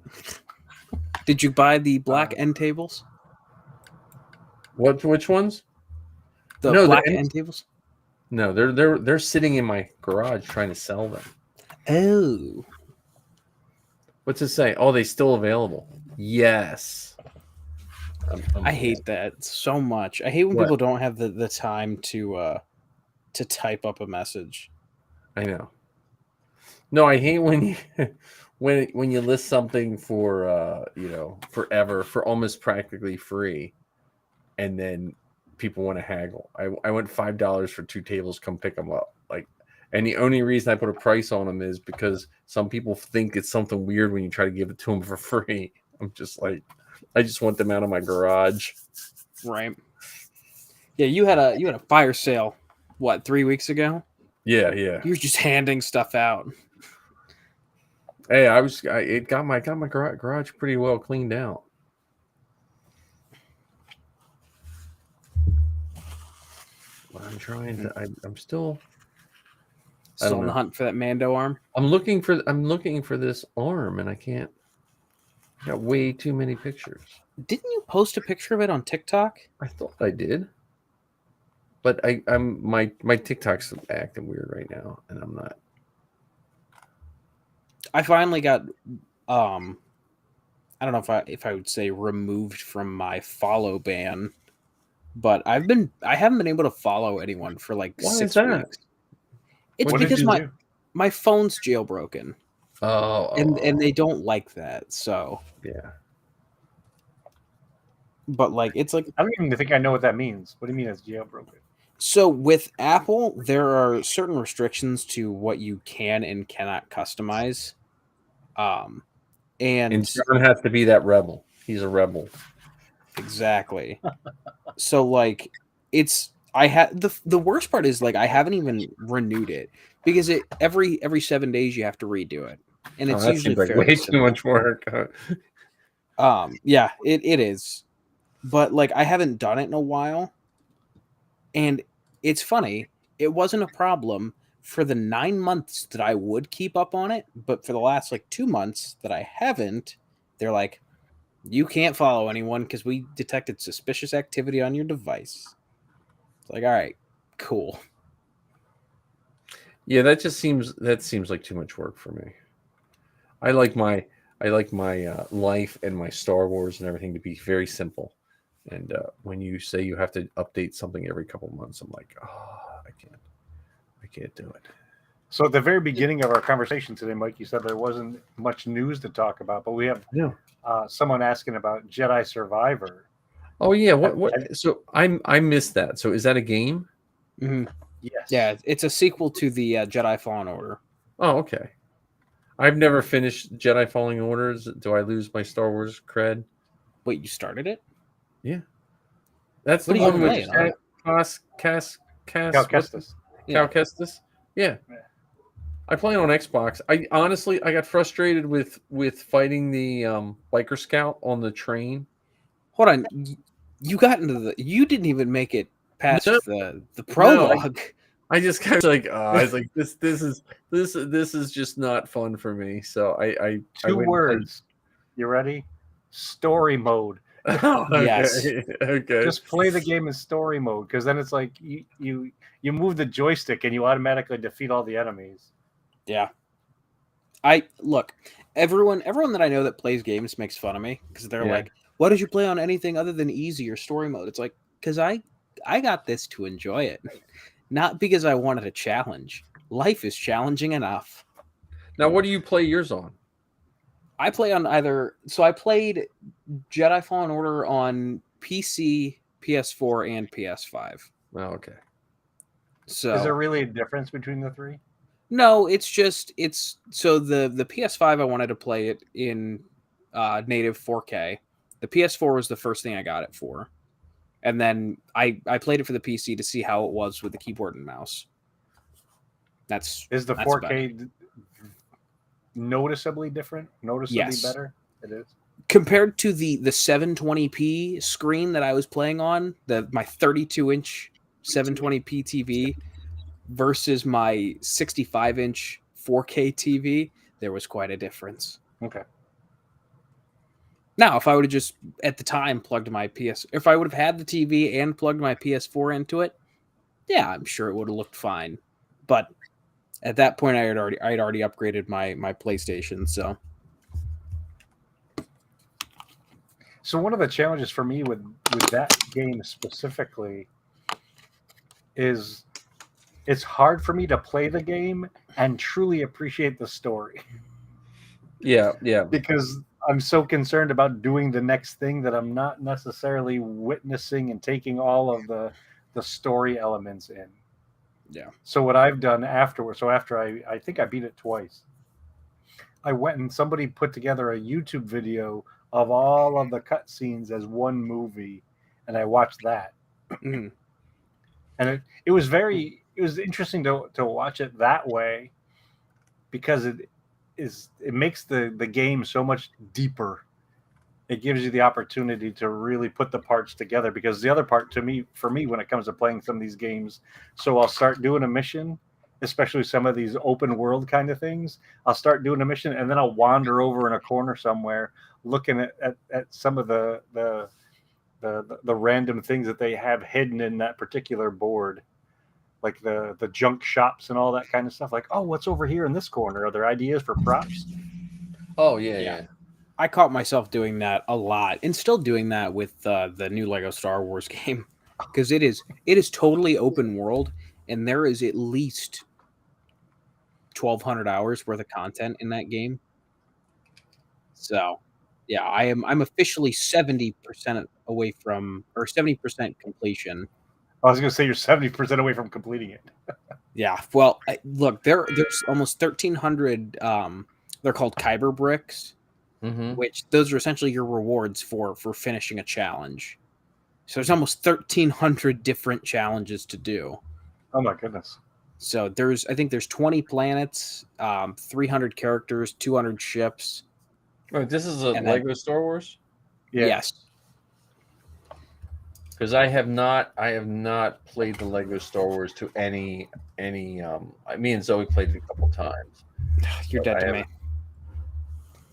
Did you buy the black end tables? Which ones? The black end tables? No, they're sitting in my garage trying to sell them. Oh. What's it say? Oh, they still available. Yes. I hate that so much. I hate when people don't have the time to type up a message. I know. No, I hate when you when you list something for forever, for almost practically free, and then people want to haggle. I went $5 for 2 tables. Come pick them up. And the only reason I put a price on them is because some people think it's something weird when you try to give it to them for free. I'm just like, I just want them out of my garage. Right. Yeah, you had a fire sale, 3 weeks ago? Yeah. You were just handing stuff out. Hey, it got my garage pretty well cleaned out. I'm trying to. I'm still on the hunt for that Mando arm. I'm looking for this arm, and I can't. I got way too many pictures. Didn't you post a picture of it on TikTok? I thought I did, but my TikTok's acting weird right now, and I'm not. I finally got I don't know if I would say removed from my follow ban, but I haven't been able to follow anyone for like 6 weeks. It's because my phone's jailbroken. And they don't like that, so yeah. But like it's like I don't even think I know what that means. What do you mean it's jailbroken? So with Apple, there are certain restrictions to what you can and cannot customize. And John has to be that rebel. He's a rebel. Exactly. So like I had the worst part is like I haven't even renewed it because every 7 days you have to redo it. And it's usually like way too much work. Yeah, it is. But like I haven't done it in a while. And it's funny, it wasn't a problem for the 9 months that I would keep up on it, but for the last 2 months that I haven't, they're like, you can't follow anyone because we detected suspicious activity on your device. It's like, all right, cool. Yeah, that seems like too much work for me. I like like my life and my Star Wars and everything to be very simple. And when you say you have to update something every couple months, I'm like, oh, I can't do it. So at the very beginning of our conversation today, Mike, you said there wasn't much news to talk about, but we have someone asking about Jedi Survivor. Oh yeah, what? So I missed that. So is that a game? Mm-hmm. Yes. Yeah, it's a sequel to the Jedi Fallen Order. Oh, okay. I've never finished Jedi Fallen Orders. Do I lose my Star Wars cred? Wait, you started it? Yeah. That's what the one with Cal Kestis. Cal Kestis? Yeah. I play it on Xbox. I honestly got frustrated with fighting the biker scout on the train. Hold on. You got into you didn't even make it past the prologue. No, I just kind of like I was like this is just not fun for me. So I two words. You ready? Story mode. Yes. Okay. Just play the game in story mode, because then it's like you move the joystick and you automatically defeat all the enemies. Yeah. Look, everyone that I know that plays games makes fun of me because they're like, why did you play on anything other than easy or story mode? It's like, because I got this to enjoy it, not because I wanted a challenge. Life is challenging enough. Now, what do you play yours on? I play on either. So I played Jedi Fallen Order on PC, PS4, and PS5. Oh, okay. So is there really a difference between the three? No, it's so the PS5 I wanted to play it in native 4K. The PS4 was the first thing I got it for, and then I played it for the PC to see how it was with the keyboard and mouse. Is the 4K noticeably different? Noticeably better? It is. Compared to the 720p screen that I was playing on, my 32-inch 720p TV versus my 65-inch 4K TV, there was quite a difference. Okay. Now, if I would have just at the time plugged my if I would have had the TV and plugged my PS4 into it, yeah, I'm sure it would have looked fine. But at that point, I had already upgraded my PlayStation. So one of the challenges for me with that game specifically is it's hard for me to play the game and truly appreciate the story. Yeah. Because I'm so concerned about doing the next thing that I'm not necessarily witnessing and taking all of the story elements in. Yeah. So what I've done afterwards, so after I think I beat it twice, I went and somebody put together a YouTube video of all of the cutscenes as one movie, and I watched that. Mm. And it was interesting to watch it that way, because it makes the game so much deeper. It gives you the opportunity to really put the parts together, because the other part for me when it comes to playing some of these games, so I'll start doing a mission, especially some of these open world kind of things. I'll start doing a mission and then I'll wander over in a corner somewhere looking at some of the random things that they have hidden in that particular board, like the junk shops and all that kind of stuff. Like, oh, what's over here in this corner? Are there ideas for props? Oh yeah. I caught myself doing that a lot, and still doing that with the new Lego Star Wars game, because it is totally open world, and there is at least 1,200 hours worth of content in that game. So, yeah, I'm officially 70% away from, or 70% completion. I was going to say you're 70% away from completing it. Yeah, well, look, there's almost 1,300. They're called Kyber bricks. Mm-hmm. Which those are essentially your rewards for finishing a challenge. So there's almost 1,300 different challenges to do. Oh my goodness! So I think there's 20 planets, 300 characters, 200 ships. Wait, this is Lego Star Wars? Yeah. Yes. Because I have not played the Lego Star Wars to any. Me and Zoe played it a couple times. You're dead to me.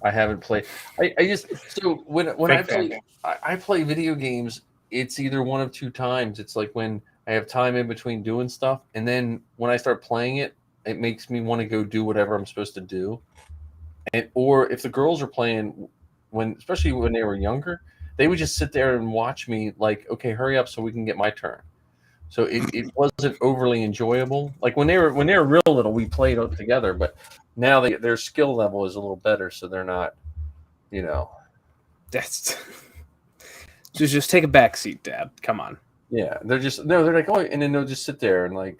I haven't played. I just so when I play video games, it's either one of two times. It's like when I have time in between doing stuff, and then when I start playing it, it makes me want to go do whatever I'm supposed to do. or if the girls are playing, especially when they were younger, they would just sit there and watch me like, okay, hurry up so we can get my turn. So it wasn't overly enjoyable. Like when they were real little, we played together, but now their skill level is a little better, so they're not, That's just take a back seat, Dad. Come on. Yeah, they're like, oh, and then they'll just sit there and like,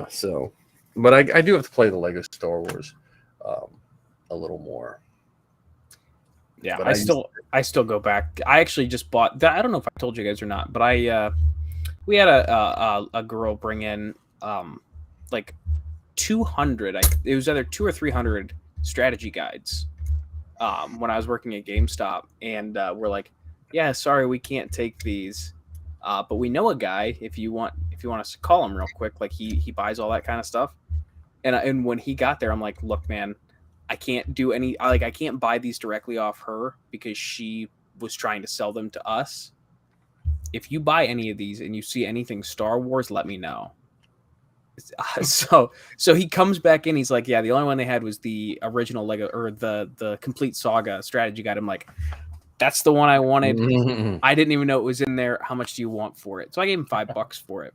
so. But I do have to play the Lego Star Wars a little more. Yeah, but I still go back. I actually just bought that. I don't know if I told you guys or not, but we had a girl bring in like 200. It was either 200 or 300 strategy guides when I was working at GameStop, and we're like, yeah, sorry, we can't take these, but we know a guy. If you want us to call him real quick, like he buys all that kind of stuff. And when he got there, I'm like, look, man, I can't do I can't buy these directly off her because she was trying to sell them to us. If you buy any of these and you see anything Star Wars, let me know. So he comes back in. He's like, yeah, the only one they had was the original Lego or the complete saga strategy guide. I'm like, that's the one I wanted. Mm-hmm. I didn't even know it was in there. How much do you want for it? So I gave him $5 for it.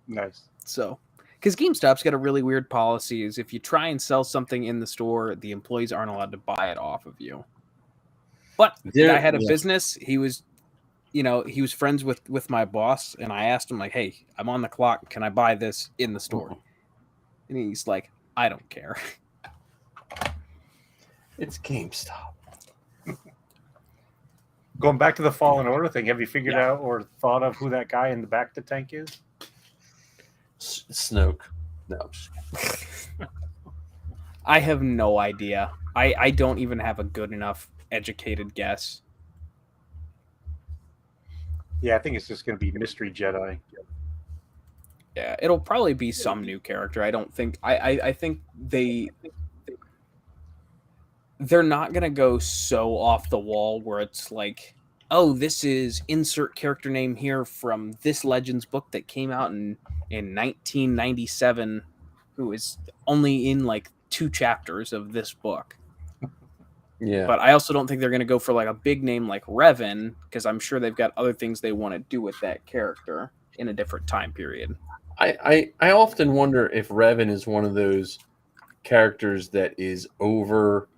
Nice. So, because GameStop's got a really weird policy is if you try and sell something in the store, the employees aren't allowed to buy it off of you. But the guy had a business. He was, he was friends with my boss, and I asked him like, "Hey, I'm on the clock. Can I buy this in the store?" And he's like, "I don't care." It's GameStop. Going back to the Fallen Order thing, have you figured out or thought of who that guy in the back of the tank is? Snoke. No. I have no idea. I don't even have a good enough educated guess. Yeah, I think it's just going to be Mystery Jedi. Yeah, it'll probably be some new character. I don't think I think they're not going to go so off the wall where it's like, oh, this is insert character name here from this Legends book that came out in 1997, who is only in like 2 chapters of this book. Yeah. But I also don't think they're going to go for like a big name like Revan, because I'm sure they've got other things they want to do with that character in a different time period. I often wonder if Revan is one of those characters that is over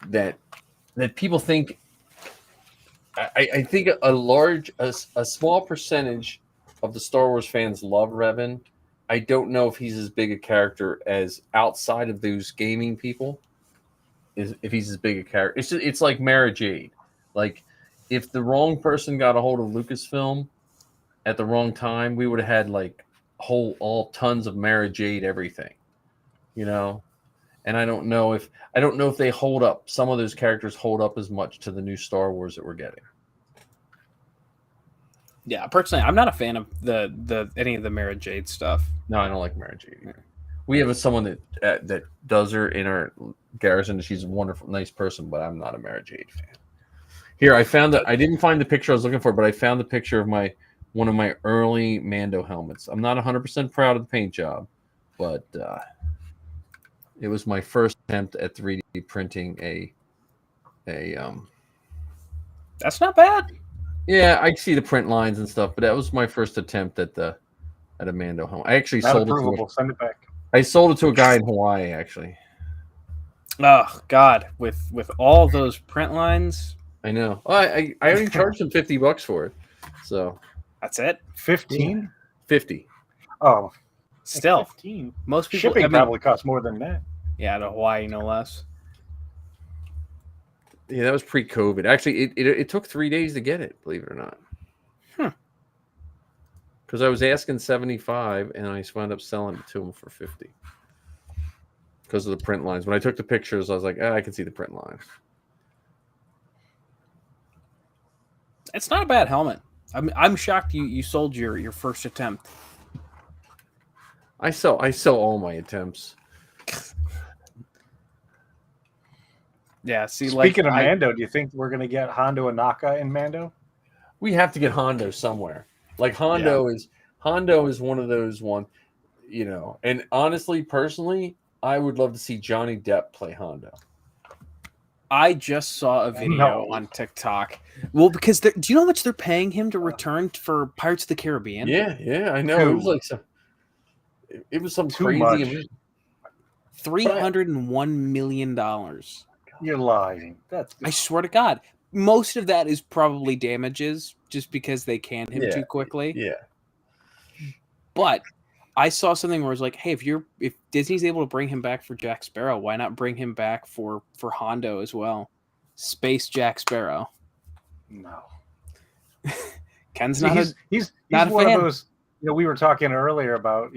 that people think. I think a small percentage of the Star Wars fans love Revan. I don't know if he's as big a character as outside of those gaming people. If he's as big a character, it's like Mara Jade. Like if the wrong person got a hold of Lucasfilm at the wrong time, we would have had like all tons of Mara Jade everything, And I don't know if they hold up. Some of those characters hold up as much to the new Star Wars that we're getting. Yeah, personally, I'm not a fan of the any of the Mara Jade stuff. No, I don't like Mara Jade either. We have someone that does her in our garrison. She's a wonderful, nice person, but I'm not a Mara Jade fan. Here, I found that I didn't find the picture I was looking for, but I found the picture of one of my early Mando helmets. I'm not 100% proud of the paint job, but it was my first attempt at 3D printing a That's not bad. Yeah, I see the print lines and stuff, but that was my first attempt at a Mando helmet. I actually sold it. Send it back. I sold it to a guy in Hawaii, actually. Oh God, with all those print lines. I know. I only charged him $50 for it, so that's it. 15? 50. Oh, still 15. Most people shipping probably costs more than that. Yeah, to Hawaii, no less. Yeah, that was pre-COVID. Actually, it took 3 days to get it, believe it or not. Because I was asking 75, and I wound up selling it to him for 50. Because of the print lines. When I took the pictures, I was like, I can see the print lines. It's not a bad helmet. I'm shocked you sold your first attempt. I sell all my attempts. Yeah, see, speaking of Mando, do you think we're going to get Hondo Anaka in Mando? We have to get Hondo somewhere. Like Hondo is one of those one, And honestly, personally, I would love to see Johnny Depp play Hondo. I just saw a video on TikTok. Well, because do you know how much they're paying him to return for Pirates of the Caribbean? Yeah, I know. It was like some Too crazy much. $301 million. You're lying. I swear to God. Most of that is probably damages just because they canned him too quickly. Yeah. But I saw something where it was like, hey, if Disney's able to bring him back for Jack Sparrow, why not bring him back for Hondo as well? Space Jack Sparrow. No. Ken's See, not he's not one a fan. of those. We were talking earlier about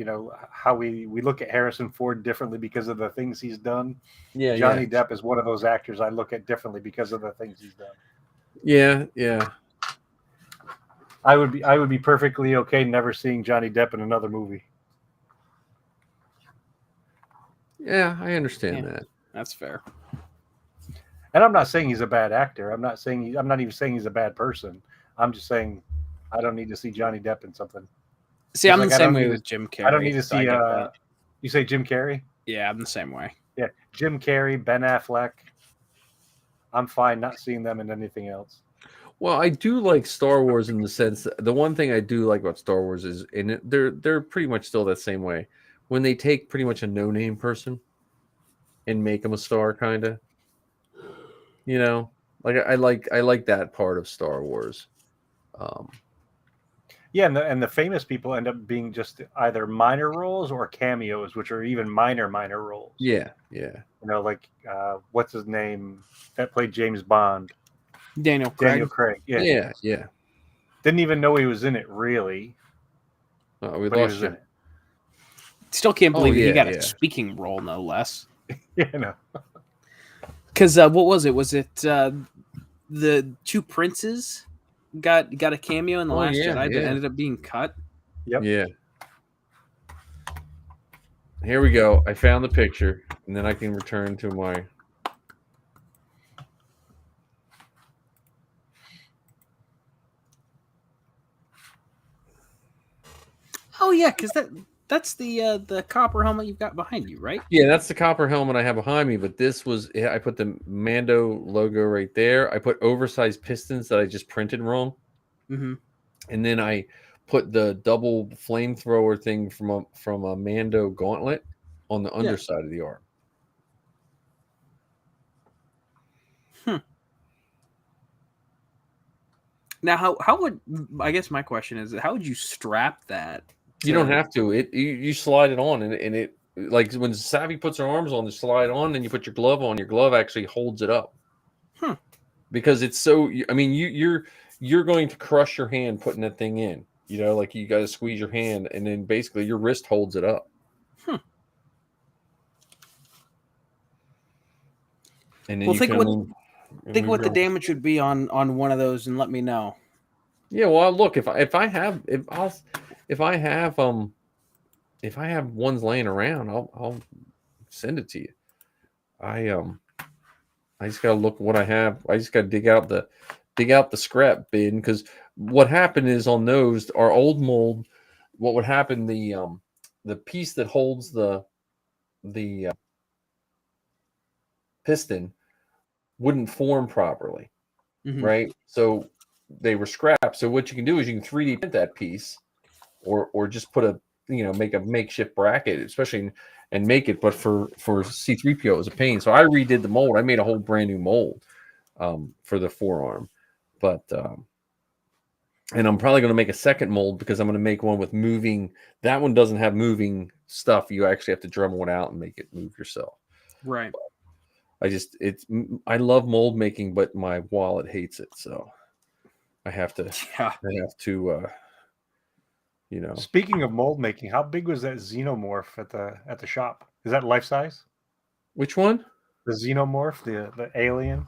how we look at Harrison Ford differently because of the things he's done. Yeah, Johnny Depp is one of those actors I look at differently because of the things he's done. Yeah. I would be perfectly okay never seeing Johnny Depp in another movie. Yeah, I understand that. That's fair. And I'm not saying he's a bad actor. I'm not even saying he's a bad person. I'm just saying I don't need to see Johnny Depp in something. See, I'm the same way with Jim Carrey. I don't need to see. You say Jim Carrey? Yeah, I'm the same way. Yeah, Jim Carrey, Ben Affleck. I'm fine not seeing them in anything else. Well, I do like Star Wars in the sense that the one thing I do like about Star Wars is, and they're pretty much still that same way, when they take pretty much a no-name person and make them a star, kind of. Like I like that part of Star Wars. Yeah, and the famous people end up being just either minor roles or cameos, which are even minor roles. Yeah. Like what's his name that played James Bond? Daniel Craig. Yeah. Didn't even know he was in it, really. We lost you. Still can't believe he got a speaking role, no less. Yeah, Because what was it? Was it the two princes got a cameo in the Last Jedi, but ended up being cut? Yep. Yeah. Here we go. I found the picture, and then I can return to my. Oh yeah, because that's the copper helmet you've got behind you, right? Yeah, that's the copper helmet I have behind me. But this was I put the Mando logo right there. I put oversized pistons that I just printed wrong, and then I put the double flamethrower thing from a Mando gauntlet on the underside of the arm. Now, how would, I guess my question is, how would you strap that? You don't have to. You slide it on, and it, like when Savvy puts her arms on, they slide on, and you put your glove on. Your glove actually holds it up. Because it's so. I mean, you're going to crush your hand putting that thing in. Like you got to squeeze your hand, and then basically your wrist holds it up. And then think what the damage would be on one of those, and let me know. Yeah, well, look, if I have ones laying around, I'll send it to you. I just gotta look what I have. I just gotta dig out the scrap bin, because what happened is on those, our old mold, what would happen, the piece that holds the piston wouldn't form properly, right? So they were scrapped. So what you can do is you can 3D print that piece, or just put make a makeshift bracket, especially, and make it. But for C-3PO, it was a pain. So I redid the mold. I made a whole brand new mold for the forearm. But and I'm probably going to make a second mold, because I'm going to make one with moving. That one doesn't have moving stuff. You actually have to Dremel it out and make it move yourself. Right. I love mold making, but my wallet hates it, so I have to. Speaking of mold making, how big was that xenomorph at the shop? Is that life size? Which one? The xenomorph, the alien.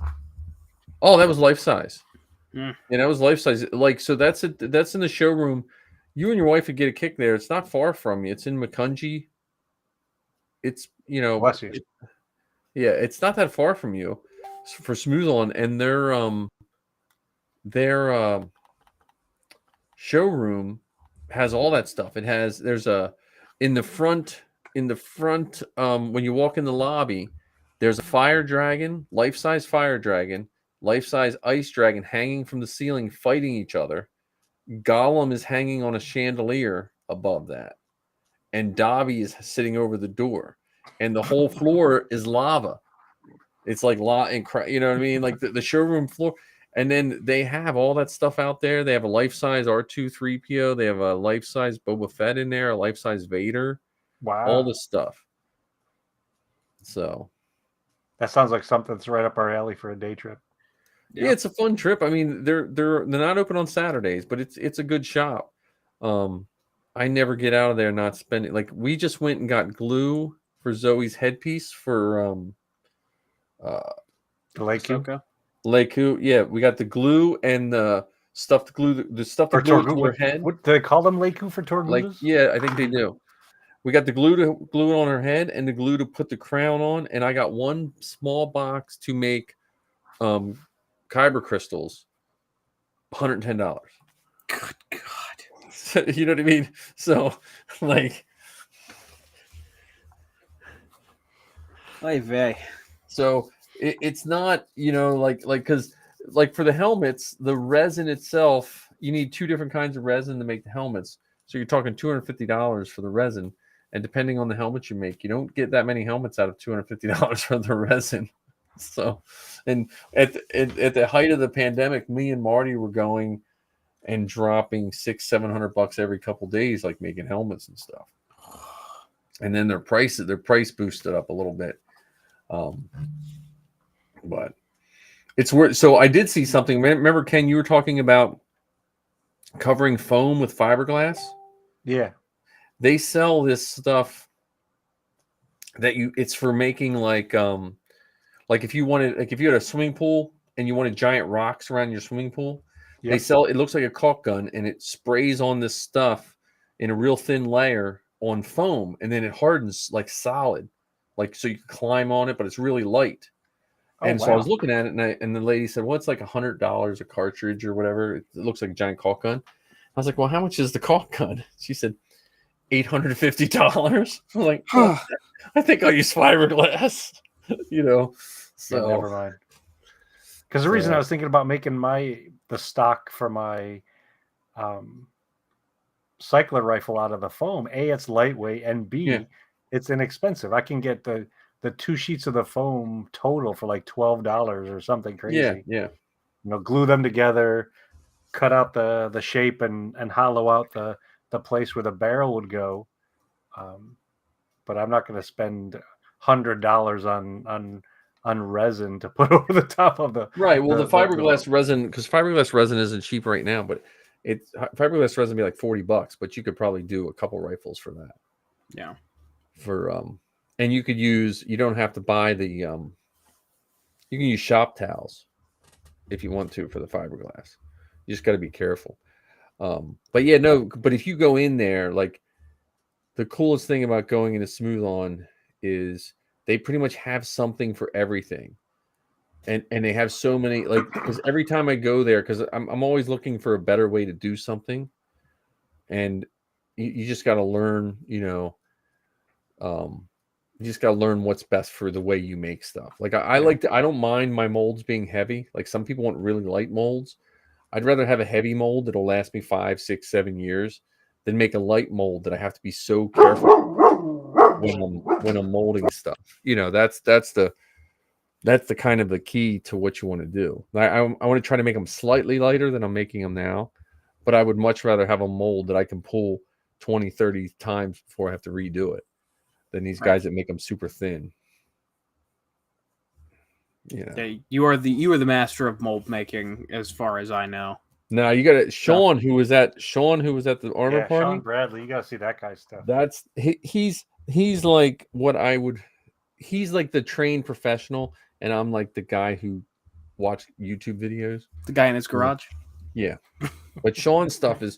Oh, that was life size. And that was life size. Like, so that's in the showroom. You and your wife would get a kick there. It's not far from you. It's in Macungie. It's Bless you. Yeah, it's not that far from you for Smooth On, and their showroom has all that stuff. There's in the front when you walk in the lobby, There's a fire dragon, life-size fire dragon, life-size ice dragon hanging from the ceiling fighting each other. Gollum is hanging on a chandelier above that. And Dobby is sitting over the door. And the whole floor is lava. It's like you know what I mean? Like the showroom floor. And then they have all that stuff out there. They have a life-size R2-3PO. They have a life-size Boba Fett in there, a life-size Vader. Wow. All this stuff. So that sounds like something that's right up our alley for a day trip. Yeah, it's a fun trip. I mean, they're not open on Saturdays, but it's a good shop. I never get out of there not spending. Like, we just went and got glue for Zoe's headpiece for the Leiku. Leiku, yeah, we got the glue and the stuff to glue the stuff to glue to her head. What do they call them, Leiku for Torgudas? Like, yeah, I think they do. We got the glue to glue it on her head and the glue to put the crown on, and I got one small box to make kyber crystals, $110. Good God. You know what I mean? So, like, so it's not, you know, like because like for the helmets, the resin itself, you need two different kinds of resin to make the helmets. So you're talking $250 for the resin, and depending on the helmet you make, you don't get that many helmets out of $250 for the resin. So, and at the height of the pandemic, me and Marty were going and dropping $600-700 every couple days, like making helmets and stuff. And then their price boosted up a little bit. But it's worth. So I did see something. Remember, Ken, you were talking about covering foam with fiberglass? Yeah. They sell this stuff that it's for making like if you wanted, like if you had a swimming pool and you wanted giant rocks around your swimming pool, they sell, it looks like a caulk gun, and it sprays on this stuff in a real thin layer on foam, and then it hardens like solid, like so you can climb on it, but it's really light. So I was looking at it, and the lady said, well, it's like $100 a cartridge or whatever. It looks like a giant caulk gun. I was like, well, how much is the caulk gun? She said, $850. I'm like, oh, I think I'll use fiberglass. You know, so never mind. Because the reason I was thinking about making the stock for my cycler rifle out of the foam, A, it's lightweight, and B, it's inexpensive. I can get the 2 sheets of the foam total for like $12 or something crazy. Yeah. You know, glue them together, cut out the shape, and hollow out the place where the barrel would go. But I'm not going to spend $100 on resin to put over the top of the the fiberglass resin, because fiberglass resin isn't cheap right now, but fiberglass resin be like $40, but you could probably do a couple rifles for that. Yeah. For and you don't have to buy the you can use shop towels if you want to for the fiberglass. You just got to be careful. But if you go in there, like, the coolest thing about going into Smooth On is they pretty much have something for everything. And they have so many, like, because every time I go there, because I'm always looking for a better way to do something. And you just got to learn, you know, you just got to learn what's best for the way you make stuff. Like, I don't mind my molds being heavy. Like, some people want really light molds. I'd rather have a heavy mold that'll last me 5, 6, 7 years than make a light mold that I have to be so careful when I'm molding stuff. You know, that's the kind of the key to what you want to do. I want to try to make them slightly lighter than I'm making them now, but I would much rather have a mold that I can pull 20, 30 times before I have to redo it than these guys that make them super thin. Yeah, you are the master of mold making, as far as I know. Now you got Sean, who was at the armor party. Sean Bradley, you got to see that guy's stuff. That's he's like he's like the trained professional, and I'm like the guy who watched YouTube videos. The guy in his garage. Yeah, but Sean's stuff is,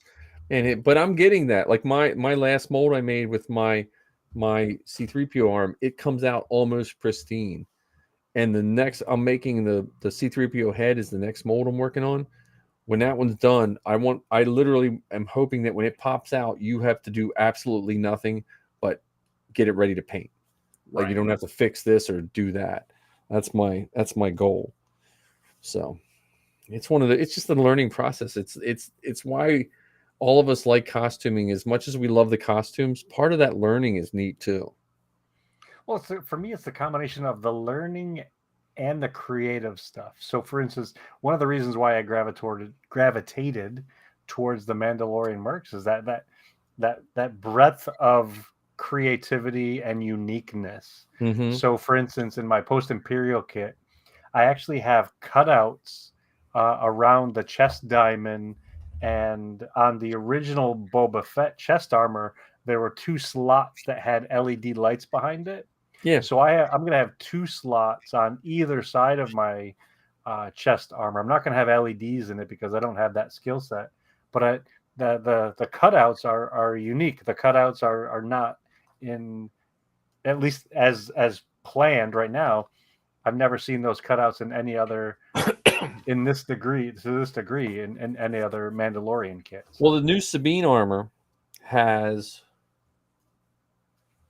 but I'm getting that. Like my last mold I made with my C3PO arm, it comes out almost pristine. And the next, I'm making the C3PO head is the next mold I'm working on. When that one's done, I literally am hoping that when it pops out, you have to do absolutely nothing but get it ready to paint. Like, you don't have to fix this or do that. That's my goal. So it's just a learning process. It's why all of us like costuming as much as we love the costumes. Part of that learning is neat too. Well, for me, it's the combination of the learning and the creative stuff. So, for instance, one of the reasons why I gravitated towards the Mandalorian mercs is that breadth of creativity and uniqueness. Mm-hmm. So, for instance, in my post-Imperial kit, I actually have cutouts around the chest diamond, and on the original Boba Fett chest armor, there were 2 slots that had LED lights behind it. Yeah. So I'm going to have 2 slots on either side of my chest armor. I'm not going to have LEDs in it because I don't have that skill set. But the cutouts are unique. The cutouts are not in, at least as planned right now. I've never seen those cutouts in any other in this degree in any other Mandalorian kits. Well, the new Sabine armor has.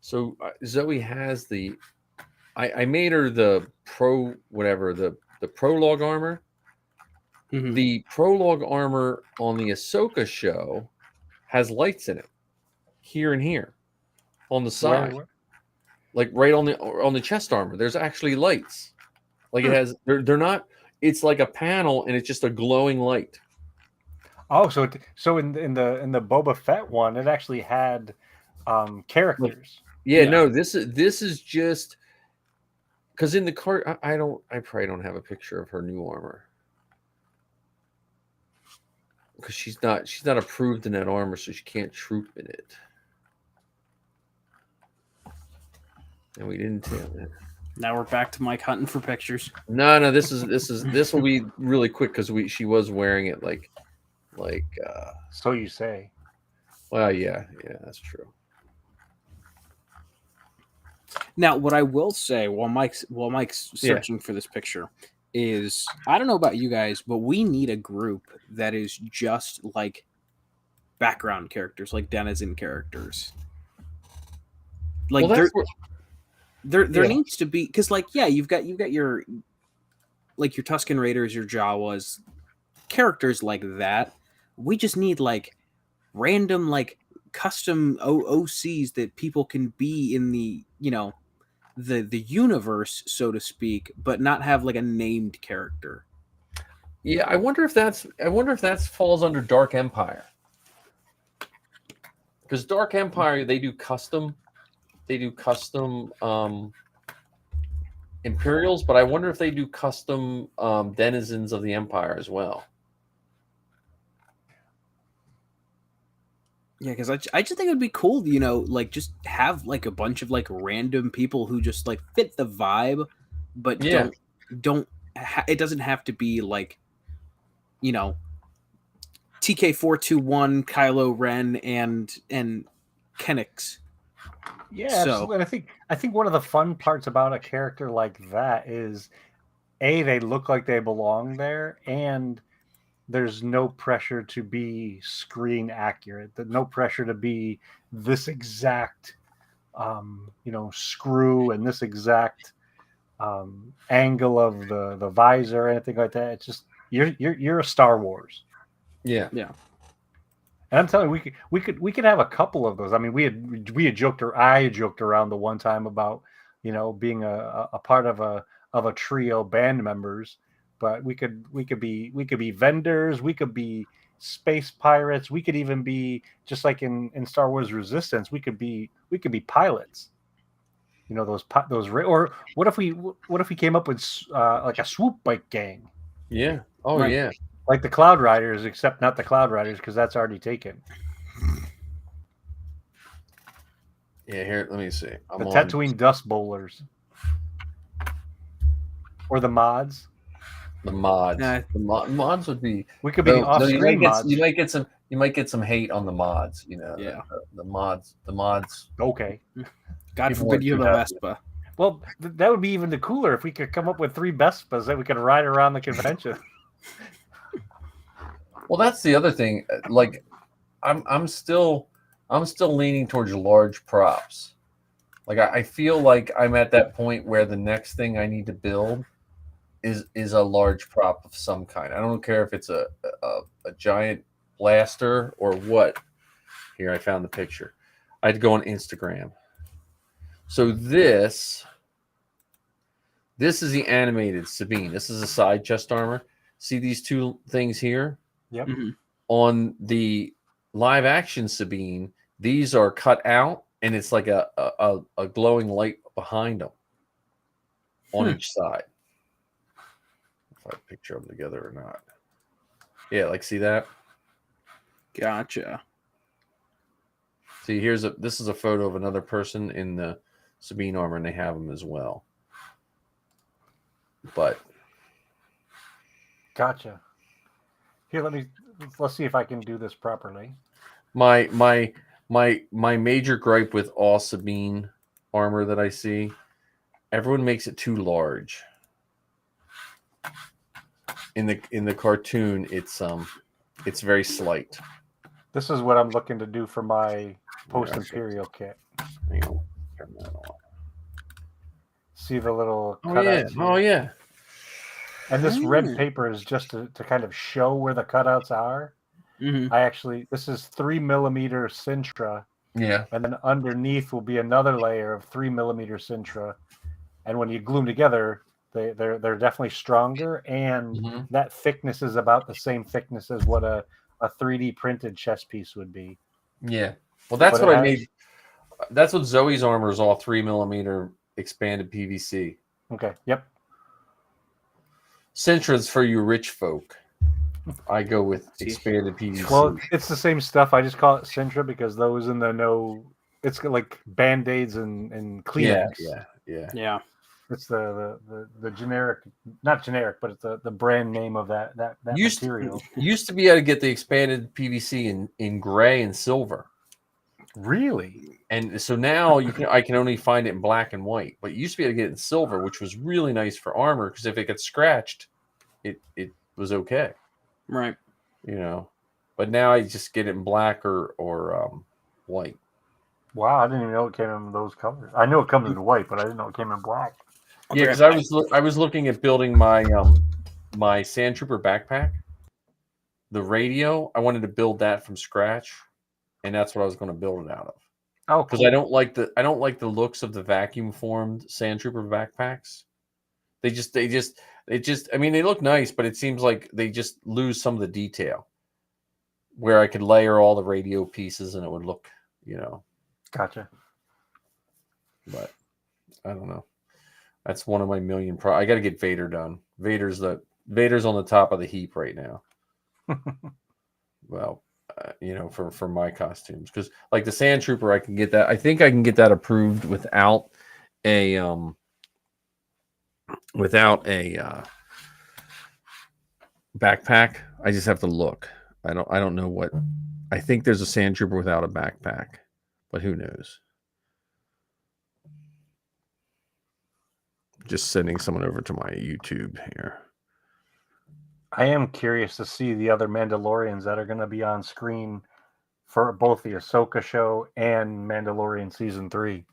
So Zoe has the. I made her the pro whatever the prologue armor. Mm-hmm. The prologue armor on the Ahsoka show has lights in it, here and here, on the side, like right on the chest armor. There's actually lights. Like it has. They're not. It's like a panel, and it's just a glowing light. Oh, so in the Boba Fett one, it actually had characters. Yeah, no, this is just because in the cart, I probably don't have a picture of her new armor because she's not approved in that armor, so she can't troop in it. And we didn't tell it. Now we're back to Mike hunting for pictures. No, this will be really quick because she was wearing it like. So you say. Well, yeah, that's true. Now, what I will say while Mike's searching for this picture is, I don't know about you guys, but we need a group that is just like background characters, like denizen characters. Like there needs to be, because like you've got your like your Tusken Raiders, your Jawas, characters like that. We just need like random like custom OCs that people can be in the the universe, so to speak, but not have like a named character. Yeah, I wonder if that falls under Dark Empire, because Dark Empire they do custom Imperials, but I wonder if they do custom denizens of the Empire as well. Yeah, because I just think it'd be cool, like just have like a bunch of like random people who just like fit the vibe, but don't. It doesn't have to be like, TK421, Kylo Ren, and Kenix. Yeah, absolutely. I think one of the fun parts about a character like that is, they look like they belong there, and there's no pressure to be screen accurate. No pressure to be this exact, screw and this exact angle of the visor or anything like that. It's just you're a Star Wars. Yeah. And I'm telling you, we could have a couple of those. I mean, I joked around the one time about being a part of a trio band members. But we could be vendors, we could be space pirates, we could even be just like in Star Wars Resistance, we could be pilots. Or what if we came up with like a swoop bike gang? Yeah. Oh right. Yeah. Like the Cloud Riders, except not the Cloud Riders because that's already taken. Yeah, here, let me see. The Tatooine Dust Bowlers. Or the mods. The mods. The mods would be. We could be off-screen mods. You might get some hate on the mods. The mods. Okay. God forbid you have a Vespa. Well, that would be even the cooler if we could come up with 3 Vespas that we could ride around the convention. Well, that's the other thing. Like, I'm still leaning towards large props. Like I feel like I'm at that point where the next thing I need to build is a large prop of some kind. I don't care if it's a giant blaster or what. Here, I found the picture. I had to go on Instagram. So this is the animated Sabine. This is a side chest armor. See these two things here? Yep. Mm-hmm. On the live action Sabine, these are cut out, and it's like a glowing light behind them on each side. If I picture them together or not. Yeah, like see that? Gotcha. See, this is a photo of another person in the Sabine armor, and they have them as well. But gotcha. Here, let's see if I can do this properly. My major gripe with all Sabine armor that I see, everyone makes it too large. In the cartoon, it's very slight. This is what I'm looking to do for my post-imperial kit. Hang on, turn that on. See the little cutouts? Oh yeah. And this red paper is just to kind of show where the cutouts are. Mm-hmm. This is 3mm Sintra. Yeah. And then underneath will be another layer of 3mm Sintra. And when you glue them together, they're definitely stronger. And that thickness is about the same thickness as what a 3D printed chess piece would be. Yeah. Well, that's what I made. That's what Zoe's armor is, all 3mm expanded PVC. Okay. Yep. Sintra's for you rich folk. I go with expanded PVC. Well, it's the same stuff. I just call it Sintra because those in the know, it's like Band-Aids and Kleenex. Yeah. It's the generic, not generic, but it's the brand name of that material. Used to be able to get the expanded PVC in gray and silver. Really? And so now I can only find it in black and white. But you used to be able to get it in silver, which was really nice for armor because if it gets scratched, it was okay. Right. But now I just get it in black or white. Wow, I didn't even know it came in those colors. I know it comes in white, but I didn't know it came in black. Yeah, because I was looking at building my my Sand Trooper backpack. The radio, I wanted to build that from scratch, and that's what I was going to build it out of. Oh, because cool. I don't like the looks of the vacuum formed Sand Trooper backpacks. They just I mean, they look nice, but it seems like they just lose some of the detail. Where I could layer all the radio pieces and it would look, Gotcha. But I don't know. That's one of my million. I got to get Vader done. Vader's on the top of the heap right now. Well, for my costumes, because like the Sand Trooper, I can get that. I think I can get that approved without a backpack. I just have to look. I don't know what. I think there's a Sand Trooper without a backpack, but who knows? Just sending someone over to my YouTube here. I am curious to see the other Mandalorians that are going to be on screen for both the Ahsoka show and Mandalorian season 3.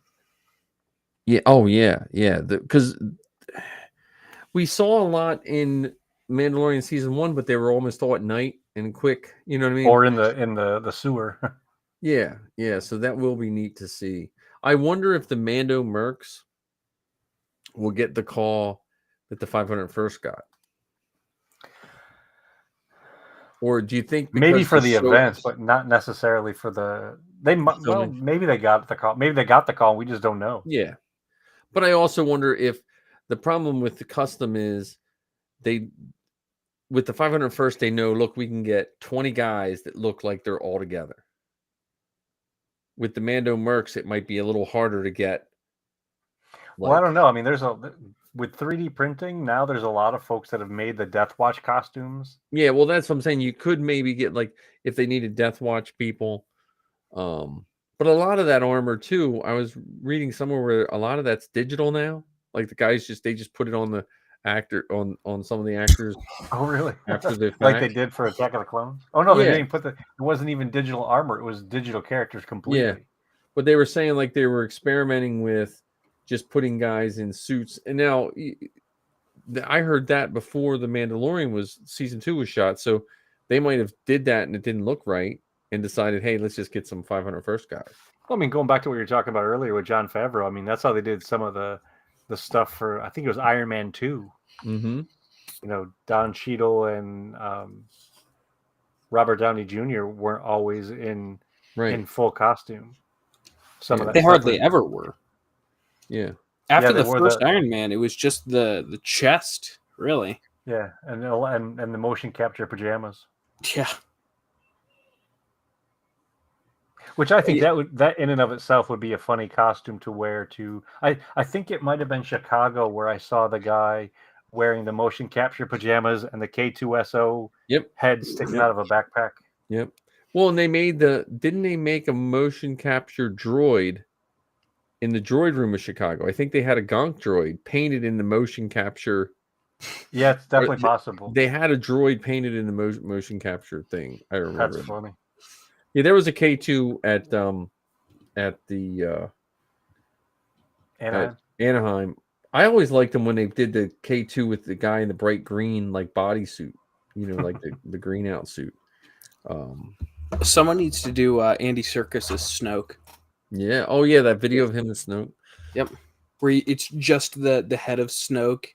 Yeah. Oh, yeah. Yeah. Because we saw a lot in Mandalorian season 1, but they were almost all at night and quick. You know what I mean? Or in the sewer. Yeah. Yeah. So that will be neat to see. I wonder if the Mando Mercs will get the call that the 501st got. Or do you think maybe for the events, but not necessarily for the maybe they got the call. Maybe they got the call. We just don't know. Yeah. But I also wonder if the problem with the custom is with the 501st, they know, look, we can get 20 guys that look like they're all together. With the Mando Mercs, it might be a little harder to get. Well, I don't know. I mean, with 3D printing, now there's a lot of folks that have made the Death Watch costumes. Yeah, well, that's what I'm saying. You could maybe get, like, if they needed Death Watch people. But a lot of that armor, too, I was reading somewhere where a lot of that's digital now. Like, the guys they just put it on the actor, on some of the actors. Oh, really? After the fact. Like they did for Attack of the Clones? Oh, no, they didn't put it wasn't even digital armor. It was digital characters completely. Yeah. but they were saying like they were experimenting with just putting guys in suits. And now I heard that before the Mandalorian season 2 was shot, so they might have did that and it didn't look right and decided, hey, let's just get some 501st guys. Well, I mean, going back to what you were talking about earlier with Jon Favreau, I mean, that's how they did some of the stuff for, I think it was Iron Man 2. Mm-hmm. You know, Don Cheadle and Robert Downey Jr. weren't always in full costume. Some of that they hardly ever were. Yeah. After the first Iron Man, it was just the chest, really. Yeah, and the motion capture pajamas. Yeah. Which I think that in and of itself would be a funny costume to wear to. I think it might have been Chicago where I saw the guy wearing the motion capture pajamas and the K2SO head sticking out of a backpack. Yep. Well, and didn't they make a motion capture droid in the droid room of Chicago? I think they had a Gonk droid painted in the motion capture. Yeah, it's definitely possible. They had a droid painted in the motion capture thing. I remember. That's funny. Yeah, there was a K2 at the Anaheim. I always liked them when they did the K2 with the guy in the bright green like bodysuit, you know, like the green out suit. Someone needs to do Andy Serkis's Snoke. Yeah. Oh yeah, that video of him and Snoke. Yep. Where it's just the head of Snoke,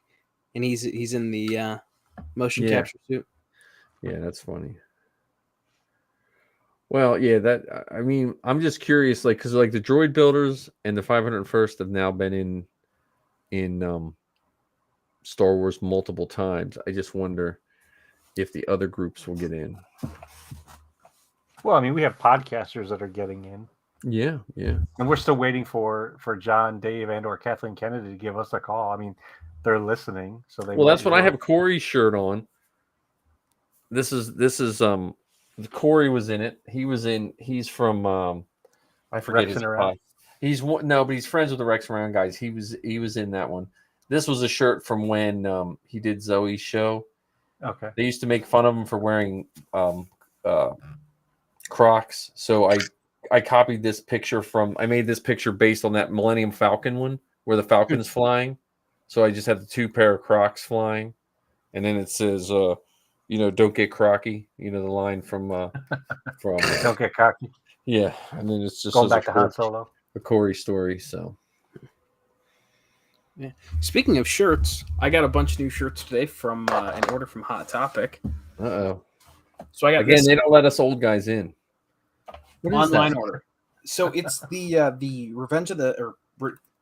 and he's in the motion capture suit. Yeah, that's funny. Well, yeah, I mean, I'm just curious, like, because like the droid builders and the 501st have now been in Star Wars multiple times. I just wonder if the other groups will get in. Well, I mean, we have podcasters that are getting in. Yeah, yeah. And we're still waiting for John, Dave, and or Kathleen Kennedy to give us a call. I mean, they're listening, so they. Well, that's when I have Corey's shirt on. This is Corey was in it. He's from I forget his name. But he's friends with the Rex Around guys. He was in that one. This was a shirt from when he did Zoe's show. Okay. They used to make fun of him for wearing Crocs. So I copied this picture I made this picture based on that Millennium Falcon one where the Falcon is flying. So I just had the 2 pair of Crocs flying. And then it says don't get crocky, the line from don't get cocky. Yeah, and then it's just going back to Han Solo, a Corey story. So, yeah. Speaking of shirts, I got a bunch of new shirts today from an order from Hot Topic. Uh-oh. So I got they don't let us old guys in. Online order. So it's the Revenge of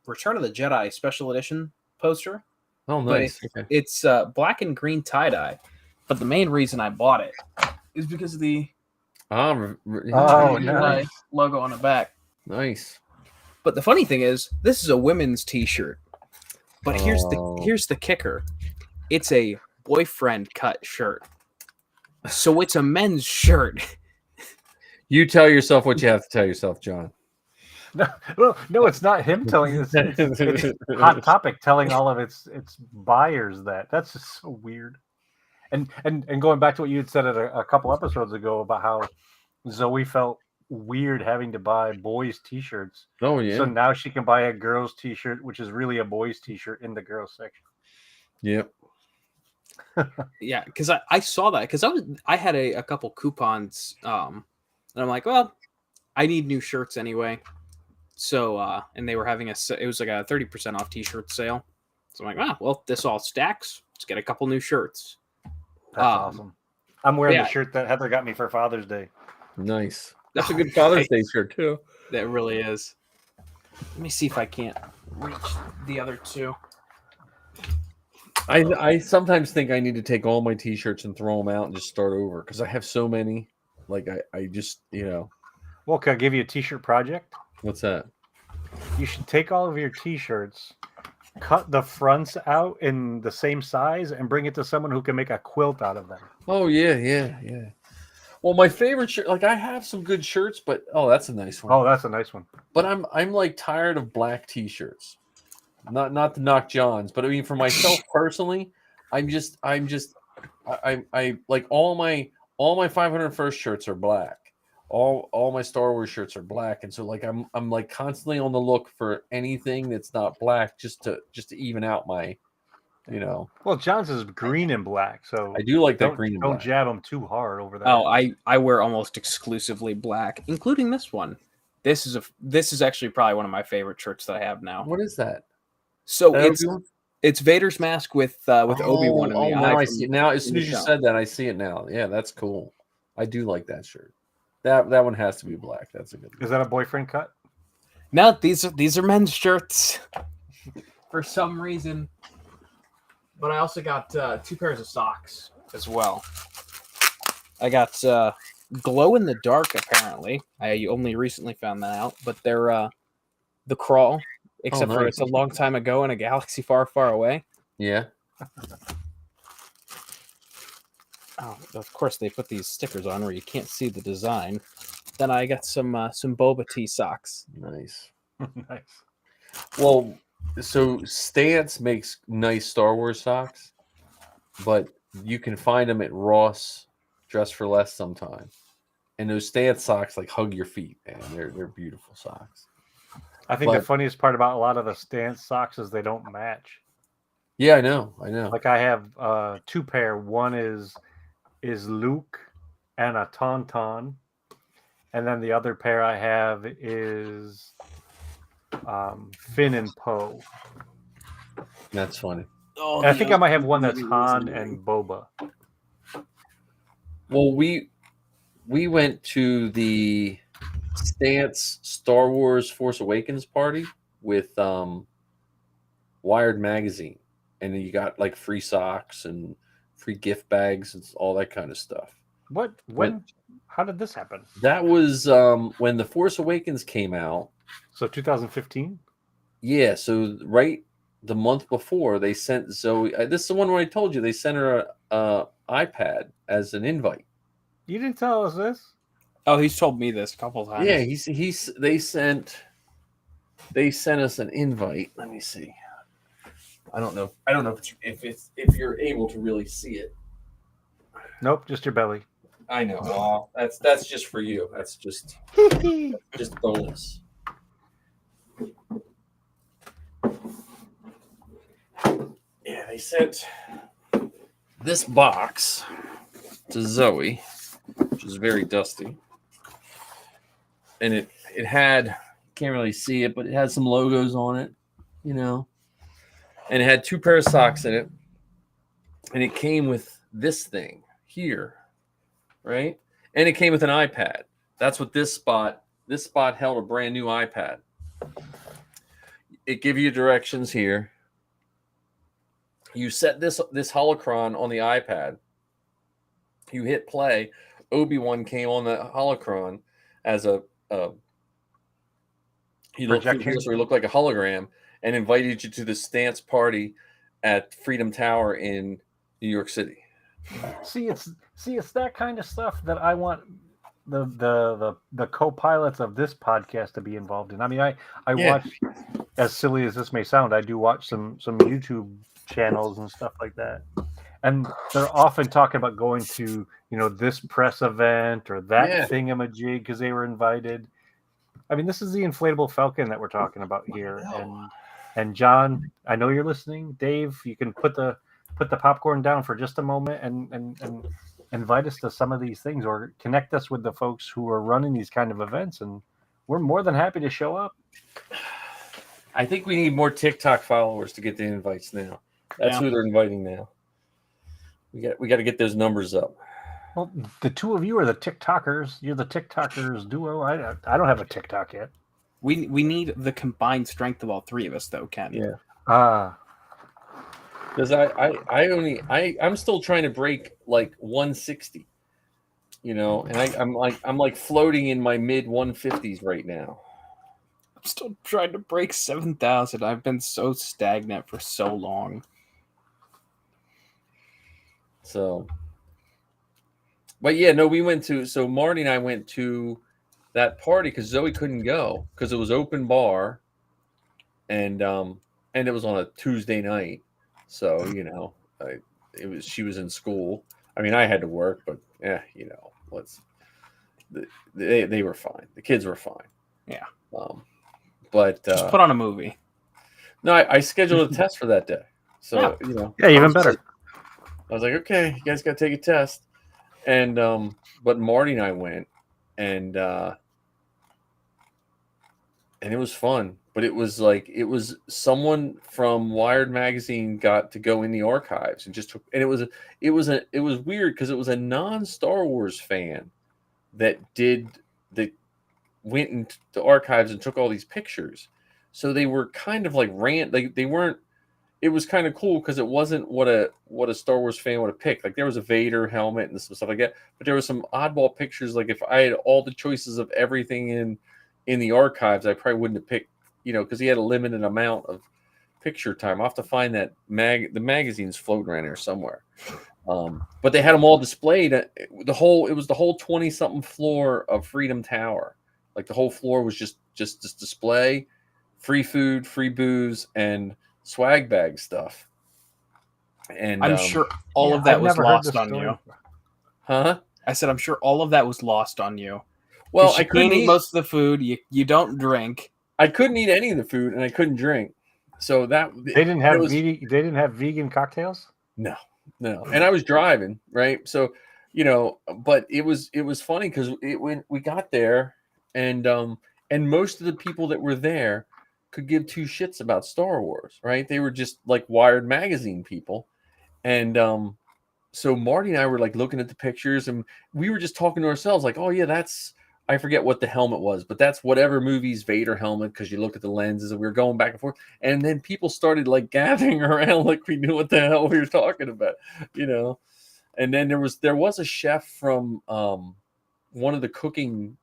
Return of the Jedi Special Edition poster. Oh, nice. It's black and green tie-dye. But the main reason I bought it is because of the nice logo on the back. Nice. But the funny thing is, this is a women's T-shirt. But here's the kicker: it's a boyfriend cut shirt, so it's a men's shirt. You tell yourself what you have to tell yourself, John. No, it's not him telling us. It's Hot Topic telling all of its buyers that. That's just so weird. And going back to what you had said a couple episodes ago about how Zoe felt weird having to buy boys' T-shirts. Oh yeah. So now she can buy a girls' T-shirt, which is really a boys' T-shirt in the girls section. Yep. Yeah, because I saw that because I had a couple coupons, and I'm like, well, I need new shirts anyway. So and they were having it was like a 30% off T-shirt sale. So I'm like, well, this all stacks. Let's get a couple new shirts. That's awesome. I'm wearing the shirt that Heather got me for Father's Day. Nice. That's a good Father's Day shirt too. That really is. Let me see if I can't reach the other two. I sometimes think I need to take all my T-shirts and throw them out and just start over because I have so many. Like I just Well, can I give you a T-shirt project? What's that? You should take all of your T-shirts, cut the fronts out in the same size, and bring it to someone who can make a quilt out of them. Oh yeah. Well, my favorite shirt, like I have some good shirts, but that's a nice one. Oh, that's a nice one. But I'm like tired of black T-shirts. Not to knock John's, but I mean for myself personally, I like all my 501st shirts are black. all my Star Wars shirts are black, and so like I'm like constantly on the look for anything that's not black, just to even out my, you know. Well, John's is green and black, so I do like that don't green and don't black. jab him too hard over there. Oh, I wear almost exclusively black, including this one. This is actually probably one of my favorite shirts that I have now. What is that? So it's Vader's mask with Obi-Wan in the eye. Now I see it. Now as soon as you said that, I see it now. Yeah, that's cool. I do like that shirt. That one has to be black. That's a good one. Is that a boyfriend cut? No, these are men's shirts for some reason. But I also got 2 pairs of socks as well. I got glow in the dark. Apparently, I only recently found that out. But they're the crawl, except for it's a long time ago in a galaxy far, far away. Yeah. Oh, of course they put these stickers on where you can't see the design. Then I got some Boba Tea socks. Nice. Nice. Well, so Stance makes nice Star Wars socks, but you can find them at Ross Dress for Less sometime. And those Stance socks like hug your feet, man. They're beautiful socks. I think the funniest part about a lot of the Stance socks is they don't match. Yeah, I know. Like I have 2 pair. One is Luke and a Tauntaun, and then the other pair I have is Finn and Poe. That's funny. Oh, I think I might have one that's Han and Boba. Well, we went to the Stance Star Wars Force Awakens party with Wired Magazine, and then you got like free socks and free gift bags and all that kind of stuff. How did this happen? That was when The Force Awakens came out. So 2015? Yeah, so right the month before they sent Zoe. This is the one where I told you they sent her a iPad as an invite. You didn't tell us this. Oh, he's told me this a couple times. Yeah, they sent us an invite. Let me see. I don't know if you're able to really see it. Nope, just your belly. I know. Well, that's just for you. That's just bonus. Yeah, they sent this box to Zoe, which is very dusty, and it had, can't really see it, but it had some logos on it, you know, and it had 2 pair of socks in it, and it came with this thing here, right? And it came with an iPad. That's what this spot held, a brand new iPad. It gives you directions here. You set this holocron on the iPad. You hit play. Obi-Wan came on the holocron as he looked like a hologram and invited you to the Stance party at Freedom Tower in New York City. See, it's that kind of stuff that I want the co-pilots of this podcast to be involved in. I mean, I watch, as silly as this may sound, I do watch some YouTube channels and stuff like that, and they're often talking about going to, you know, this press event or that thingamajig because they were invited. I mean, this is the inflatable Falcon that we're talking about here, and John, I know you're listening. Dave, you can put the popcorn down for just a moment and invite us to some of these things, or connect us with the folks who are running these kind of events, and we're more than happy to show up. I think we need more TikTok followers to get the invites now. That's who they're inviting now. We got to get those numbers up. Well, the 2 of you are the TikTokers. You're the TikTokers duo. I don't have a TikTok yet. We need the combined strength of all 3 of us, though, Ken. Yeah. Because I'm still trying to break like 160, you know, and I'm like floating in my mid 150s right now. I'm still trying to break 7,000. I've been so stagnant for so long. So, but yeah, no, so Marty and I went to that party because Zoe couldn't go because it was open bar, and it was on a Tuesday night. So, you know, she was in school. I mean, I had to work, but you know, they were fine. The kids were fine. Yeah. But just put on a movie. No, I scheduled a test for that day. So yeah, even better. I was like, okay, you guys got to take a test, and but Marty and I went, and it was fun. But it was someone from Wired magazine got to go in the archives and just took, and it was weird because it was a non-Star Wars fan that went into the archives and took all these pictures. So they were kind of like they weren't. It was kind of cool because it wasn't what a Star Wars fan would have picked. Like there was a Vader helmet and some stuff like that, but there were some oddball pictures. Like if I had all the choices of everything in the archives, I probably wouldn't have picked, because he had a limited amount of picture time. I'll have to find that the magazine's floating around here somewhere. But they had them all displayed. It was the whole 20-something floor of Freedom Tower. Like the whole floor was just display, free food, free booze, and swag bag stuff. And I'm sure all of that was lost on you. Huh? I said I'm sure all of that was lost on you. Well, I couldn't eat most of the food. You don't drink. I couldn't eat any of the food, and I couldn't drink. So they didn't have vegan cocktails? No. And I was driving, right? So, but it was funny because when we got there, and most of the people that were there could give two shits about Star Wars, right? They were just like Wired magazine people, and so Marty and I were like looking at the pictures, and we were just talking to ourselves, like, oh yeah, that's, I forget what the helmet was, but that's whatever movie's Vader helmet, because you look at the lenses, and we were going back and forth, and then people started like gathering around like we knew what the hell we were talking about, And then there was a chef from one of the cooking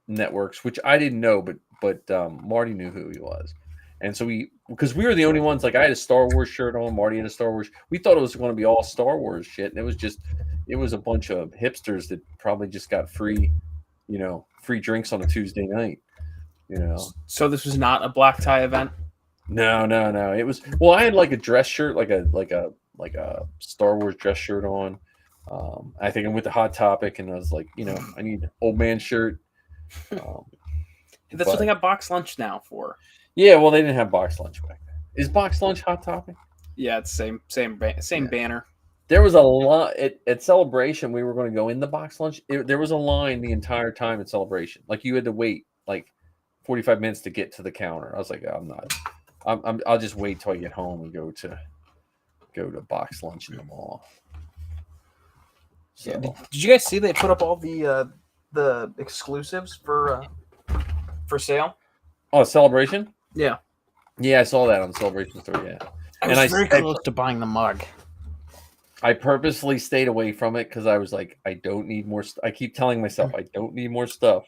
networks, which I didn't know, but Marty knew who he was. And so because we were the only ones, like I had a Star Wars shirt on, Marty had a Star Wars. We thought it was going to be all Star Wars shit, and it was a bunch of hipsters that probably just got free drinks on a Tuesday night. So this was not a black tie event? No. It was, well, I had like a dress shirt, like a Star Wars dress shirt on. I think I'm with the Hot Topic, and I was like, I need an old man shirt. That's what they got box lunch now for. Yeah, well, they didn't have box lunch back then. Is box lunch Hot Topic? Yeah, it's same banner. There was a lot at Celebration. We were going to go in the box lunch. There was a line the entire time at Celebration. Like you had to wait like 45 minutes to get to the counter. I was like, I'm not. I'll just wait till I get home and go to box lunch in the mall. So. Yeah, did you guys see they put up all the exclusives for sale? Oh, Celebration? Yeah. Yeah, I saw that on the Celebration store. Yeah, I was very close to buying the mug. I purposely stayed away from it because I was like, I don't need more. I keep telling myself I don't need more stuff.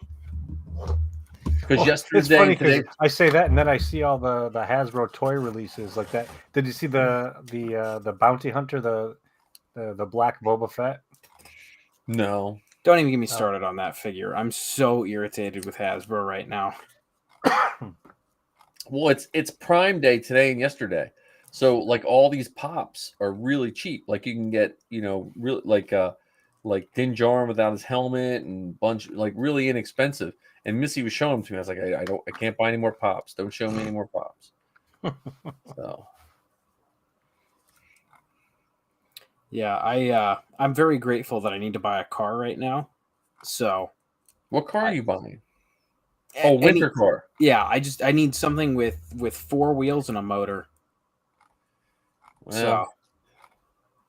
Because yesterday, it's funny because I say that, and then I see all the Hasbro toy releases like that. Did you see the Bounty Hunter, the black Boba Fett? No. Don't even get me started on that figure. I'm so irritated with Hasbro right now. Well, it's Prime Day today and yesterday, so like all these pops are really cheap. Like you can get really like Din Djarin without his helmet and bunch like really inexpensive. And Missy was showing them to me. I was like, I can't buy any more pops. Don't show me any more pops. So. Yeah, I'm very grateful that I need to buy a car right now. So, what car are you buying? Oh, winter car. Yeah, I need something with 4 wheels and a motor. Well,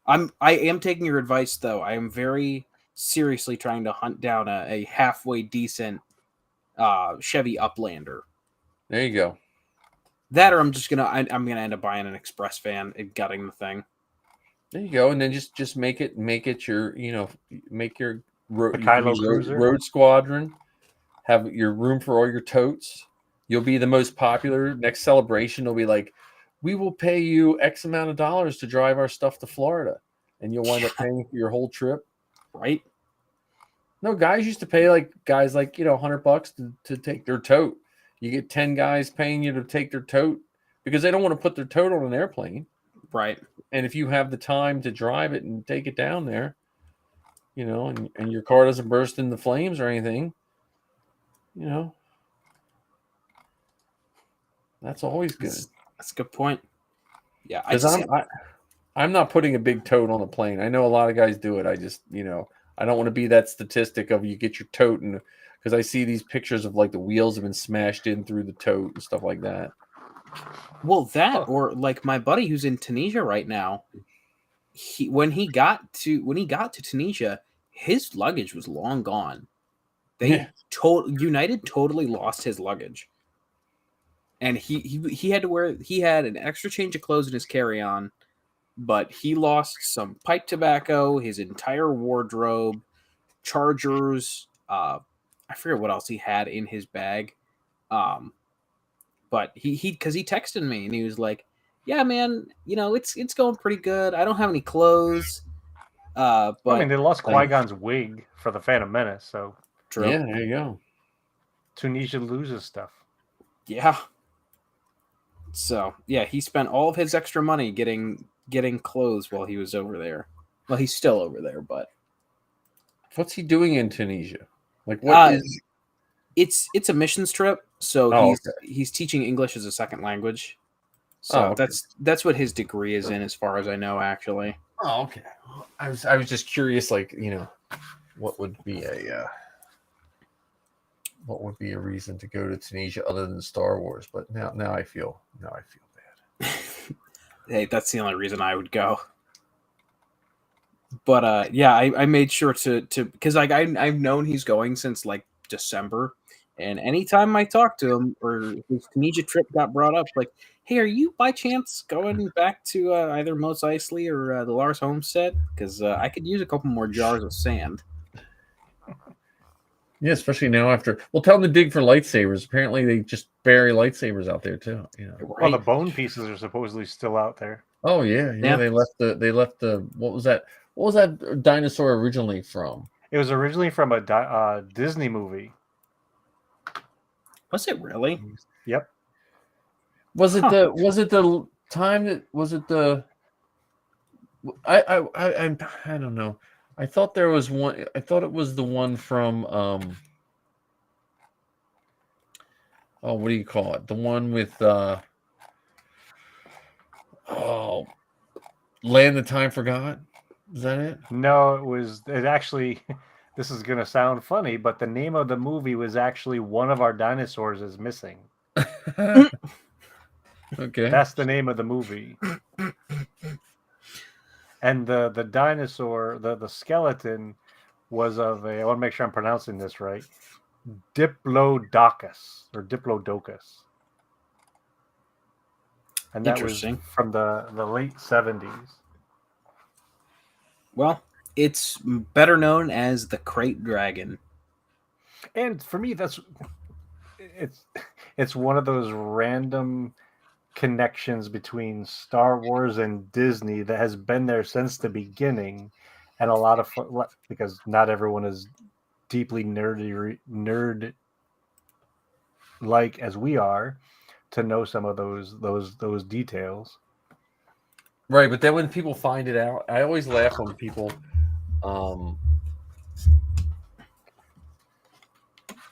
so, I am taking your advice though. I am very seriously trying to hunt down a halfway decent Chevy Uplander. There you go. That, or I'm gonna end up buying an Express van and gutting the thing. There you go, and then just make it your make your road squadron. Have your room for all your totes. You'll be the most popular. Next Celebration will be like, we will pay you X amount of dollars to drive our stuff to Florida, and you'll wind up paying for your whole trip, right? No, guys used to pay like $100 to take their tote. You get 10 guys paying you to take their tote because they don't want to put their tote on an airplane. Right. And if you have the time to drive it and take it down there, you know, and your car doesn't burst into flames or anything, you know, that's always good. That's a good point. Yeah, because I'm not putting a big tote on the plane. I know a lot of guys do it. I just, you know, I don't want to be that statistic of you get your tote, and because I see these pictures of like the wheels have been smashed in through the tote and stuff like that. Well, or like my buddy who's in Tunisia right now, when he got to Tunisia, his luggage was long gone. United totally lost his luggage, and he had an extra change of clothes in his carry-on, but he lost some pipe tobacco, his entire wardrobe, chargers. I forget what else he had in his bag. But he texted me and he was like, "Yeah, man, you know it's going pretty good. I don't have any clothes." But I mean, they lost Qui-Gon's wig for the Phantom Menace, so true. Yeah, there you go. Tunisia loses stuff. Yeah. So yeah, he spent all of his extra money getting clothes while he was over there. Well, he's still over there, but what's he doing in Tunisia? Like, what is? It's a missions trip, so he's teaching English as a second language. So that's what his degree is in, as far as I know, actually. Oh, okay. I was just curious, like, you know, what would be a reason to go to Tunisia other than Star Wars? But now I feel bad. Hey, that's the only reason I would go. But yeah, I made sure to because like I've known he's going since like December, and anytime I talk to him or his Tunisia trip got brought up, like, hey, are you by chance going back to either Mos Eisley or the Lars Homestead? Because I could use a couple more jars of sand. Yeah, especially now after. Well, tell them to dig for lightsabers. Apparently, they just bury lightsabers out there too. You know, right. Well, the bone pieces are supposedly still out there. Oh yeah. They left the what was that? What was that dinosaur originally from? It was originally from a Disney movie. Was it really? Yep. Was it the time that was it the? I don't know. I thought there was one. I thought it was the one from. Oh, what do you call it? The one with. Land the Time Forgot. Is that it? No, it actually. This is gonna sound funny, but the name of the movie was actually One of Our Dinosaurs is Missing. Okay. That's the name of the movie. And the dinosaur, the skeleton was of I want to make sure I'm pronouncing this right, Diplodocus or Diplodocus. And that was from the late 70s. Well, it's better known as the Crate Dragon. And for me, it's one of those random connections between Star Wars and Disney that has been there since the beginning, and a lot of fun, because not everyone is deeply nerd like as we are to know some of those details. Right, but then when people find it out, I always laugh when people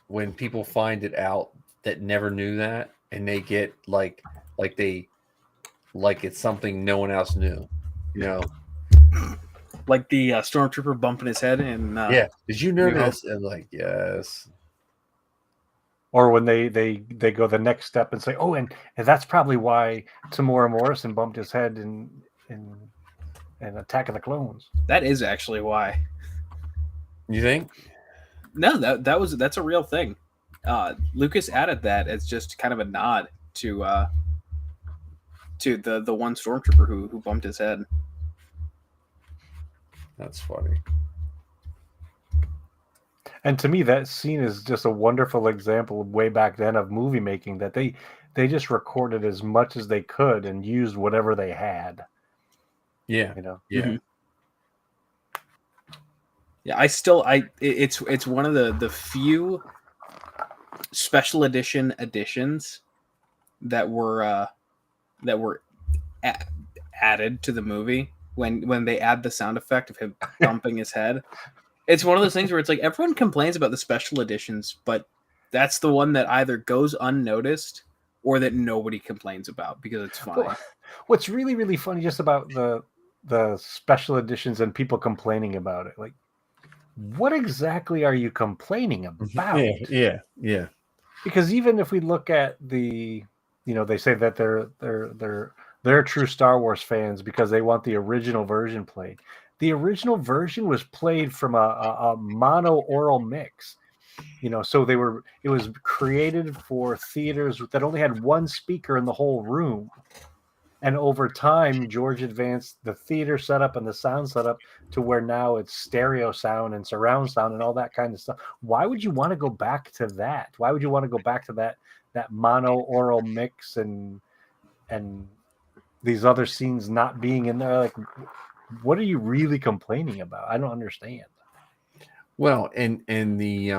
when people find it out that never knew that, and they get like it's something no one else knew, you know, like the stormtrooper bumping his head and yeah, did you know this? And like, yes. Or when they go the next step and say, oh, and that's probably why Tamora Morrison bumped his head in Attack of the Clones. That is actually why. You think? No, that's a real thing. Lucas added that as just kind of a nod to the one stormtrooper who bumped his head. That's funny. And to me, that scene is just a wonderful example of way back then of movie making, that they just recorded as much as they could and used whatever they had. Yeah. You know? Yeah. Mm-hmm. Yeah, it's one of the few special editions that were added to the movie when they add the sound effect of him bumping his head. It's one of those things where it's like everyone complains about the special editions, but that's the one that either goes unnoticed or that nobody complains about because it's fine. Well, what's really, really funny just about the special editions and people complaining about it, like, what exactly are you complaining about? Yeah. Because even if we look at the, they say that they're true Star Wars fans because they want the original version played. The original version was played from a mono oral mix. So it was created for theaters that only had one speaker in the whole room. And over time, George advanced the theater setup and the sound setup to where now it's stereo sound and surround sound and all that kind of stuff. Why would you want to go back to that? Why would you want to go back to that mono oral mix and these other scenes not being in there? Like, what are you really complaining about? I don't understand. Well, and the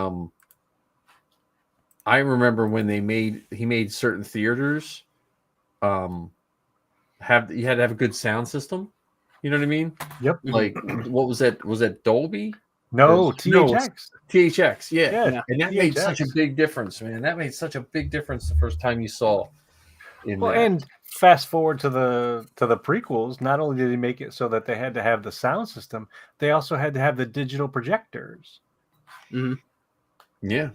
I remember when he made certain theaters you had to have a good sound system. You know what I mean? Yep. Like, what was that? Was that Dolby? No, THX. THX, yeah. And that THX. made such a big difference, man. That made such a big difference the first time you saw and fast forward to the prequels, not only did they make it so that they had to have the sound system, they also had to have the digital projectors. Mm-hmm. Yeah.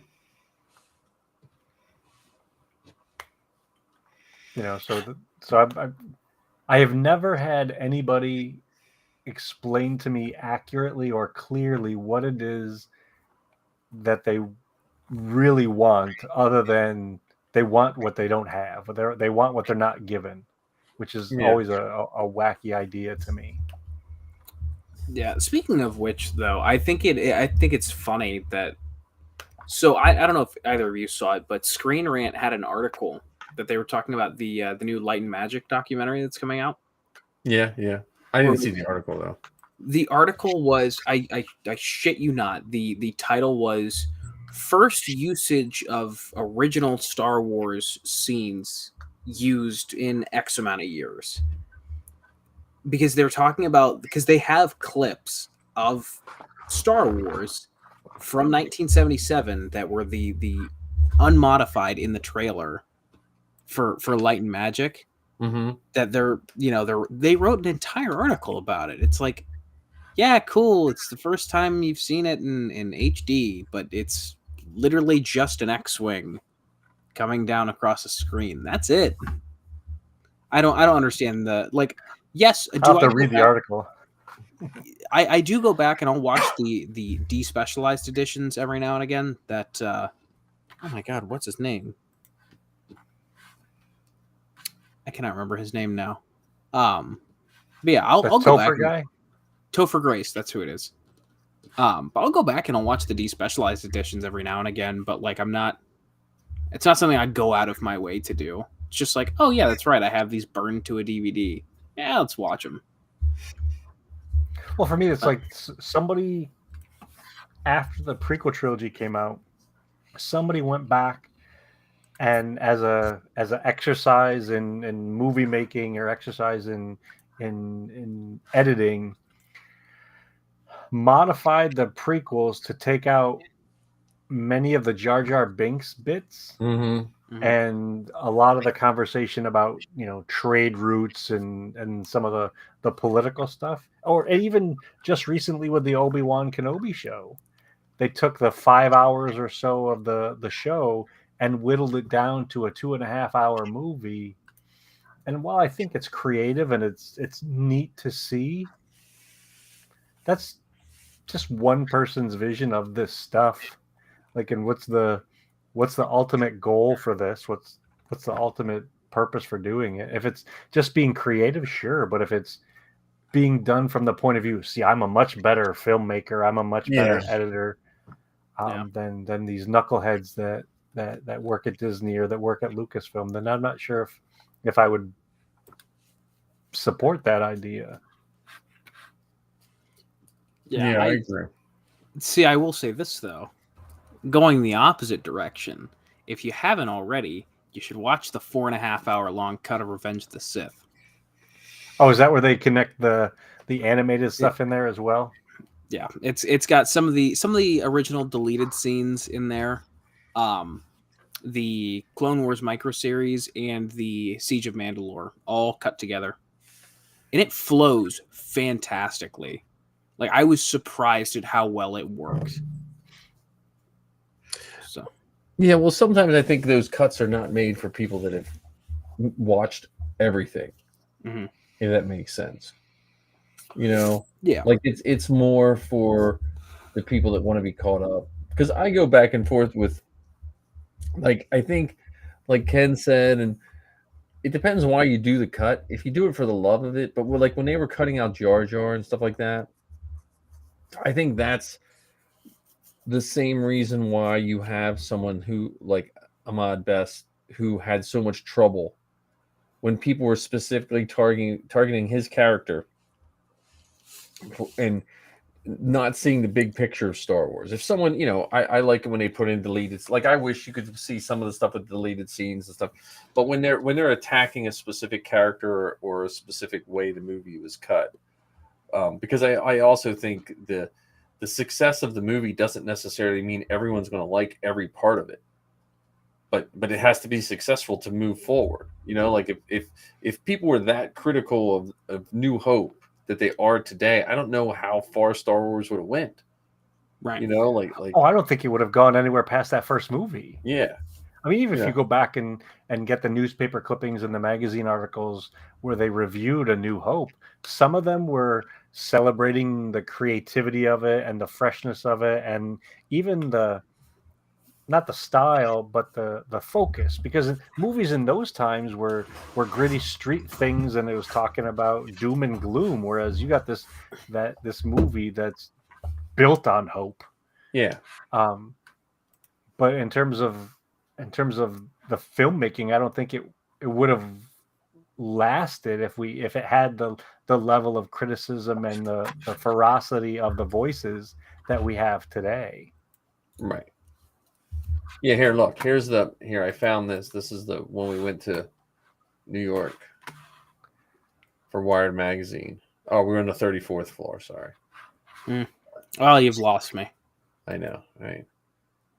I have never had anybody explain to me accurately or clearly what it is that they really want, other than they want what they don't have. They want what they're not given, which is always a wacky idea to me. Yeah. Speaking of which, though, I think it's funny that. So I don't know if either of you saw it, but Screen Rant had an article that they were talking about the new Light and Magic documentary that's coming out. Yeah. I didn't see the article though. The article was I shit you not. The title was first usage of original Star Wars scenes used in X amount of years. Because they're talking about because they have clips of Star Wars from 1977 that were the unmodified in the trailer for Light and Magic. Mm-hmm. That they wrote an entire article about it. It's like, yeah, cool. It's the first time you've seen it in HD, but it's literally just an X-wing coming down across the screen. That's it. I don't understand the like. Yes, I'll have to read the article. I do go back and I'll watch the despecialized editions every now and again. That oh my god, what's his name? I cannot remember his name now. But yeah, I'll go back. Guy? Topher Grace, that's who it is. But I'll go back and I'll watch the despecialized editions every now and again. But like, it's not something I go out of my way to do. It's just like, oh yeah, that's right. I have these burned to a DVD. Yeah, let's watch them. Well, for me, it's like somebody after the prequel trilogy came out, somebody went back and as a exercise in movie making or exercise in editing, modified the prequels to take out many of the Jar Jar Binks bits. Mm-hmm. And a lot of the conversation about trade routes and some of the political stuff, or even just recently with the Obi-Wan Kenobi show, they took the 5 hours or so of the show and whittled it down to a 2.5 hour movie. And while I think it's creative and it's neat to see, that's just one person's vision of this stuff. Like, and what's the ultimate goal for this? What's the ultimate purpose for doing it? If it's just being creative, sure, but if it's being done from the point of view, see, I'm a much better filmmaker, I'm a much better editor than these knuckleheads that work at Disney or that work at Lucasfilm, then I'm not sure if I would support that idea. Yeah, I agree. See, I will say this though. Going the opposite direction, if you haven't already, you should watch the 4.5 hour long cut of Revenge of the Sith. Oh, is that where they connect the animated stuff in there as well? Yeah, it's got some of the original deleted scenes in there, the Clone Wars micro series and the Siege of Mandalore all cut together, and it flows fantastically. Like, I was surprised at how well it works. So yeah, well, sometimes I think those cuts are not made for people that have watched everything. Mm-hmm. If that makes sense, you know, yeah, like it's more for the people that want to be caught up. Because I go back and forth with, like, I think, like Ken said, and it depends why you do the cut. If you do it for the love of it, but like when they were cutting out Jar Jar and stuff like that, I think that's the same reason why you have someone who like Ahmad Best, who had so much trouble when people were specifically targeting his character and not seeing the big picture of Star Wars. If someone, I like it when they put in deleted. Like, I wish you could see some of the stuff with deleted scenes and stuff. But when they're attacking a specific character or a specific way the movie was cut, because I also think the success of the movie doesn't necessarily mean everyone's going to like every part of it. But it has to be successful to move forward. Like if people were that critical of New Hope that they are today, I don't know how far Star Wars would have went. right. Oh, I don't think it would have gone anywhere past that first movie. Yeah. I mean, even if you go back and get the newspaper clippings and the magazine articles where they reviewed A New Hope, some of them were celebrating the creativity of it and the freshness of it, and even not the style, but the focus, because movies in those times were gritty street things, and it was talking about doom and gloom, whereas you got this movie that's built on hope. Yeah. But in terms of the filmmaking, I don't think it would have lasted if it had the level of criticism and the ferocity of the voices that we have today. Right. Yeah, here, look. Here, I found this. This is the when we went to New York for Wired magazine. Oh, we're on the 34th floor. Sorry. Oh, you've lost me. I know, right?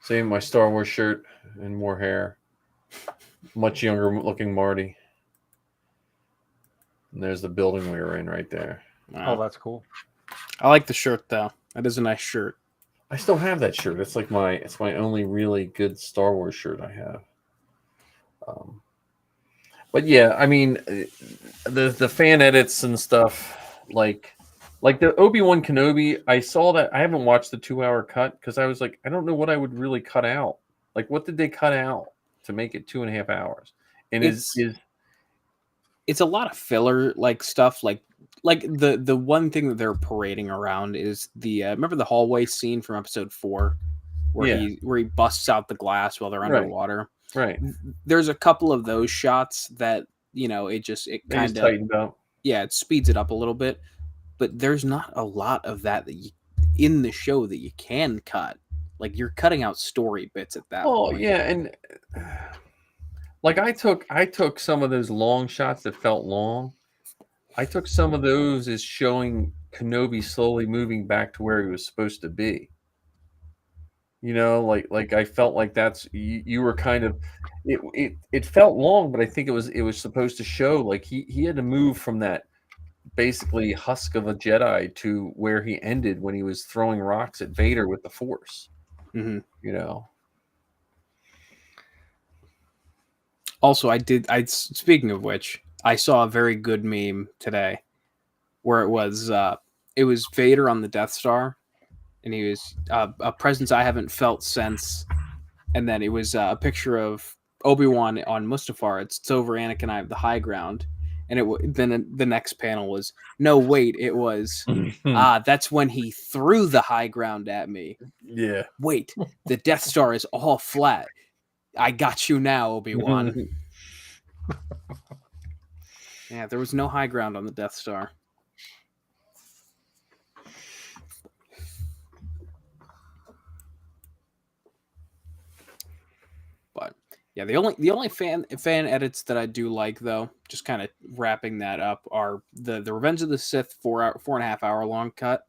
Same my Star Wars shirt and more hair. Much younger looking Marty. And there's the building we were in right there. Wow. Oh, that's cool. I like the shirt though. That is a nice shirt. I still have that shirt. It's like it's my only really good Star Wars shirt I have. But yeah, I mean, the fan edits and stuff, like the Obi-Wan Kenobi. I saw that. I haven't watched the 2-hour cut because I was like, I don't know what I would really cut out. Like, what did they cut out to make it 2.5 hours? And it's a lot of filler like stuff. Like the one thing that they're parading around is the remember the hallway scene from episode 4 where he busts out the glass while they're underwater. Right. There's a couple of those shots that it kind of tightened up. Yeah, it speeds it up a little bit, but there's not a lot of that in the show that you can cut. Like, you're cutting out story bits at that point. Yeah, and like I took some of those long shots that felt long. I took some of those as showing Kenobi slowly moving back to where he was supposed to be. Like I felt like that's you were kind of it felt long, but I think it was supposed to show like he had to move from that basically husk of a Jedi to where he ended when he was throwing rocks at Vader with the Force. Mm-hmm. Also, speaking of which, I saw a very good meme today where it was Vader on the Death Star, and he was a presence I haven't felt since. And then it was a picture of Obi-Wan on Mustafar. It's over Anakin, I have the high ground. And then the next panel was, no, wait, it was, that's when he threw the high ground at me. Yeah. Wait, the Death Star is all flat. I got you now, Obi-Wan. Yeah, there was no high ground on the Death Star. But yeah, the only fan edits that I do like, though, just kind of wrapping that up, are the Revenge of the Sith 4.5 hour long cut.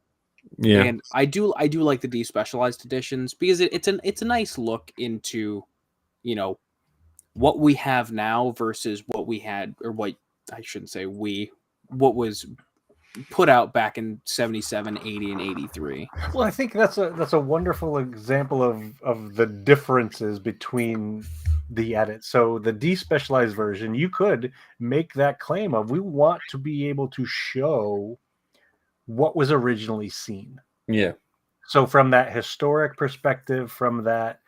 Yeah. And I do like the despecialized editions because it's a nice look into, what we have now versus what we had, or what I shouldn't say what was put out back in 77, 80, and 83. Well, I think that's a wonderful example of the differences between the edits. So the despecialized version, you could make that claim of, we want to be able to show what was originally seen. Yeah. So from that historic perspective, from that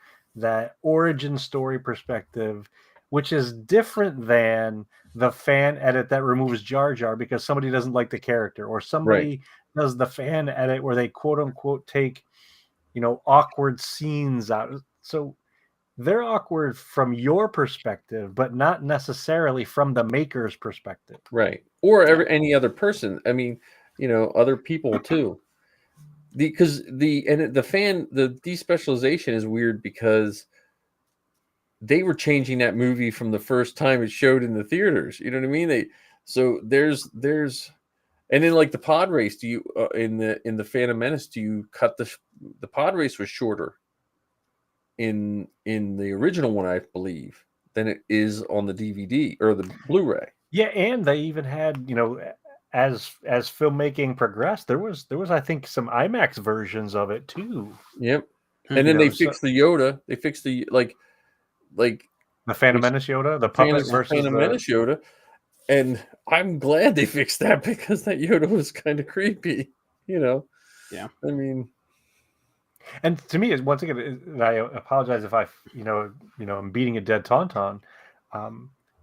origin story perspective, which is different than the fan edit that removes Jar Jar because somebody doesn't like the character, or somebody does the fan edit where they quote unquote take, awkward scenes out. So they're awkward from your perspective, but not necessarily from the maker's perspective. Right. Or any other person. I mean, other people too. The despecialization is weird because they were changing that movie from the first time it showed in the theaters. You know what I mean? And then like the pod race, do you in the Phantom Menace, do you cut the pod race was shorter in the original one, I believe, than it is on the DVD or the Blu-ray. Yeah, and they even had, as filmmaking progressed, there was I think some IMAX versions of it too. Yep. And then they fixed the Yoda. They fixed the like the Phantom Menace Yoda, the puppet versus Phantom Menace Yoda. And I'm glad they fixed that because that Yoda was kind of creepy, Yeah. I mean, and to me, once again, I apologize if I'm beating a dead tauntaun.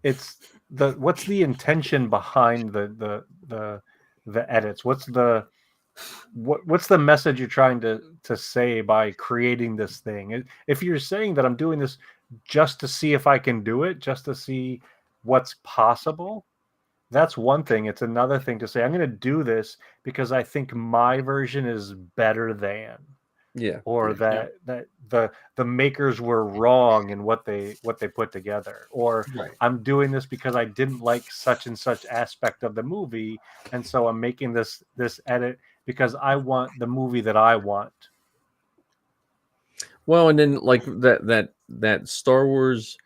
It's what's the intention behind the edits? What's the message you're trying to say by creating this thing? If you're saying that I'm doing this just to see if I can do it, just to see what's possible, that's one thing. It's another thing to say, I'm going to do this because I think my version is better than. That the makers were wrong in what they put together, or I'm doing this because I didn't like such and such aspect of the movie, and so I'm making this edit because I want the movie that I want. Well, and then like that Star Wars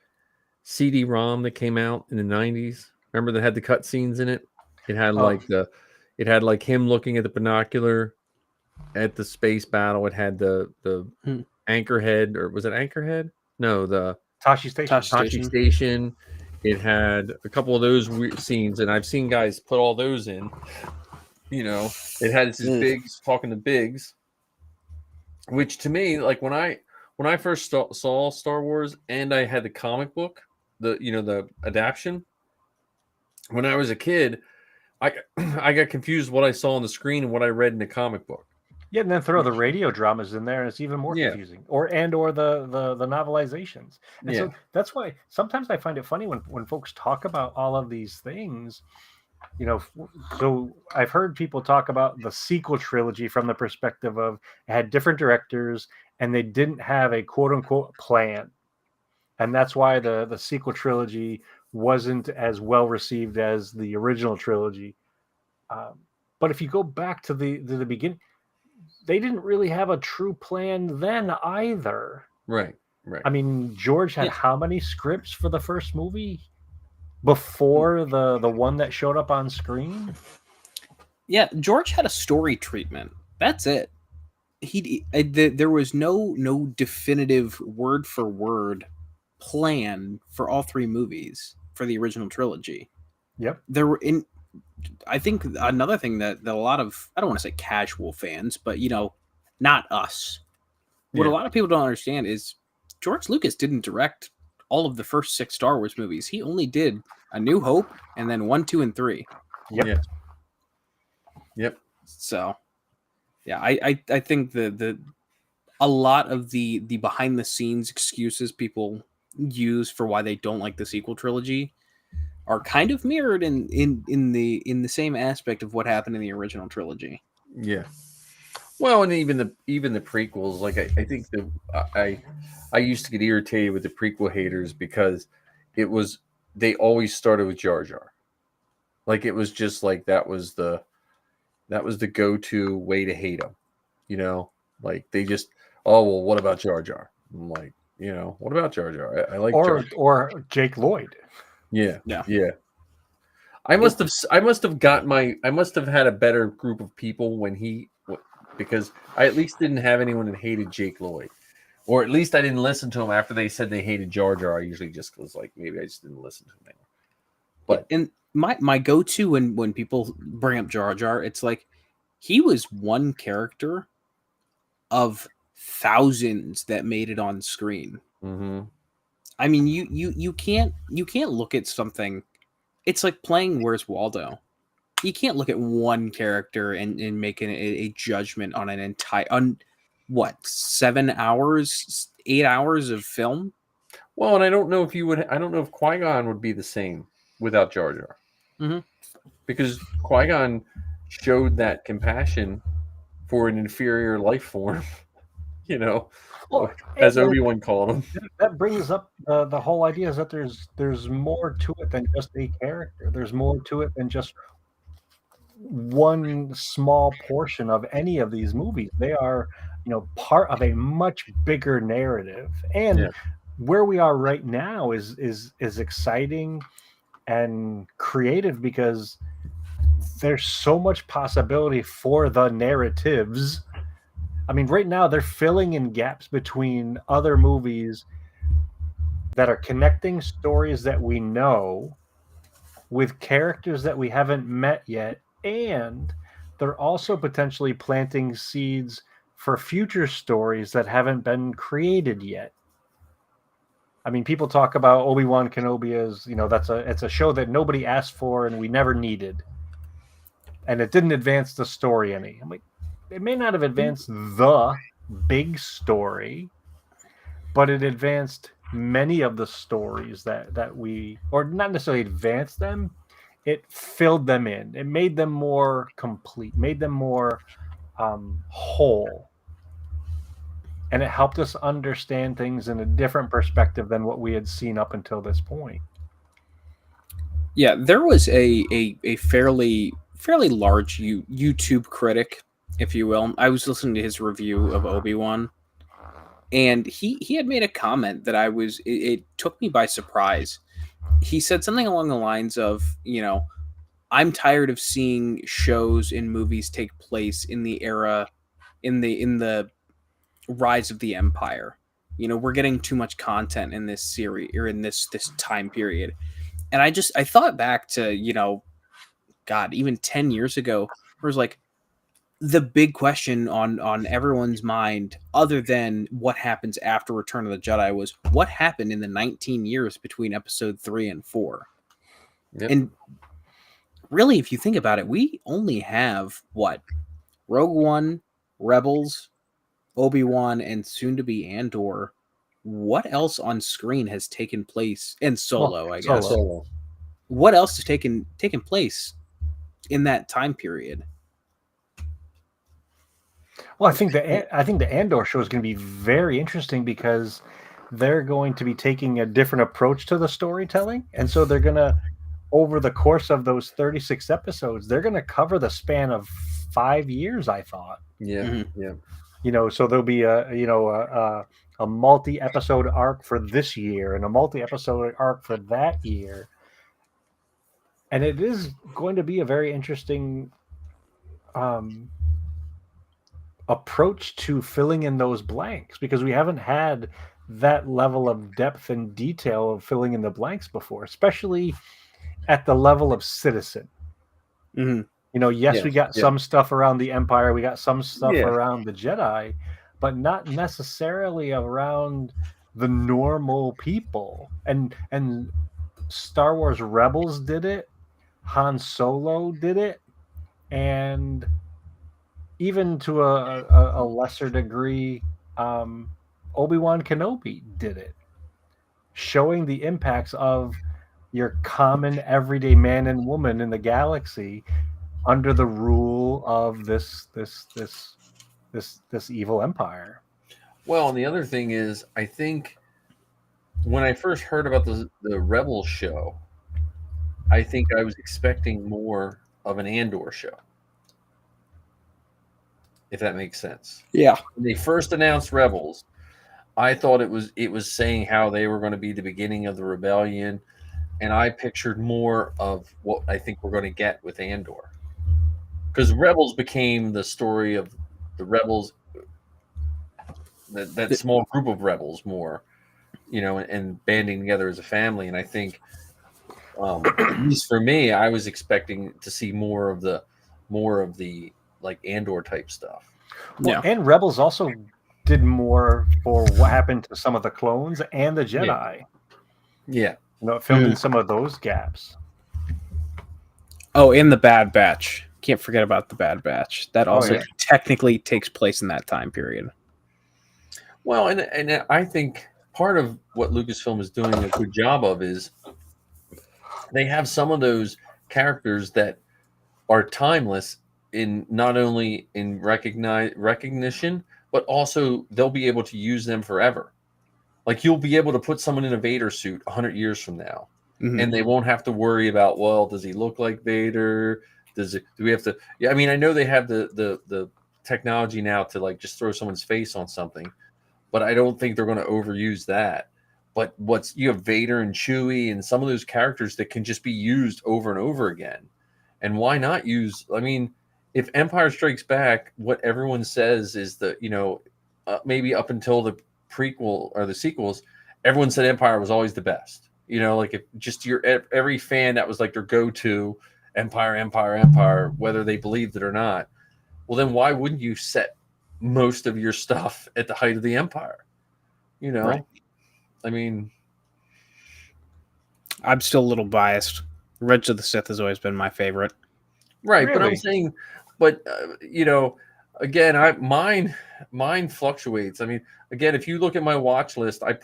CD-ROM that came out in the 90s. Remember that had the cut scenes in it? It had like him looking at the binocular at the space battle. It had the Anchorhead, or was it Anchorhead? No, the Tashi Station. It had a couple of those weird scenes, and I've seen guys put all those in. It had this Biggs talking to Biggs, which to me, like when I first saw Star Wars, and I had the comic book, the adaptation. When I was a kid, I got confused what I saw on the screen and what I read in the comic book. Yeah, and then throw the radio dramas in there, and it's even more confusing. Or the novelizations. And so that's why sometimes I find it funny when folks talk about all of these things. So I've heard people talk about the sequel trilogy from the perspective of it had different directors and they didn't have a quote unquote plan. And that's why the sequel trilogy wasn't as well received as the original trilogy. But if you go back to the beginning, they didn't really have a true plan then either. Right. I mean, George had how many scripts for the first movie before the one that showed up on screen? Yeah, George had a story treatment. That's it. There was no definitive word for word plan for all three movies for the original trilogy. Yep. I think another thing that a lot of, I don't want to say casual fans, but not us. What a lot of people don't understand is George Lucas didn't direct all of the first 6 Star Wars movies. He only did A New Hope and then 1, 2, and 3. Yep. So, yeah, I think a lot of the behind the scenes excuses people use for why they don't like the sequel trilogy are kind of mirrored in the same aspect of what happened in the original trilogy. Yeah. Well, and even the prequels, like I think I used to get irritated with the prequel haters because they always started with Jar Jar. Like it was just like that was the go-to way to hate him. You know, like they just, oh well, what about Jar Jar? I'm like, what about Jar Jar? I like Jar Jar. Or Jake Lloyd. Yeah. I must have had a better group of people because I at least didn't have anyone that hated Jake Lloyd, or at least I didn't listen to him after they said they hated Jar Jar. I usually just was like, maybe I just didn't listen to him anymore. But and my go-to when people bring up Jar Jar, it's like he was one character of thousands that made it on screen. Mm-hmm. I mean, you can't look at something. It's like playing Where's Waldo. You can't look at one character and make a judgment on an entire 7 hours, 8 hours of film. Well, and I don't know if Qui-Gon would be the same without Jar Jar, because Qui-Gon showed that compassion for an inferior life form, as Obi-Wan called him. That brings up the whole idea is that there's more to it than just a character. There's more to it than just one small portion of any of these movies. They are, part of a much bigger narrative. And where we are right now is exciting and creative because there's so much possibility for the narratives. I mean, right now they're filling in gaps between other movies that are connecting stories that we know with characters that we haven't met yet, and they're also potentially planting seeds for future stories that haven't been created yet. I mean, people talk about Obi-Wan Kenobi as, it's a show that nobody asked for and we never needed. And it didn't advance the story any. I'm like, it may not have advanced the big story, but it advanced many of the stories that we, or not necessarily advanced them, it filled them in. It made them more complete, made them more whole. And it helped us understand things in a different perspective than what we had seen up until this point. Yeah, there was a fairly large YouTube critic, if you will. I was listening to his review of Obi-Wan, and he had made a comment that it took me by surprise. He said something along the lines of, I'm tired of seeing shows and movies take place in the era, in the rise of the Empire. We're getting too much content in this series or in this time period. And I thought back to, God, even 10 years ago, where it was like the big question on everyone's mind, other than what happens after Return of the Jedi, was what happened in the 19 years between episode 3 and 4. Yep. And really, if you think about it, we only have Rogue One, Rebels, Obi-Wan, and soon to be Andor. What else on screen has taken place? And Solo, I guess. Solo. What else has taken place in that time period? Well, I think the Andor show is going to be very interesting because they're going to be taking a different approach to the storytelling, and so they're going to, over the course of those 36 episodes, they're going to cover the span of 5 years. I thought. Yeah, yeah. So there'll be a multi-episode arc for this year and a multi-episode arc for that year. And it is going to be a very interesting approach to filling in those blanks, because we haven't had that level of depth and detail of filling in the blanks before, especially at the level of Citizen. Mm-hmm. We got some stuff around the Empire, we got some stuff around the Jedi, but not necessarily around the normal people. And Star Wars Rebels did it, Han Solo did it, and even to a lesser degree, Obi-Wan Kenobi did it, showing the impacts of your common everyday man and woman in the galaxy under the rule of this evil empire. Well, and the other thing is, I think when I first heard about the Rebels show, I think I was expecting more of an Andor show. if that makes sense. Yeah. When they first announced Rebels, I thought it was saying how they were going to be the beginning of the rebellion, and I pictured more of what I think we're going to get with Andor. Because Rebels became the story of the rebels, that small group of rebels, more, and banding together as a family. And I think, at least for me, I was expecting to see more of the like Andor type stuff. Well, and Rebels also did more for what happened to some of the clones and the Jedi. Yeah. It filled in some of those gaps. Oh, and the Bad Batch. Can't forget about the Bad Batch. That also technically takes place in that time period. Well, and I think part of what Lucasfilm is doing a good job of is they have some of those characters that are timeless in not only in recognition, but also they'll be able to use them forever. Like you'll be able to put someone in a Vader suit 100 years from now, and they won't have to worry about, well, does he look like Vader? Do we have to? Yeah, I mean, I know they have the technology now to like just throw someone's face on something, but I don't think they're going to overuse that. But you have Vader and Chewie and some of those characters that can just be used over and over again. And why not use? I mean, if Empire Strikes Back, what everyone says is that maybe up until the prequel or the sequels, everyone said Empire was always the best. Like if just every fan, that was like their go-to Empire, whether they believed it or not. Well, then why wouldn't you set most of your stuff at the height of the Empire? Right. I mean, I'm still a little biased. Revenge of the Sith has always been my favorite. Right, really? But I'm saying, again, mine fluctuates. I mean, again, if you look at my watch list, I've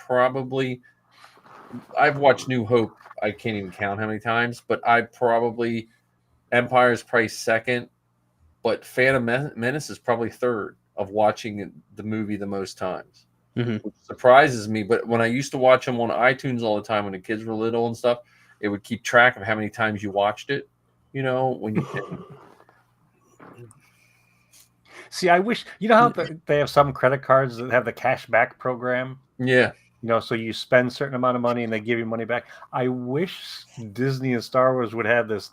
watched New Hope. I can't even count how many times, but Empire is probably second, but Phantom Menace is probably third of watching the movie the most times. Which surprises me. But when I used to watch them on iTunes all the time when the kids were little and stuff, it would keep track of how many times you watched it. When you see, I wish how they have some credit cards that have the cash back program. Yeah. So you spend a certain amount of money and they give you money back. I wish Disney and Star Wars would have this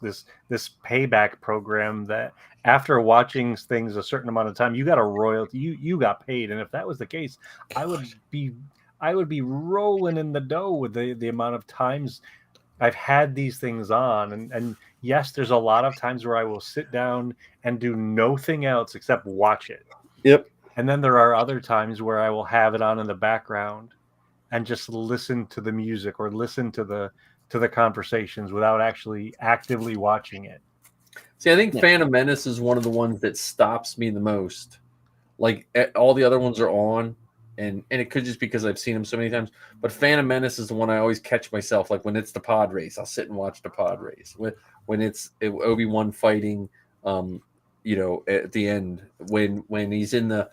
payback program that after watching things a certain amount of time, you got a royalty, you got paid. And if that was the case, I would be rolling in the dough with the amount of times I've had these things on. And yes, there's a lot of times where I will sit down and do nothing else except watch it. Yep. And then there are other times where I will have it on in the background and just listen to the music or listen to the conversations without actually actively watching it. See, I think Phantom Menace is one of the ones that stops me the most. Like all the other ones are on, and it could just because I've seen them so many times. But Phantom Menace is the one I always catch myself. Like when it's the pod race, I'll sit and watch the pod race. When it's Obi-Wan fighting, at the end when he's in the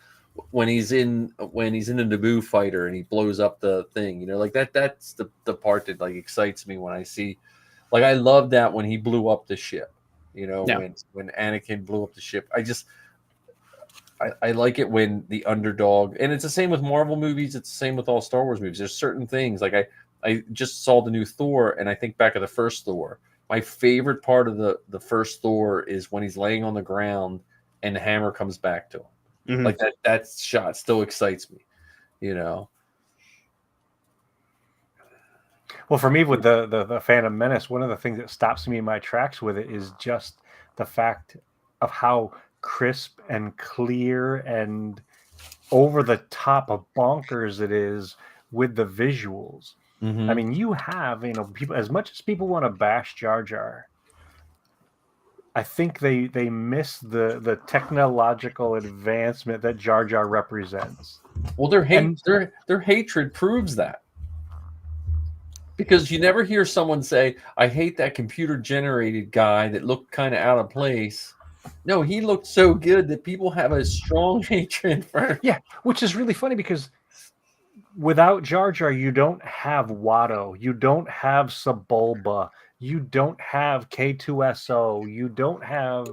Naboo fighter and he blows up the thing, like that's the part that like excites me when I see, like I love that when he blew up the ship, when Anakin blew up the ship. I like it when the underdog, and it's the same with Marvel movies, it's the same with all Star Wars movies. There's certain things like I just saw the new Thor and I think back of the first Thor. My favorite part of the first Thor is when he's laying on the ground and the hammer comes back to him. Like that shot still excites me, Well, for me with the Phantom Menace, one of the things that stops me in my tracks with it is just the fact of how crisp and clear and over the top of bonkers it is with the visuals. I mean, you have, people, as much as people want to bash Jar Jar, I think they miss the technological advancement that Jar Jar represents. Well, their hatred proves that. Because you never hear someone say, I hate that computer-generated guy that looked kind of out of place. No, he looked so good that people have a strong hatred for him. Yeah, which is really funny because without Jar Jar, you don't have Watto, you don't have Sebulba, you don't have K2SO, you don't have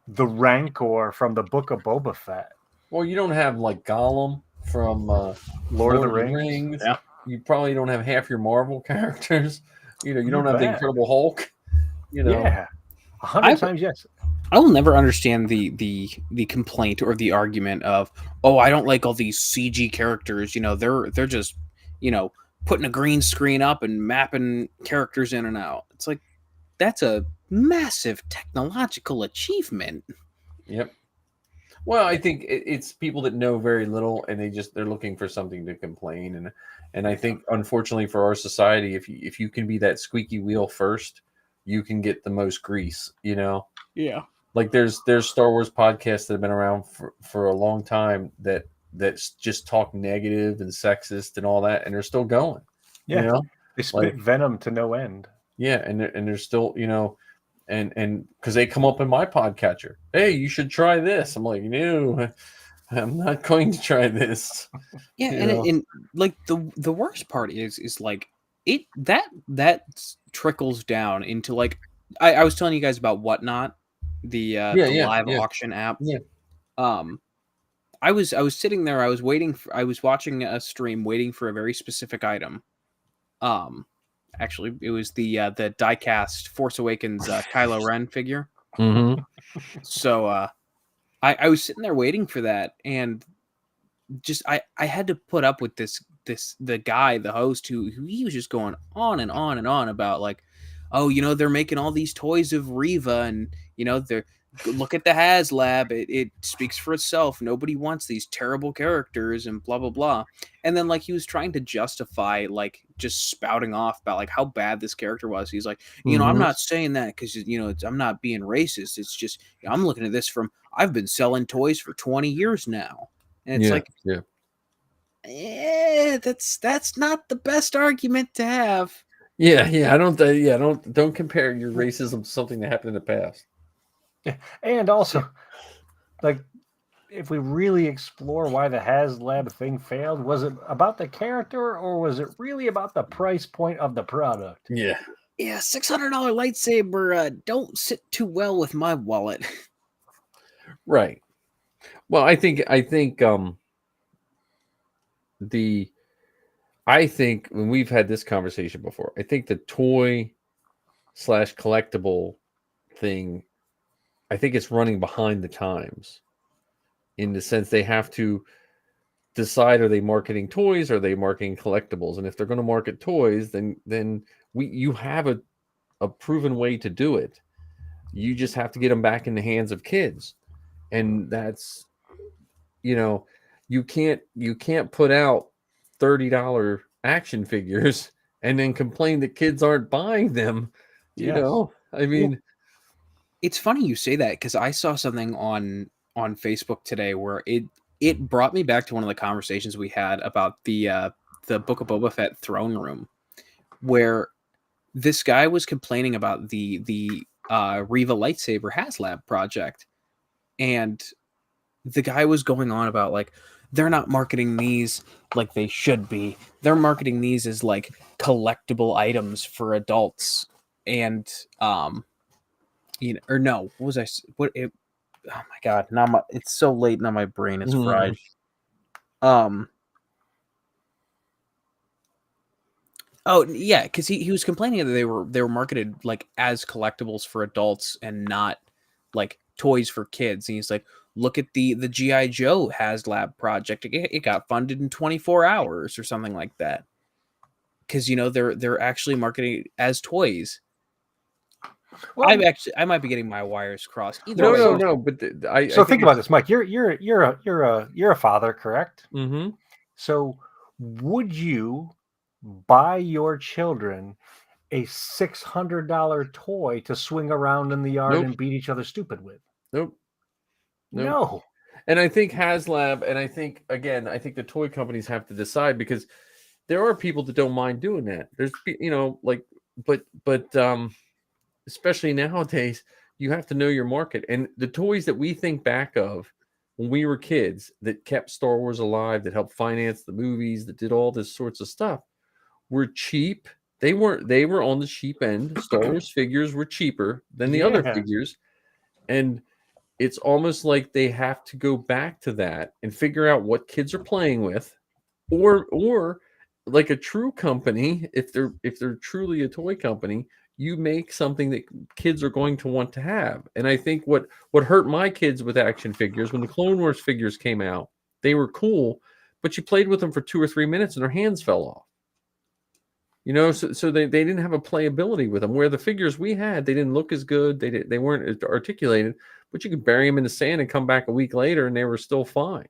the Rancor from the Book of Boba Fett. Well, you don't have like Gollum from Lord of the Rings. Yeah. You probably don't have half your Marvel characters. You know, you don't have the bet. Incredible Hulk. You know, Yeah, 100 times yes. I will never understand the complaint or the argument of, oh, I don't like all these CG characters. You know, they're just, you know, putting a green screen up and mapping characters in and out. It's like, that's a massive technological achievement. Yep. Well, I think it's people that know very little, and they're looking for something to complain, and I think unfortunately for our society, if you can be that squeaky wheel first, you can get the most grease. You know. Yeah. Like there's Star Wars podcasts that have been around for a long time that's just talk negative and sexist and all that, and they're still going. Yeah, you know, they spit venom to no end. Yeah, and they're still, you know, and because they come up in my podcatcher, hey, you should try this. I'm like, no, I'm not going to try this. Yeah, and like the worst part is like that trickles down into like I was telling you guys about Whatnot, the live auction app. Yeah. I was sitting there, I was watching a stream waiting for a very specific item. Actually, it was the diecast Force Awakens Kylo Ren figure. Mm-hmm. So I was sitting there waiting for that, and just I had to put up with the guy, the host, who he was just going on and on and on about like, oh, you know, they're making all these toys of Reva, and you know, they're look at the HasLab, it speaks for itself. Nobody wants these terrible characters and blah blah blah. And then like he was trying to justify like just spouting off about like how bad this character was. He's like, you know, I'm not saying that because you know I'm not being racist. It's just I'm looking at this from I've been selling toys for 20 years now. And it's like, that's not the best argument to have. I don't compare your racism to something that happened in the past. And also, like, if we really explore why the HasLab thing failed, was it about the character or was it really about the price point of the product? Yeah, $600 lightsaber don't sit too well with my wallet. Right. Well, I think when we've had this conversation before, I think the toy / collectible thing, I think it's running behind the times in the sense they have to decide, are they marketing toys, or are they marketing collectibles? And if they're going to market toys, then you have a proven way to do it. You just have to get them back in the hands of kids. And that's, you know, you can't put out $30 action figures and then complain that kids aren't buying them. You know, I mean, well, it's funny you say that because I saw something on Facebook today where it brought me back to one of the conversations we had about the Book of Boba Fett throne room, where this guy was complaining about the Reva lightsaber HasLab project, and the guy was going on about like they're not marketing these like they should be. They're marketing these as like collectible items for adults, and you know, or no, what was I? What it? Oh my god! Now it's so late. Now my brain is fried. Oh yeah, because he was complaining that they were marketed like as collectibles for adults and not like toys for kids. And he's like, look at the G.I. Joe HasLab project. It got funded in 24 hours or something like that. Because you know they're actually marketing as toys. Well, I might be getting my wires crossed. No. But think about this, Mike. You're a father, correct? Mm-hmm. So would you buy your children a $600 toy to swing around in the yard and beat each other stupid with? Nope. No. And I think HasLab, and I think the toy companies have to decide, because there are people that don't mind doing that. There's, you know, like, but especially nowadays, you have to know your market. And the toys that we think back of when we were kids that kept Star Wars alive, that helped finance the movies, that did all this sorts of stuff, were cheap. They were on the cheap end. Star Wars figures were cheaper than the other figures. And it's almost like they have to go back to that and figure out what kids are playing with, or like a true company, if they're truly a toy company, you make something that kids are going to want to have. And I think what hurt my kids with action figures, when the Clone Wars figures came out, they were cool, but you played with them for 2 or 3 minutes and their hands fell off. So they didn't have a playability with them. Where the figures we had, they didn't look as good. They weren't as articulated, but you could bury them in the sand and come back a week later and they were still fine.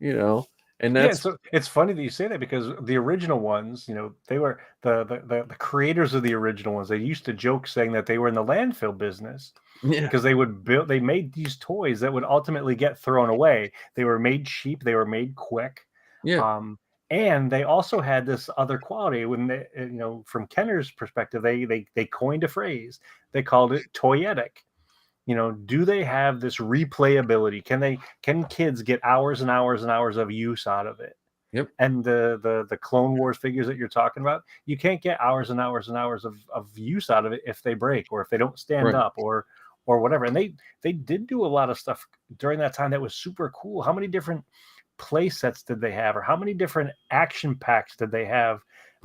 And that's so it's funny that you say that, because the original ones, they were the creators of the original ones. They used to joke saying that they were in the landfill business, because they made these toys that would ultimately get thrown away. They were made cheap. They were made quick. And they also had this other quality when they, from Kenner's perspective, they coined a phrase. They called it toyetic. Do they have this replayability? Can kids get hours and hours and hours of use out of it? Yep. And the Clone Wars figures that you're talking about, you can't get hours and hours and hours of use out of it if they break, or if they don't stand up, or whatever. And they did do a lot of stuff during that time that was super cool. How many different play sets did they have, or how many different action packs did they have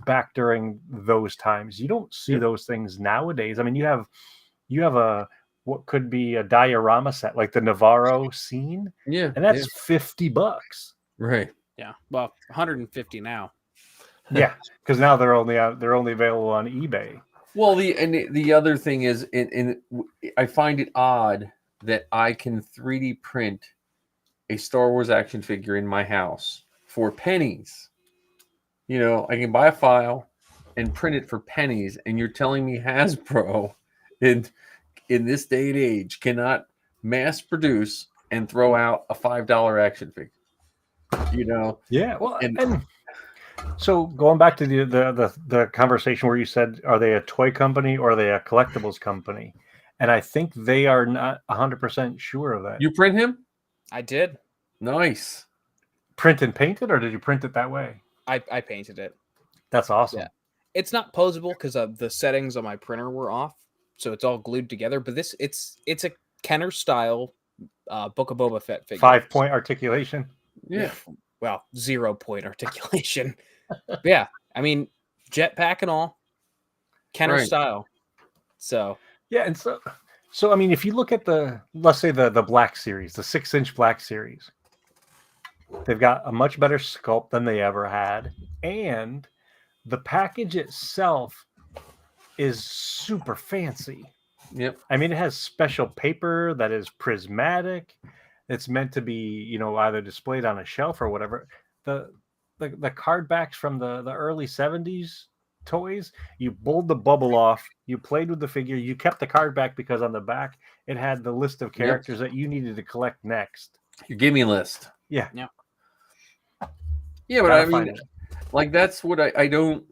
back during those times? You don't see those things nowadays. I mean, you have a what could be a diorama set like the Navarro scene, and that's $50. Right. Yeah. Well, 150 now. Yeah, because now they're only available on eBay. Well, the other thing is, I find it odd that I can 3D print a Star Wars action figure in my house for pennies. I can buy a file and print it for pennies, and you're telling me Hasbro in this day and age cannot mass produce and throw out a $5 action figure. Yeah. Well, and so going back to the conversation where you said, are they a toy company or are they a collectibles company? And I think they are not 100% sure of that. You print him? I did. Nice. Print and paint it, or did you print it that way? I painted it. That's awesome. Yeah. It's not posable because the settings on my printer were off, so it's all glued together. But it's a Kenner style Book of Boba Fett figure. 5-point articulation. Yeah. Well, 0-point articulation. Yeah. I mean, jetpack and all. Kenner style. So. Yeah, and so I mean, if you look at let's say the Black Series, the 6-inch Black Series, they've got a much better sculpt than they ever had, and the package itself is super fancy. Yep. I mean, it has special paper that is prismatic. It's meant to be, either displayed on a shelf or whatever. The card backs from the early 70s toys, you pulled the bubble off, you played with the figure, you kept the card back because on the back it had the list of characters that you needed to collect next. Your gimme list. Yeah. But I mean, like, that's what I don't.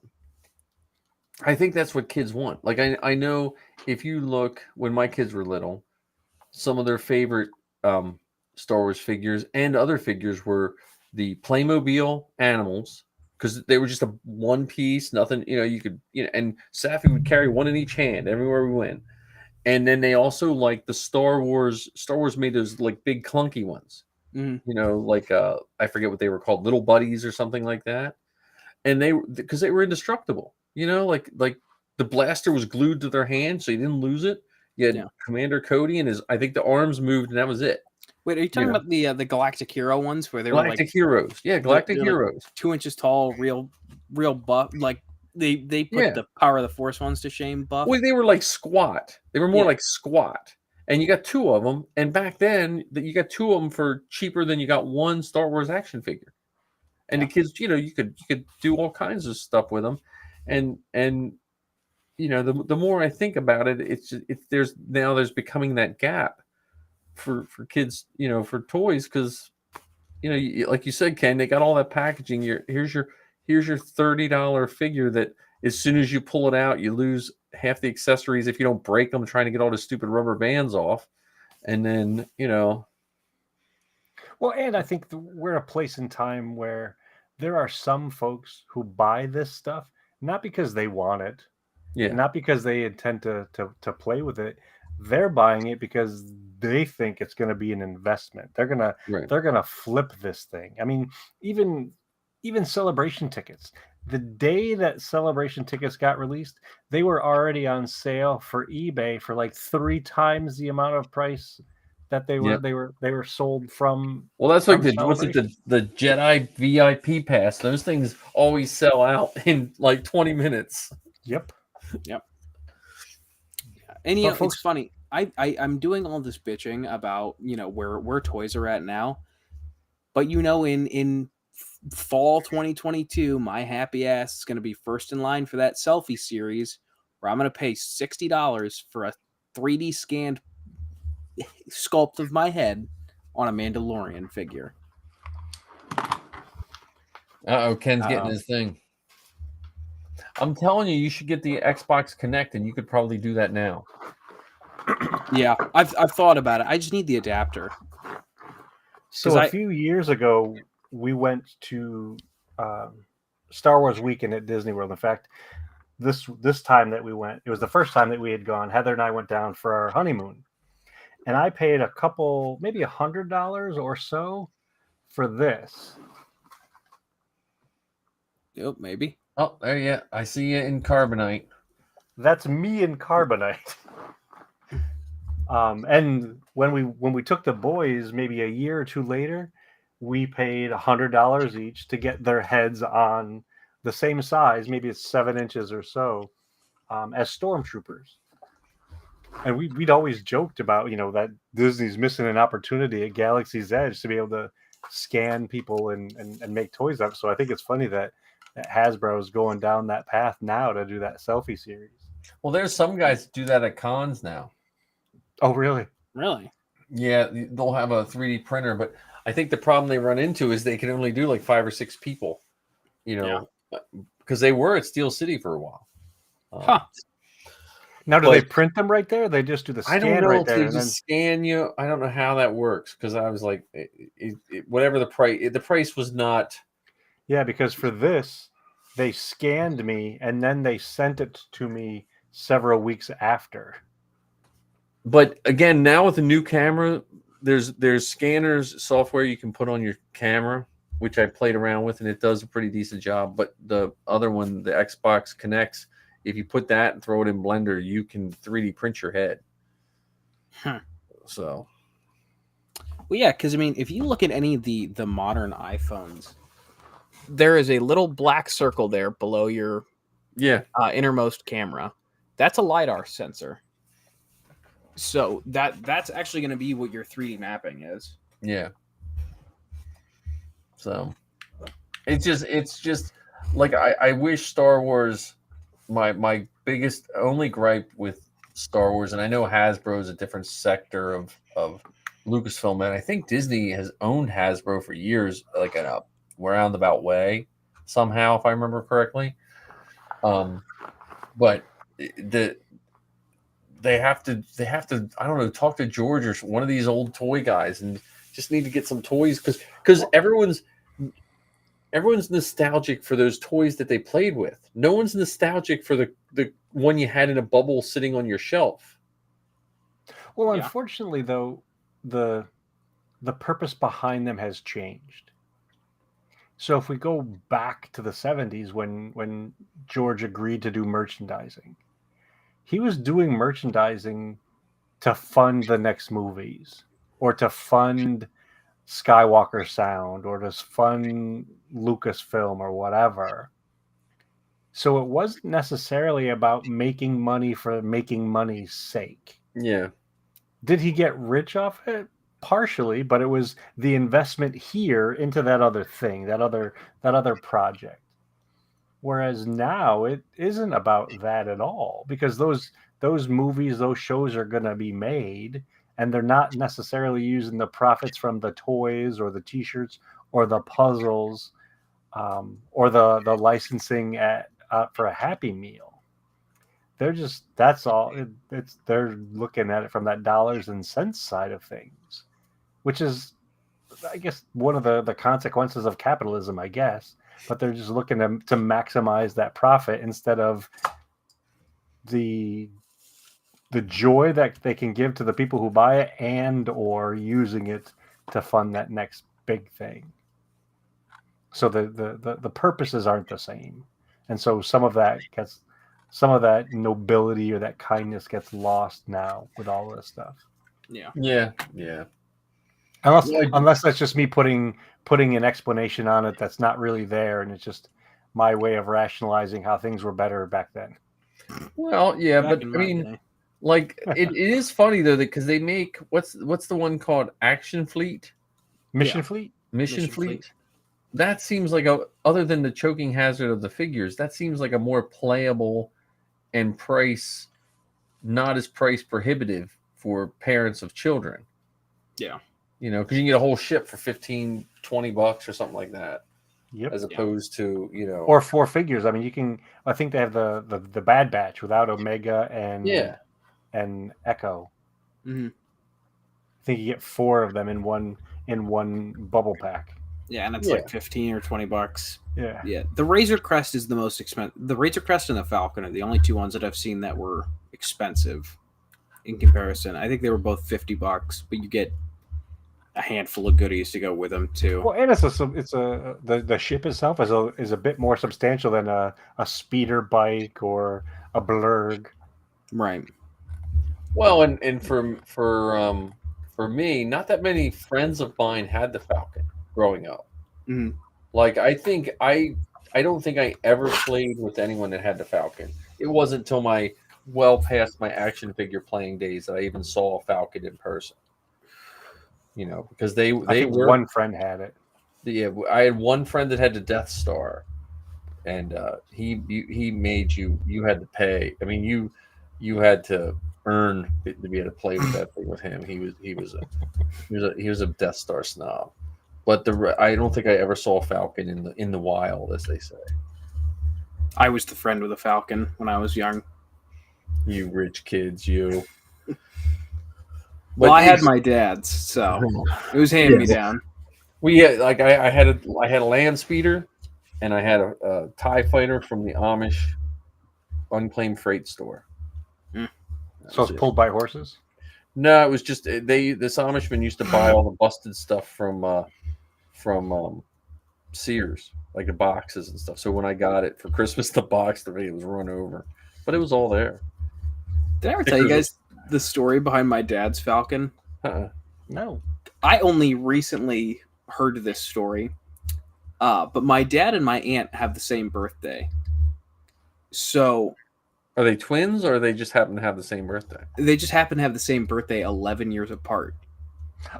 I think that's what kids want. Like, I know if you look, when my kids were little, some of their favorite Star Wars figures and other figures were the Playmobil animals, because they were just a one piece, nothing, you could, and Safi would carry one in each hand everywhere we went. And then they also like the Star Wars made those like big clunky ones, like I forget what they were called, Little Buddies or something like that. And because they were indestructible, like the blaster was glued to their hand, so you didn't lose it. You had Commander Cody and I think the arms moved, and that was it. Wait, are you talking about the Galactic Hero ones where they were like Heroes? Yeah, Galactic Heroes, like 2 inches tall, real buff. Like they put the Power of the Force ones to shame buff. Well, they were like squat. They were more like squat, and you got 2 of them. And back then, you got 2 of them for cheaper than you got one Star Wars action figure. And the kids, you could do all kinds of stuff with them, and the more I think about it, there's becoming that gap for kids, for toys, because like you said, Ken, they got all that packaging. Here's your $30 figure that as soon as you pull it out, you lose half the accessories if you don't break them trying to get all the stupid rubber bands off, and then Well, and I think we're at a place in time where there are some folks who buy this stuff not because they want it, not because they intend to play with it. They're buying it because they think it's going to be an investment. They're gonna flip this thing. I mean, even Celebration tickets. The day that Celebration tickets got released, they were already on sale for eBay for like 3 times the amount of price that they were sold from. Well, that's like the Jedi VIP pass. Those things always sell out in like 20 minutes. Yep. And it's funny. I'm doing all this bitching about where toys are at now, but in fall 2022, my happy ass is going to be first in line for that selfie series, where I'm going to pay $60 for a 3D scanned sculpt of my head on a Mandalorian figure. Ken's getting his thing. I'm telling you, you should get the Xbox Connect, and you could probably do that now. Yeah, I've thought about it. I just need the adapter. So a few years ago, we went to Star Wars Weekend at Disney World. In fact, this time that we went, it was the first time that we had gone. Heather and I went down for our honeymoon, and I paid maybe $100 or so for this. Yep, maybe. Oh, there you. I see you in Carbonite. That's me in Carbonite. And when we took the boys, maybe a year or two later, we paid $100 each to get their heads on the same size, maybe it's 7 inches or so, as stormtroopers. And we'd always joked about, that Disney's missing an opportunity at Galaxy's Edge to be able to scan people and make toys up. So I think it's funny that Hasbro is going down that path now to do that selfie series. Well, there's some guys that do that at cons now. Oh, really? Really? Yeah, they'll have a 3D printer, but I think the problem they run into is they can only do like 5 or 6 people, because they were at Steel City for a while. Now, do they print them right there? Or they just do the scan I don't know right if there. they just scan you. I don't know how that works, because I was like, whatever the price was not. Yeah, because for this, they scanned me and then they sent it to me several weeks after. But again, now with the new camera, there's scanners software you can put on your camera, which I played around with, and it does a pretty decent job. But the other one, the Xbox Connects, if you put that and throw it in Blender, you can 3D print your head. So, well, yeah, because I mean, if you look at any of the modern iPhones, there is a little black circle there below your innermost camera. That's a LiDAR sensor. So that's actually going to be what your 3D mapping is. Yeah. So it's just like I wish Star Wars. My biggest only gripe with Star Wars, and I know Hasbro is a different sector of Lucasfilm, and I think Disney has owned Hasbro for years, like in a roundabout way, somehow, if I remember correctly. But they have to I don't know, talk to George or one of these old toy guys and just need to get some toys, because everyone's nostalgic for those toys that they played with. No one's nostalgic for the one you had in a bubble sitting on your shelf. Well, unfortunately, though, the purpose behind them has changed. So if we go back to the 70s when George agreed to do merchandising, he was doing merchandising to fund the next movies, or to fund Skywalker Sound, or to fund Lucasfilm or whatever. So it wasn't necessarily about making money for making money's sake. Yeah. Did he get rich off it? Partially, but it was the investment here into that other thing, that other project. Whereas now it isn't about that at all, because those movies, those shows are going to be made, and they're not necessarily using the profits from the toys or the T-shirts or the puzzles, or the licensing for a Happy Meal. They're just, that's all. They're looking at it from that dollars and cents side of things, which is, I guess, one of the consequences of capitalism, I guess. But they're just looking to maximize that profit instead of the the joy that they can give to the people who buy it, and or using it to fund that next big thing. So the purposes aren't the same, and so some of that nobility or that kindness gets lost now with all this stuff. Yeah. Unless that's just me putting an explanation on it that's not really there, and it's just my way of rationalizing how things were better back then. Well, yeah, but I mean, like it is funny though, because they make what's the one called Action Fleet? Mission Fleet? Mission Fleet. That seems like other than the choking hazard of the figures, that seems like a more playable and not as price prohibitive for parents of children. Yeah. Because you can get a whole ship for $15-20 or something like that. Yep. As opposed to, or 4 figures. I mean, I think they have the Bad Batch without Omega and Echo. Mm-hmm. I think you get 4 of them in one bubble pack. Yeah, and it's like $15 or $20. Yeah. The Razor Crest is the most expensive. The Razor Crest and the Falcon are the only 2 ones that I've seen that were expensive in comparison. I think they were both $50, but you get a handful of goodies to go with them too. Well, and the ship itself is a bit more substantial than a speeder bike or a blurg. Right. Well, and for me, not that many friends of mine had the Falcon growing up. Mm-hmm. Like I don't think I ever played with anyone that had the Falcon. It wasn't until past my action figure playing days that I even saw a Falcon in person. Because they were, one friend had it. Yeah, I had one friend that had the Death Star, and he made you had to pay. I mean, you had to earn to be able to play with that thing with him. He was a Death Star snob. But I don't think I ever saw a Falcon in the wild, as they say. I was the friend with a Falcon when I was young. You rich kids, you. Well, I had my dad's, so it was hand me down. I had a land speeder, and I had a TIE fighter from the Amish unclaimed freight store. So it's pulled by horses? No, it was just this Amishman used to buy all the busted stuff from Sears, like the boxes and stuff. So when I got it for Christmas, the box to me, it was run over, but it was all there. Did I ever tell you guys the story behind my dad's Falcon? No. I only recently heard this story, but my dad and my aunt have the same birthday. So, are they twins, or they just happen to have the same birthday? They just happen to have the same birthday, 11 years apart.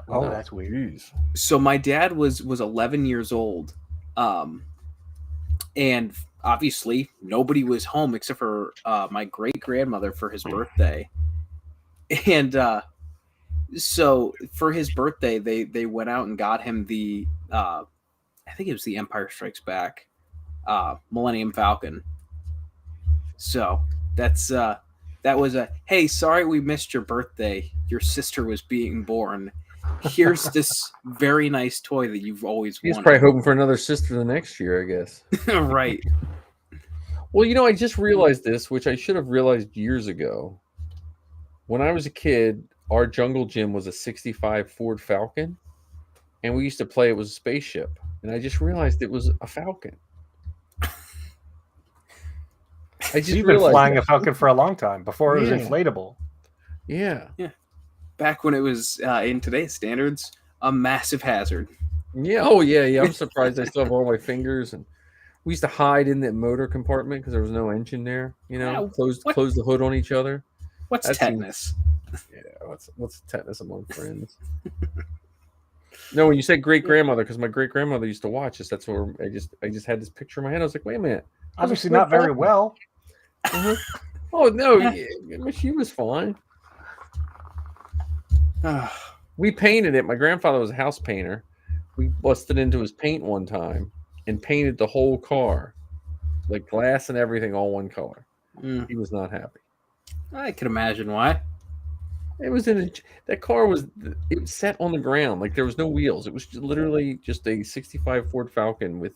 Oh, that's weird. So my dad was 11 years old, and obviously nobody was home except for my great grandmother for his birthday. And so for his birthday, they went out and got him the I think it was the Empire Strikes Back Millennium Falcon. So that was a, hey, sorry we missed your birthday. Your sister was being born. Here's this very nice toy that you've always wanted. He's probably hoping for another sister the next year, I guess. Right. Well, I just realized this, which I should have realized years ago. When I was a kid, our jungle gym was a 65 Ford Falcon, and we used to play it was a spaceship. And I just realized it was a Falcon. You've been flying a Falcon for a long time, before it was inflatable. Yeah. Back when it was, in today's standards, a massive hazard. Yeah. Oh, yeah. I'm surprised I still have all my fingers. And we used to hide in the motor compartment because there was no engine there. Close the hood on each other. What's tetanus? What's tetanus among friends? No, when you said great grandmother, because my great grandmother used to watch us. That's where I just had this picture in my head. I was like, wait a minute. Obviously not very well. Oh no, she was fine. We painted it. My grandfather was a house painter. We busted into his paint one time and painted the whole car, like glass and everything, all one color. He was not happy. I can imagine why. It was that car was set on the ground, like there was no wheels. It was literally just a 65 Ford Falcon with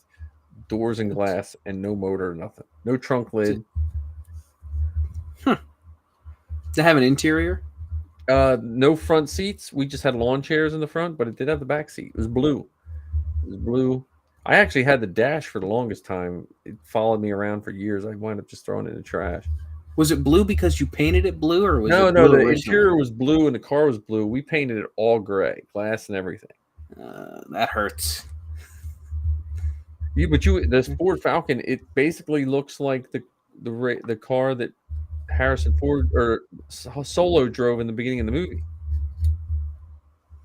doors and glass and no motor, nothing, no trunk lid. Does it have an interior? No front seats. We just had lawn chairs in the front, but it did have the back seat. It was blue. It was blue. I actually had the dash for the longest time. It followed me around for years. I wound up just throwing it in the trash. Was it blue because you painted it blue, or was No, it blue the originally? interior was blue and the car was blue. We painted it all gray, glass and everything. That hurts. The Ford Falcon, it basically looks like the car that Harrison Ford or Solo drove in the beginning of the movie.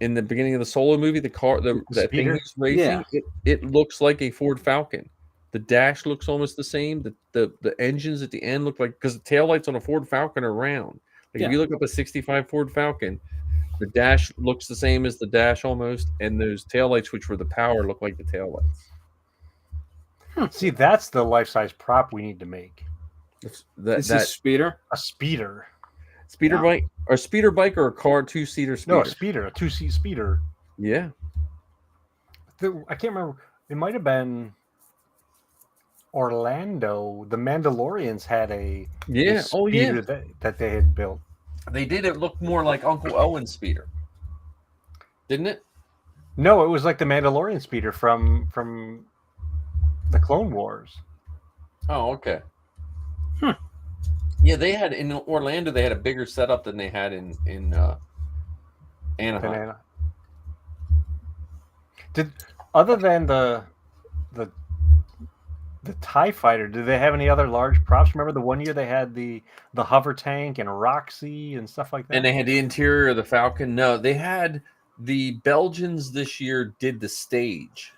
In the beginning of the Solo movie, the car, that thing he's racing, it looks like a Ford Falcon. The dash looks almost the same. The engines at the end look like, because the taillights on a Ford Falcon are round. Like if you look up a 65 Ford Falcon, the dash looks the same as the dash almost, and those taillights, which were the power, look like the taillights. See, that's the life-size prop we need to make. This is speeder? A speeder. Speeder bike? Or a speeder bike or a car two-seater speeder? No, a speeder, a two-seat speeder. Yeah. I can't remember. It might have been Orlando. The Mandalorians had a speeder that they had built. They did. It looked more like Uncle Owen's speeder, didn't it? No, it was like the Mandalorian speeder from the Clone Wars. Oh, okay. Yeah, they had in Orlando. They had a bigger setup than they had in Anaheim. Other than the TIE Fighter, did they have any other large props? Remember the one year they had the hover tank and Roxy and stuff like that? And they had the interior of the Falcon. No, they had the Belgians this year did the stage.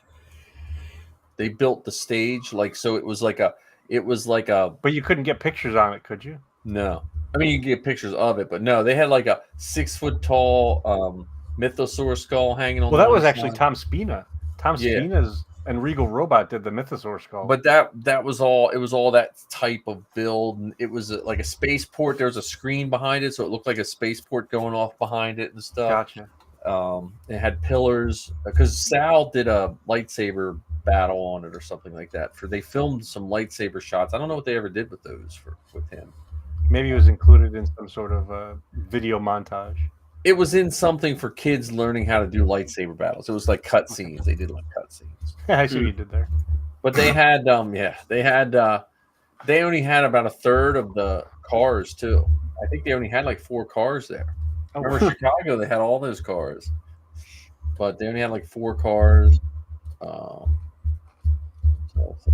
They built the stage, so it was like a. But you couldn't get pictures on it, could you? No, I mean you can get pictures of it, but no, they had like a 6-foot tall mythosaur skull hanging on. Well, that was actually Tom Spina. Spina's and Regal Robot did the mythosaur skull. But that was all. It was all that type of build. And it was like a spaceport. There was a screen behind it, so it looked like a spaceport going off behind it and stuff. Gotcha. It had pillars because Sal did a lightsaber battle on it or something like that. They filmed some lightsaber shots. I don't know what they ever did with those with him. Maybe it was included in some sort of video montage. It was in something for kids learning how to do lightsaber battles. It was like cutscenes. They did like cutscenes. I see what you did there. But they had they only had about a third of the cars too. I think they only had like 4 cars there. Remember Chicago? They had all those cars, but they only had like 4 cars.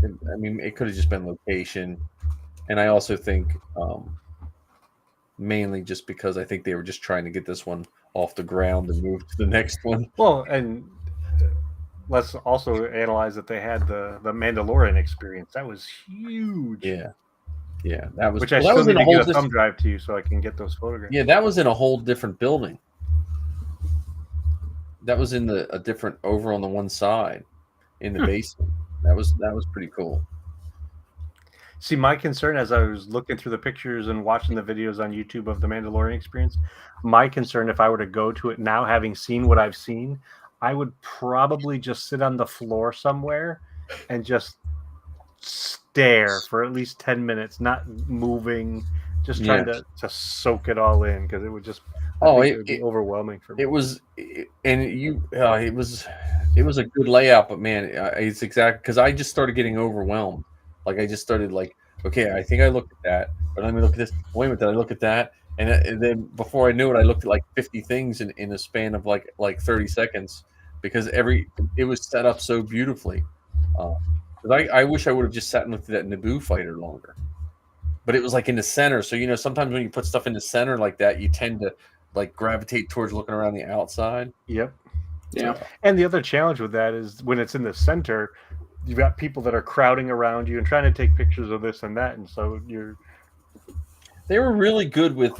I mean, it could have just been location, and I also think mainly just because I think they were just trying to get this one off the ground and move to the next one. Well, and let's also analyze that they had the Mandalorian experience. That was huge. Yeah, that was. Which I still need to get a thumb drive to you so I can get those photographs. Yeah, that was in a whole different building. That was in a different over on the one side, in the basement. That was pretty cool. See, my concern as I was looking through the pictures and watching the videos on YouTube of the Mandalorian experience, my concern if I were to go to it now, having seen what I've seen, I would probably just sit on the floor somewhere and just stare for at least 10 minutes, not moving, just trying to soak it all in, because it would just it would be overwhelming for me. It was a good layout, but man, it's exactly because I just started getting overwhelmed. Like I just started like, okay, I think I looked at that, but let me look at this. Wait a minute, did I look at that? And then before I knew it, I looked at like 50 things in a span of like 30 seconds because it was set up so beautifully. I wish I would have just sat and looked at that Naboo fighter longer, but it was like in the center. So sometimes when you put stuff in the center like that, you tend to like gravitate towards looking around the outside. Yep. Yeah. And the other challenge with that is when it's in the center, you've got people that are crowding around you and trying to take pictures of this and that, and so They were really good with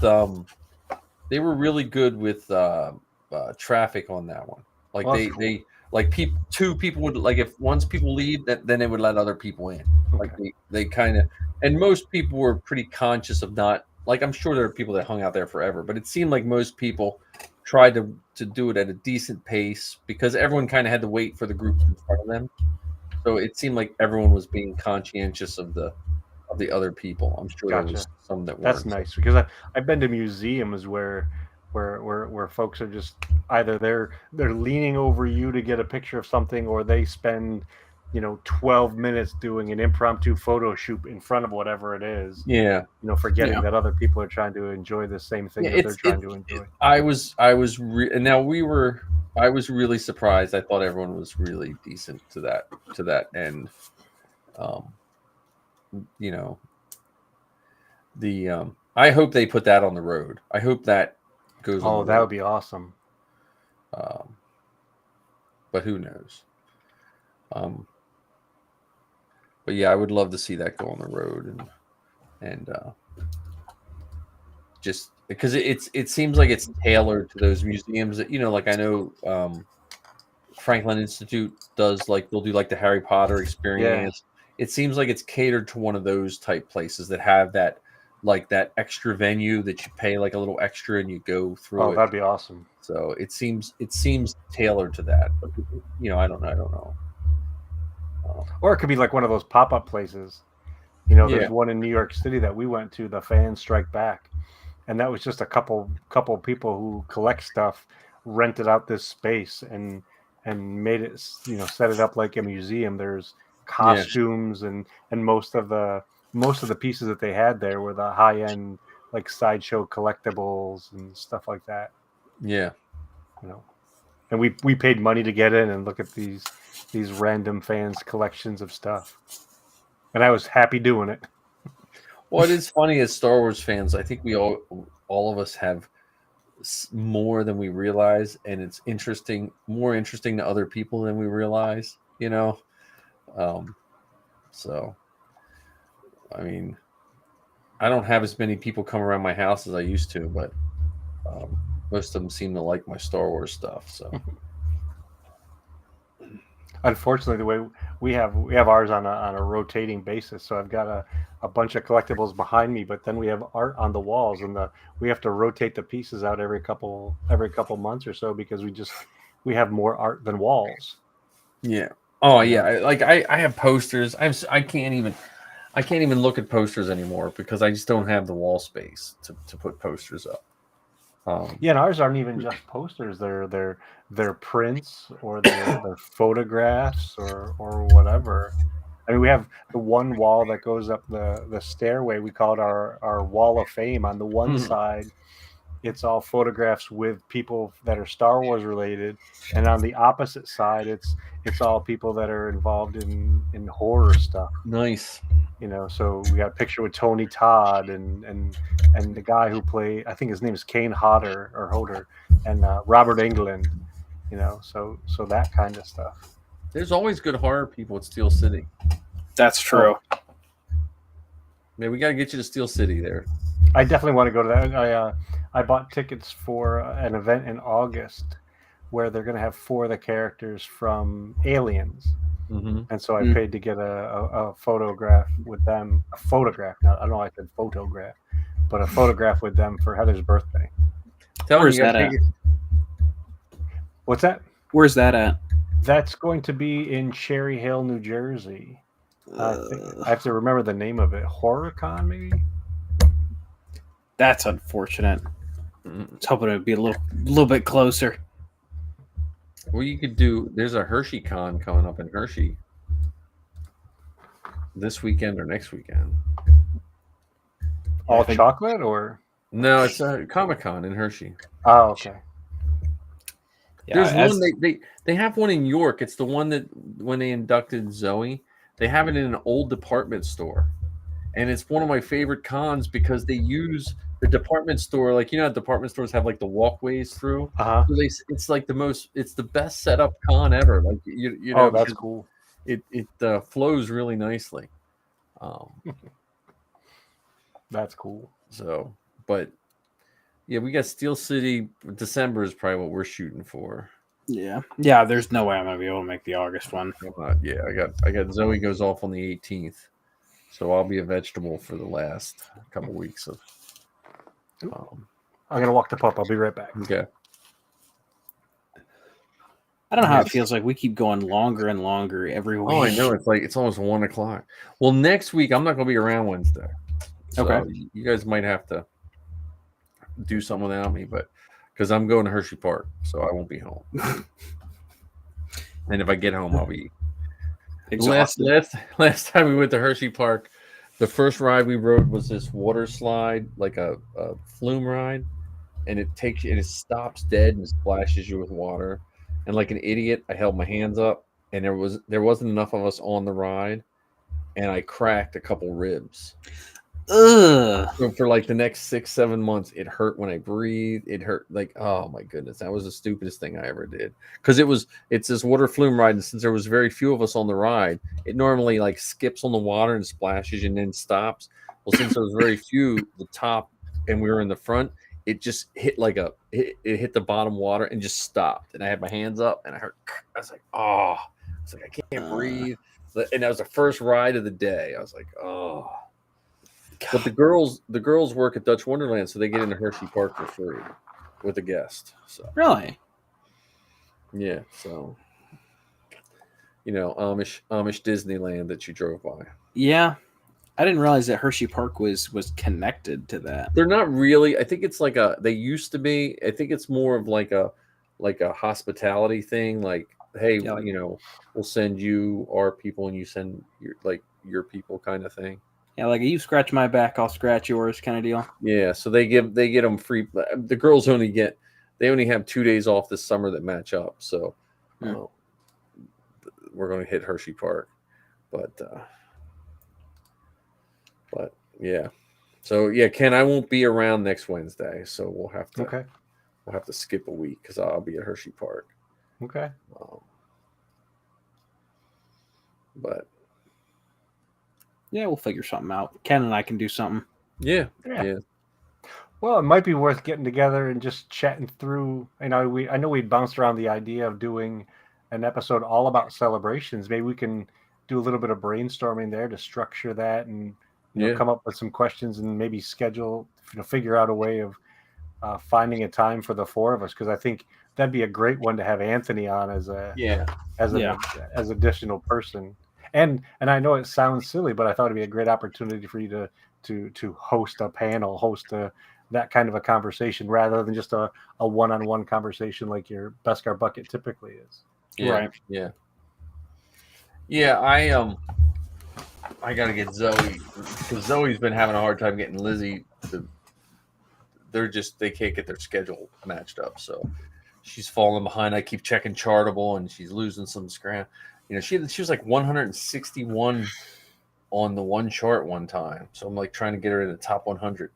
traffic on that one. Like they like two people would like if once people leave, then they would let other people in. Like they kind of, and most people were pretty conscious of not, like I'm sure there are people that hung out there forever, but it seemed like most people tried to do it at a decent pace because everyone kind of had to wait for the group in front of them. So it seemed like everyone was being conscientious of the of the other people. I'm sure there was some that weren't. That's nice because I've been to museums where folks are just either they're leaning over you to get a picture of something, or they spend 12 minutes doing an impromptu photo shoot in front of whatever it is. Yeah. Forgetting that other people are trying to enjoy the same thing that they're trying to enjoy. I was really surprised. I thought everyone was really decent to that end. I hope they put that on the road. I hope that goes on the road. That would be awesome. But who knows? But yeah, I would love to see that go on the road and just because it seems like it's tailored to those museums that like I know Franklin Institute does, like they'll do like the Harry Potter experience. Yeah. It seems like it's catered to one of those type places that have that like that extra venue that you pay like a little extra and you go through. Oh, that'd be awesome. So it seems tailored to that, but I don't know. Or it could be like one of those pop-up places. There's one in New York City that we went to, the Fans Strike Back, and that was just a couple people who collect stuff rented out this space and made it, set it up like a museum. There's costumes and most of the pieces that they had there were the high-end like sideshow collectibles and stuff like that. Yeah. And we paid money to get in and look at these random fans' collections of stuff. And I was happy doing it. Well, it is funny as Star Wars fans. I think we all of us have more than we realize, and it's more interesting to other people than we realize. So, I mean, I don't have as many people come around my house as I used to, but most of them seem to like my Star Wars stuff. So. Unfortunately, the way we have ours on a rotating basis, so I've got a bunch of collectibles behind me, but then we have art on the walls, and we have to rotate the pieces out every couple months or so because we have more art than walls. Yeah. Oh yeah. Like I have posters. I can't even look at posters anymore because I just don't have the wall space to put posters up. And ours aren't even just posters. They're prints or they're photographs or whatever. I mean, we have the one wall that goes up the stairway. We call it our wall of fame. On the one side, it's all photographs with people that are Star Wars related, and on the opposite side, it's all people that are involved in horror stuff. Nice. So we got a picture with Tony Todd and the guy who played, I think his name is Kane Hodder, and Robert Englund. So that kind of stuff. There's always good horror people at Steel City. That's true. Man, we got to get you to Steel City there. I definitely want to go to that. I bought tickets for an event in August where they're going to have 4 of the characters from Aliens. Mm-hmm. And so I paid to get a photograph with them. A photograph. Now, I don't know if I said photograph, but a photograph with them for Heather's birthday. Where's that at? What's that? Where's that at? That's going to be in Cherry Hill, New Jersey. I have to remember the name of it. HorrorCon, maybe? That's unfortunate. I was hoping it would be a little bit closer. Well, you could do. There's a Hershey Con coming up in Hershey this weekend or next weekend. All chocolate or? No, it's a Comic-Con in Hershey. Oh, okay. Yeah, there's one they have one in York. It's the one that when they inducted Zoe, they have it in an old department store, and it's one of my favorite cons because they use the department store, like department stores have like the walkways through. Uh-huh. So it's like it's the best setup con ever. Like Oh, that's cool. It flows really nicely. That's cool. So, but yeah, we got Steel City. December is probably what we're shooting for. Yeah. There's no way I'm gonna be able to make the August one. Yeah, I got Zoe goes off on the 18th, so I'll be a vegetable for the last couple weeks of. I'm gonna walk the pup. I'll be right back. Okay. I don't know how it feels like we keep going longer and longer every week. Oh, I know. It's almost 1 o'clock. Well, next week I'm not going to be around Wednesday. So okay. You guys might have to do something without me, but because I'm going to Hershey Park, so I won't be home. And if I get home, I'll be exhausted. Last time we went to Hershey Park, the first ride we rode was this water slide, like a flume ride, and it stops dead and splashes you with water. And like an idiot, I held my hands up, and there wasn't enough of us on the ride, and I cracked a couple ribs. Ugh. So for like the next 6-7 months, it hurt when I breathed. It hurt like, oh my goodness, that was the stupidest thing I ever did. Because it's this water flume ride, and since there was very few of us on the ride, it normally like skips on the water and splashes and then stops. Well, since there was very few, the top and we were in the front, it just hit it hit the bottom water and just stopped. And I had my hands up and I was like, oh, I can't breathe. And that was the first ride of the day. I was like, oh. But the girls work at Dutch Wonderland, so they get into Hershey Park for free with a guest. So really, yeah. So Amish Disneyland that you drove by. Yeah, I didn't realize that Hershey Park was connected to that. They're not really. I think it's like they used to be. I think it's more of like a hospitality thing. Like, hey, we'll send you our people, and you send your people, kind of thing. Yeah, like you scratch my back, I'll scratch yours, kind of deal. Yeah, so they get them free. The girls only have 2 days off this summer that match up. So we're going to hit Hershey Park, but yeah. So yeah, Ken, I won't be around next Wednesday, so we'll have to skip a week because I'll be at Hershey Park. Okay. But. Yeah, we'll figure something out. Ken and I can do something. Yeah. Well, it might be worth getting together and just chatting through. I know we'd bounced around the idea of doing an episode all about celebrations. Maybe we can do a little bit of brainstorming there to structure that and come up with some questions and maybe figure out a way of finding a time for the four of us, because I think that'd be a great one to have Anthony on as an additional person. And I know it sounds silly, but I thought it'd be a great opportunity for you to host a panel, that kind of a conversation rather than just a one-on-one conversation like your Beskar Bucket typically is. Yeah, right. Yeah. Yeah, I got to get Zoe, because Zoe's been having a hard time getting Lizzie. They can't get their schedule matched up, so she's falling behind. I keep checking Chartable, and she's losing some scram. She was like 161 on the one chart one time. So I'm like trying to get her in the top 100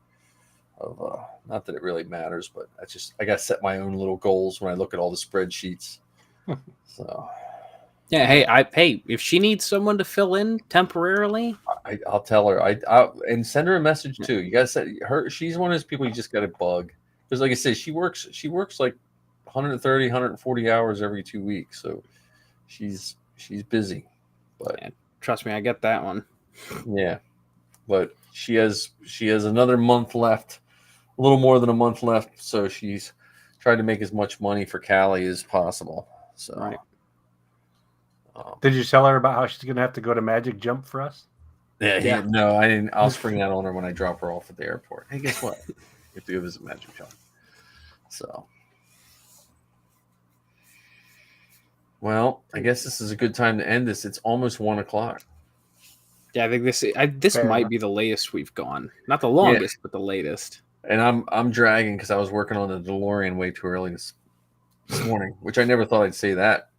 of not that it really matters, but I got to set my own little goals when I look at all the spreadsheets. So yeah, hey, if she needs someone to fill in temporarily, I'll tell her. And send her a message too. You guys said her. She's one of those people you just got to bug, because like I said, she works like 130, 140 hours every 2 weeks. So she's busy, but trust me, I get that one. Yeah, but she has another month left, a little more than a month left. So she's trying to make as much money for Callie as possible. So, right. Did you tell her about how she's going to have to go to Magic Jump for us? Yeah. No, I didn't. I'll spring that on her when I drop her off at the airport. Hey, guess what? You have to go visit Magic Jump. So. Well, I guess this is a good time to end this. It's almost 1 o'clock. Yeah, I think this might be the latest we've gone. Not the longest, but the latest. And I'm dragging because I was working on the DeLorean way too early this morning, which I never thought I'd say that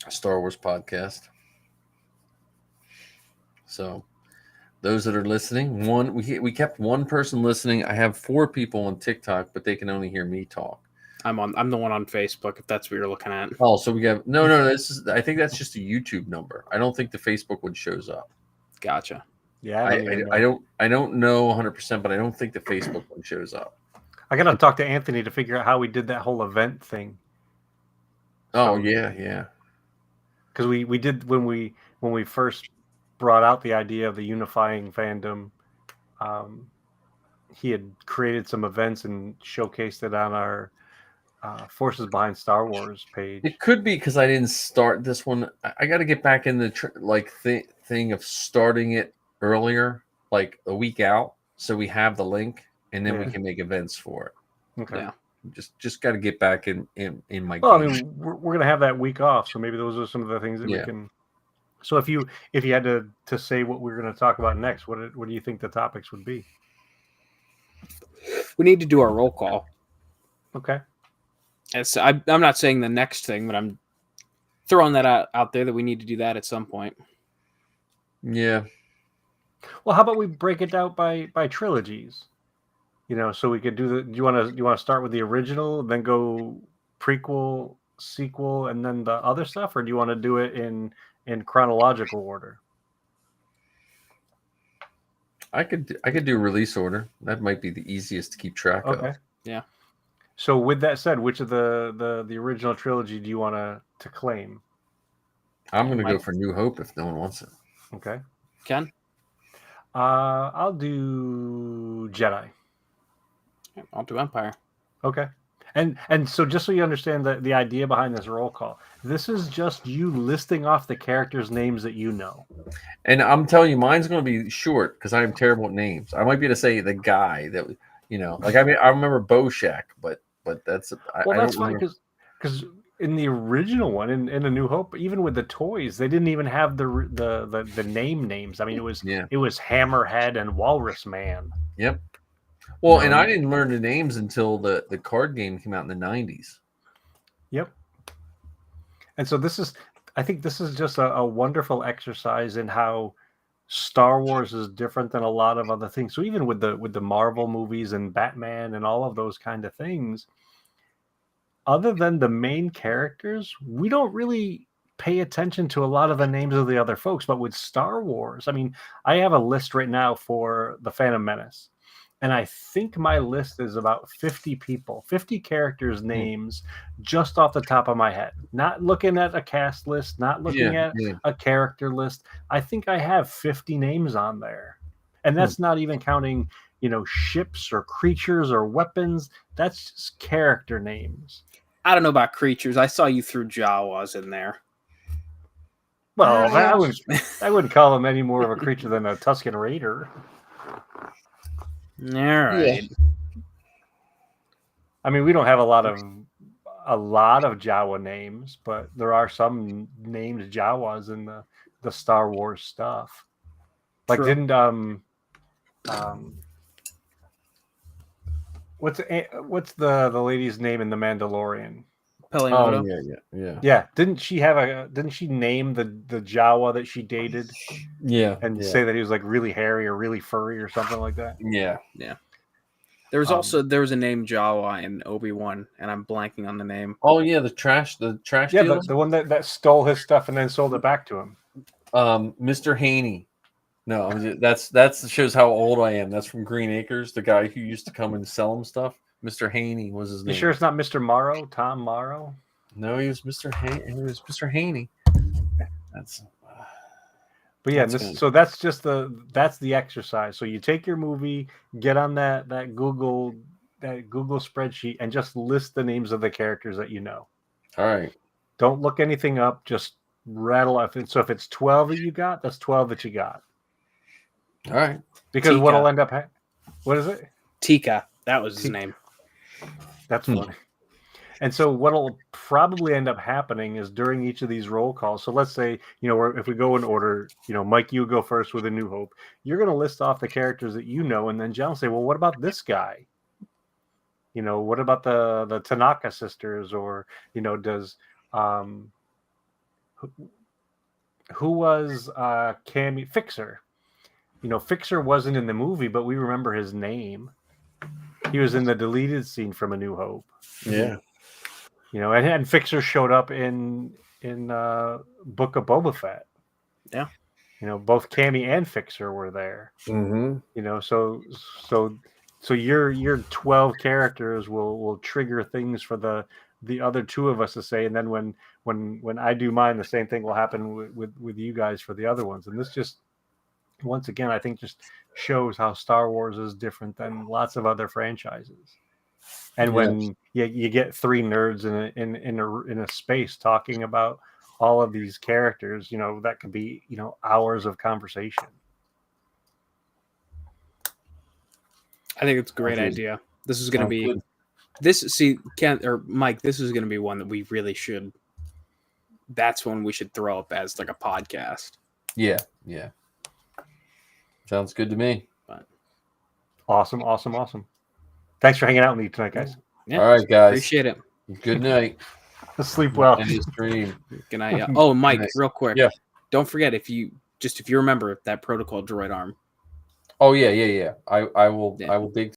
a Star Wars podcast. So those that are listening, we kept one person listening. I have 4 people on TikTok, but they can only hear me talk. I'm the one on Facebook, if that's what you're looking at. Oh, so we have no. I think that's just a YouTube number. I don't think the Facebook one shows up. Gotcha. Yeah, I don't know 100%, but I don't think the Facebook one shows up. I gotta talk to Anthony to figure out how we did that whole event thing. Oh yeah. Because we did when we first brought out the idea of the unifying fandom. He had created some events and showcased it on our Forces Behind Star Wars page. It could be because I didn't start this one. I got to get back in the thing of starting it earlier, like a week out, so we have the link and then we can make events for it. Okay. Yeah. Just got to get back in my. Well, game. I mean, we're gonna have that week off, so maybe those are some of the things that we can. So if you had to say what we're going to talk about next, what do you think the topics would be? We need to do our roll call. Okay. I'm not saying the next thing, but I'm throwing that out there that we need to do that at some point. Yeah. Well, how about we break it out by trilogies? So we could do the. Do you want to start with the original, then go prequel, sequel, and then the other stuff, or do you want to do it in chronological order? I could do release order. That might be the easiest to keep track of. Okay. Yeah. So with that said, which of the original trilogy do you want to claim? I'm going to go for New Hope if no one wants it. Okay. Ken? I'll do Jedi. I'll do Empire. Okay. And so just so you understand the idea behind this roll call, this is just you listing off the characters' names that you know. And I'm telling you, mine's going to be short because I'm terrible at names. I might be able to say the guy that, like, I mean, I remember Boshak, but that's that's fine because in the original one, in A New Hope, even with the toys, they didn't even have the names. I mean, it was Hammerhead and Walrus Man. Yep. Well, and I didn't learn the names until the card game came out in the 90s. Yep. And so I think this is just a wonderful exercise in how Star Wars is different than a lot of other things. So even with the Marvel movies and Batman and all of those kind of things, other than the main characters, we don't really pay attention to a lot of the names of the other folks. But with Star Wars, I mean, I have a list right now for The Phantom Menace. And I think my list is about 50 people, 50 characters' names just off the top of my head. Not looking at a cast list, not looking at a character list. I think I have 50 names on there. And that's not even counting, ships or creatures or weapons. That's just character names. I don't know about creatures. I saw you threw Jawas in there. Well, I wouldn't call him any more of a creature than a Tusken Raider. All right. Yeah. I mean, we don't have a lot of Jawa names, but there are some named Jawas in the Star Wars stuff. Like, True. didn't what's the lady's name in The Mandalorian? Pelimoto. Oh, yeah. Didn't she name the Jawa that she dated? Yeah. And say that he was like really hairy or really furry or something like that? Yeah. Yeah. There was a name Jawa in Obi-Wan, and I'm blanking on the name. Oh yeah, the trash yeah, dealer? the one that stole his stuff and then sold it back to him. Mr. Haney. No, that shows how old I am. That's from Green Acres, the guy who used to come and sell him stuff. Mr. Haney was his name. You sure it's not Mr. Morrow? Tom Morrow? No, he was Mr. Haney. He was Mr. Haney. That's. But yeah, that's just the exercise. So you take your movie, get on that Google spreadsheet, and just list the names of the characters that you know. All right. Don't look anything up. Just rattle off. So if it's 12 that you got, that's 12 that you got. All right. Because what'll end up what is it? Tika. That was his name. That's funny. And so what'll probably end up happening is during each of these roll calls. So let's say, if we go in order, Mike, you go first with A New Hope. You're going to list off the characters that you know, and then John will say, well, what about this guy? What about the Tanaka sisters? Or, does who was Cammy Fixer? Fixer wasn't in the movie, but we remember his name. He was in the deleted scene from A New Hope. Yeah. And Fixer showed up in Book of Boba Fett. Yeah. Both Cammy and Fixer were there. Mm-hmm. So your 12 characters will trigger things for the other two of us to say, and then when I do mine, the same thing will happen with you guys for the other ones. And this just, once again, I think just shows how Star Wars is different than lots of other franchises. And when you get three nerds in a space talking about all of these characters, that could be hours of conversation. I think it's a great idea. This is going to be Mike. This is going to be one that we really should. That's one we should throw up as like a podcast. Yeah. Sounds good to me. But awesome. Thanks for hanging out with me tonight, guys. Yeah, all right, guys. Appreciate it. Good night. Sleep well. End of stream. Good night. Yeah. Oh, Mike, real quick. Yeah. Don't forget if you remember that protocol droid arm. Oh yeah. I will dig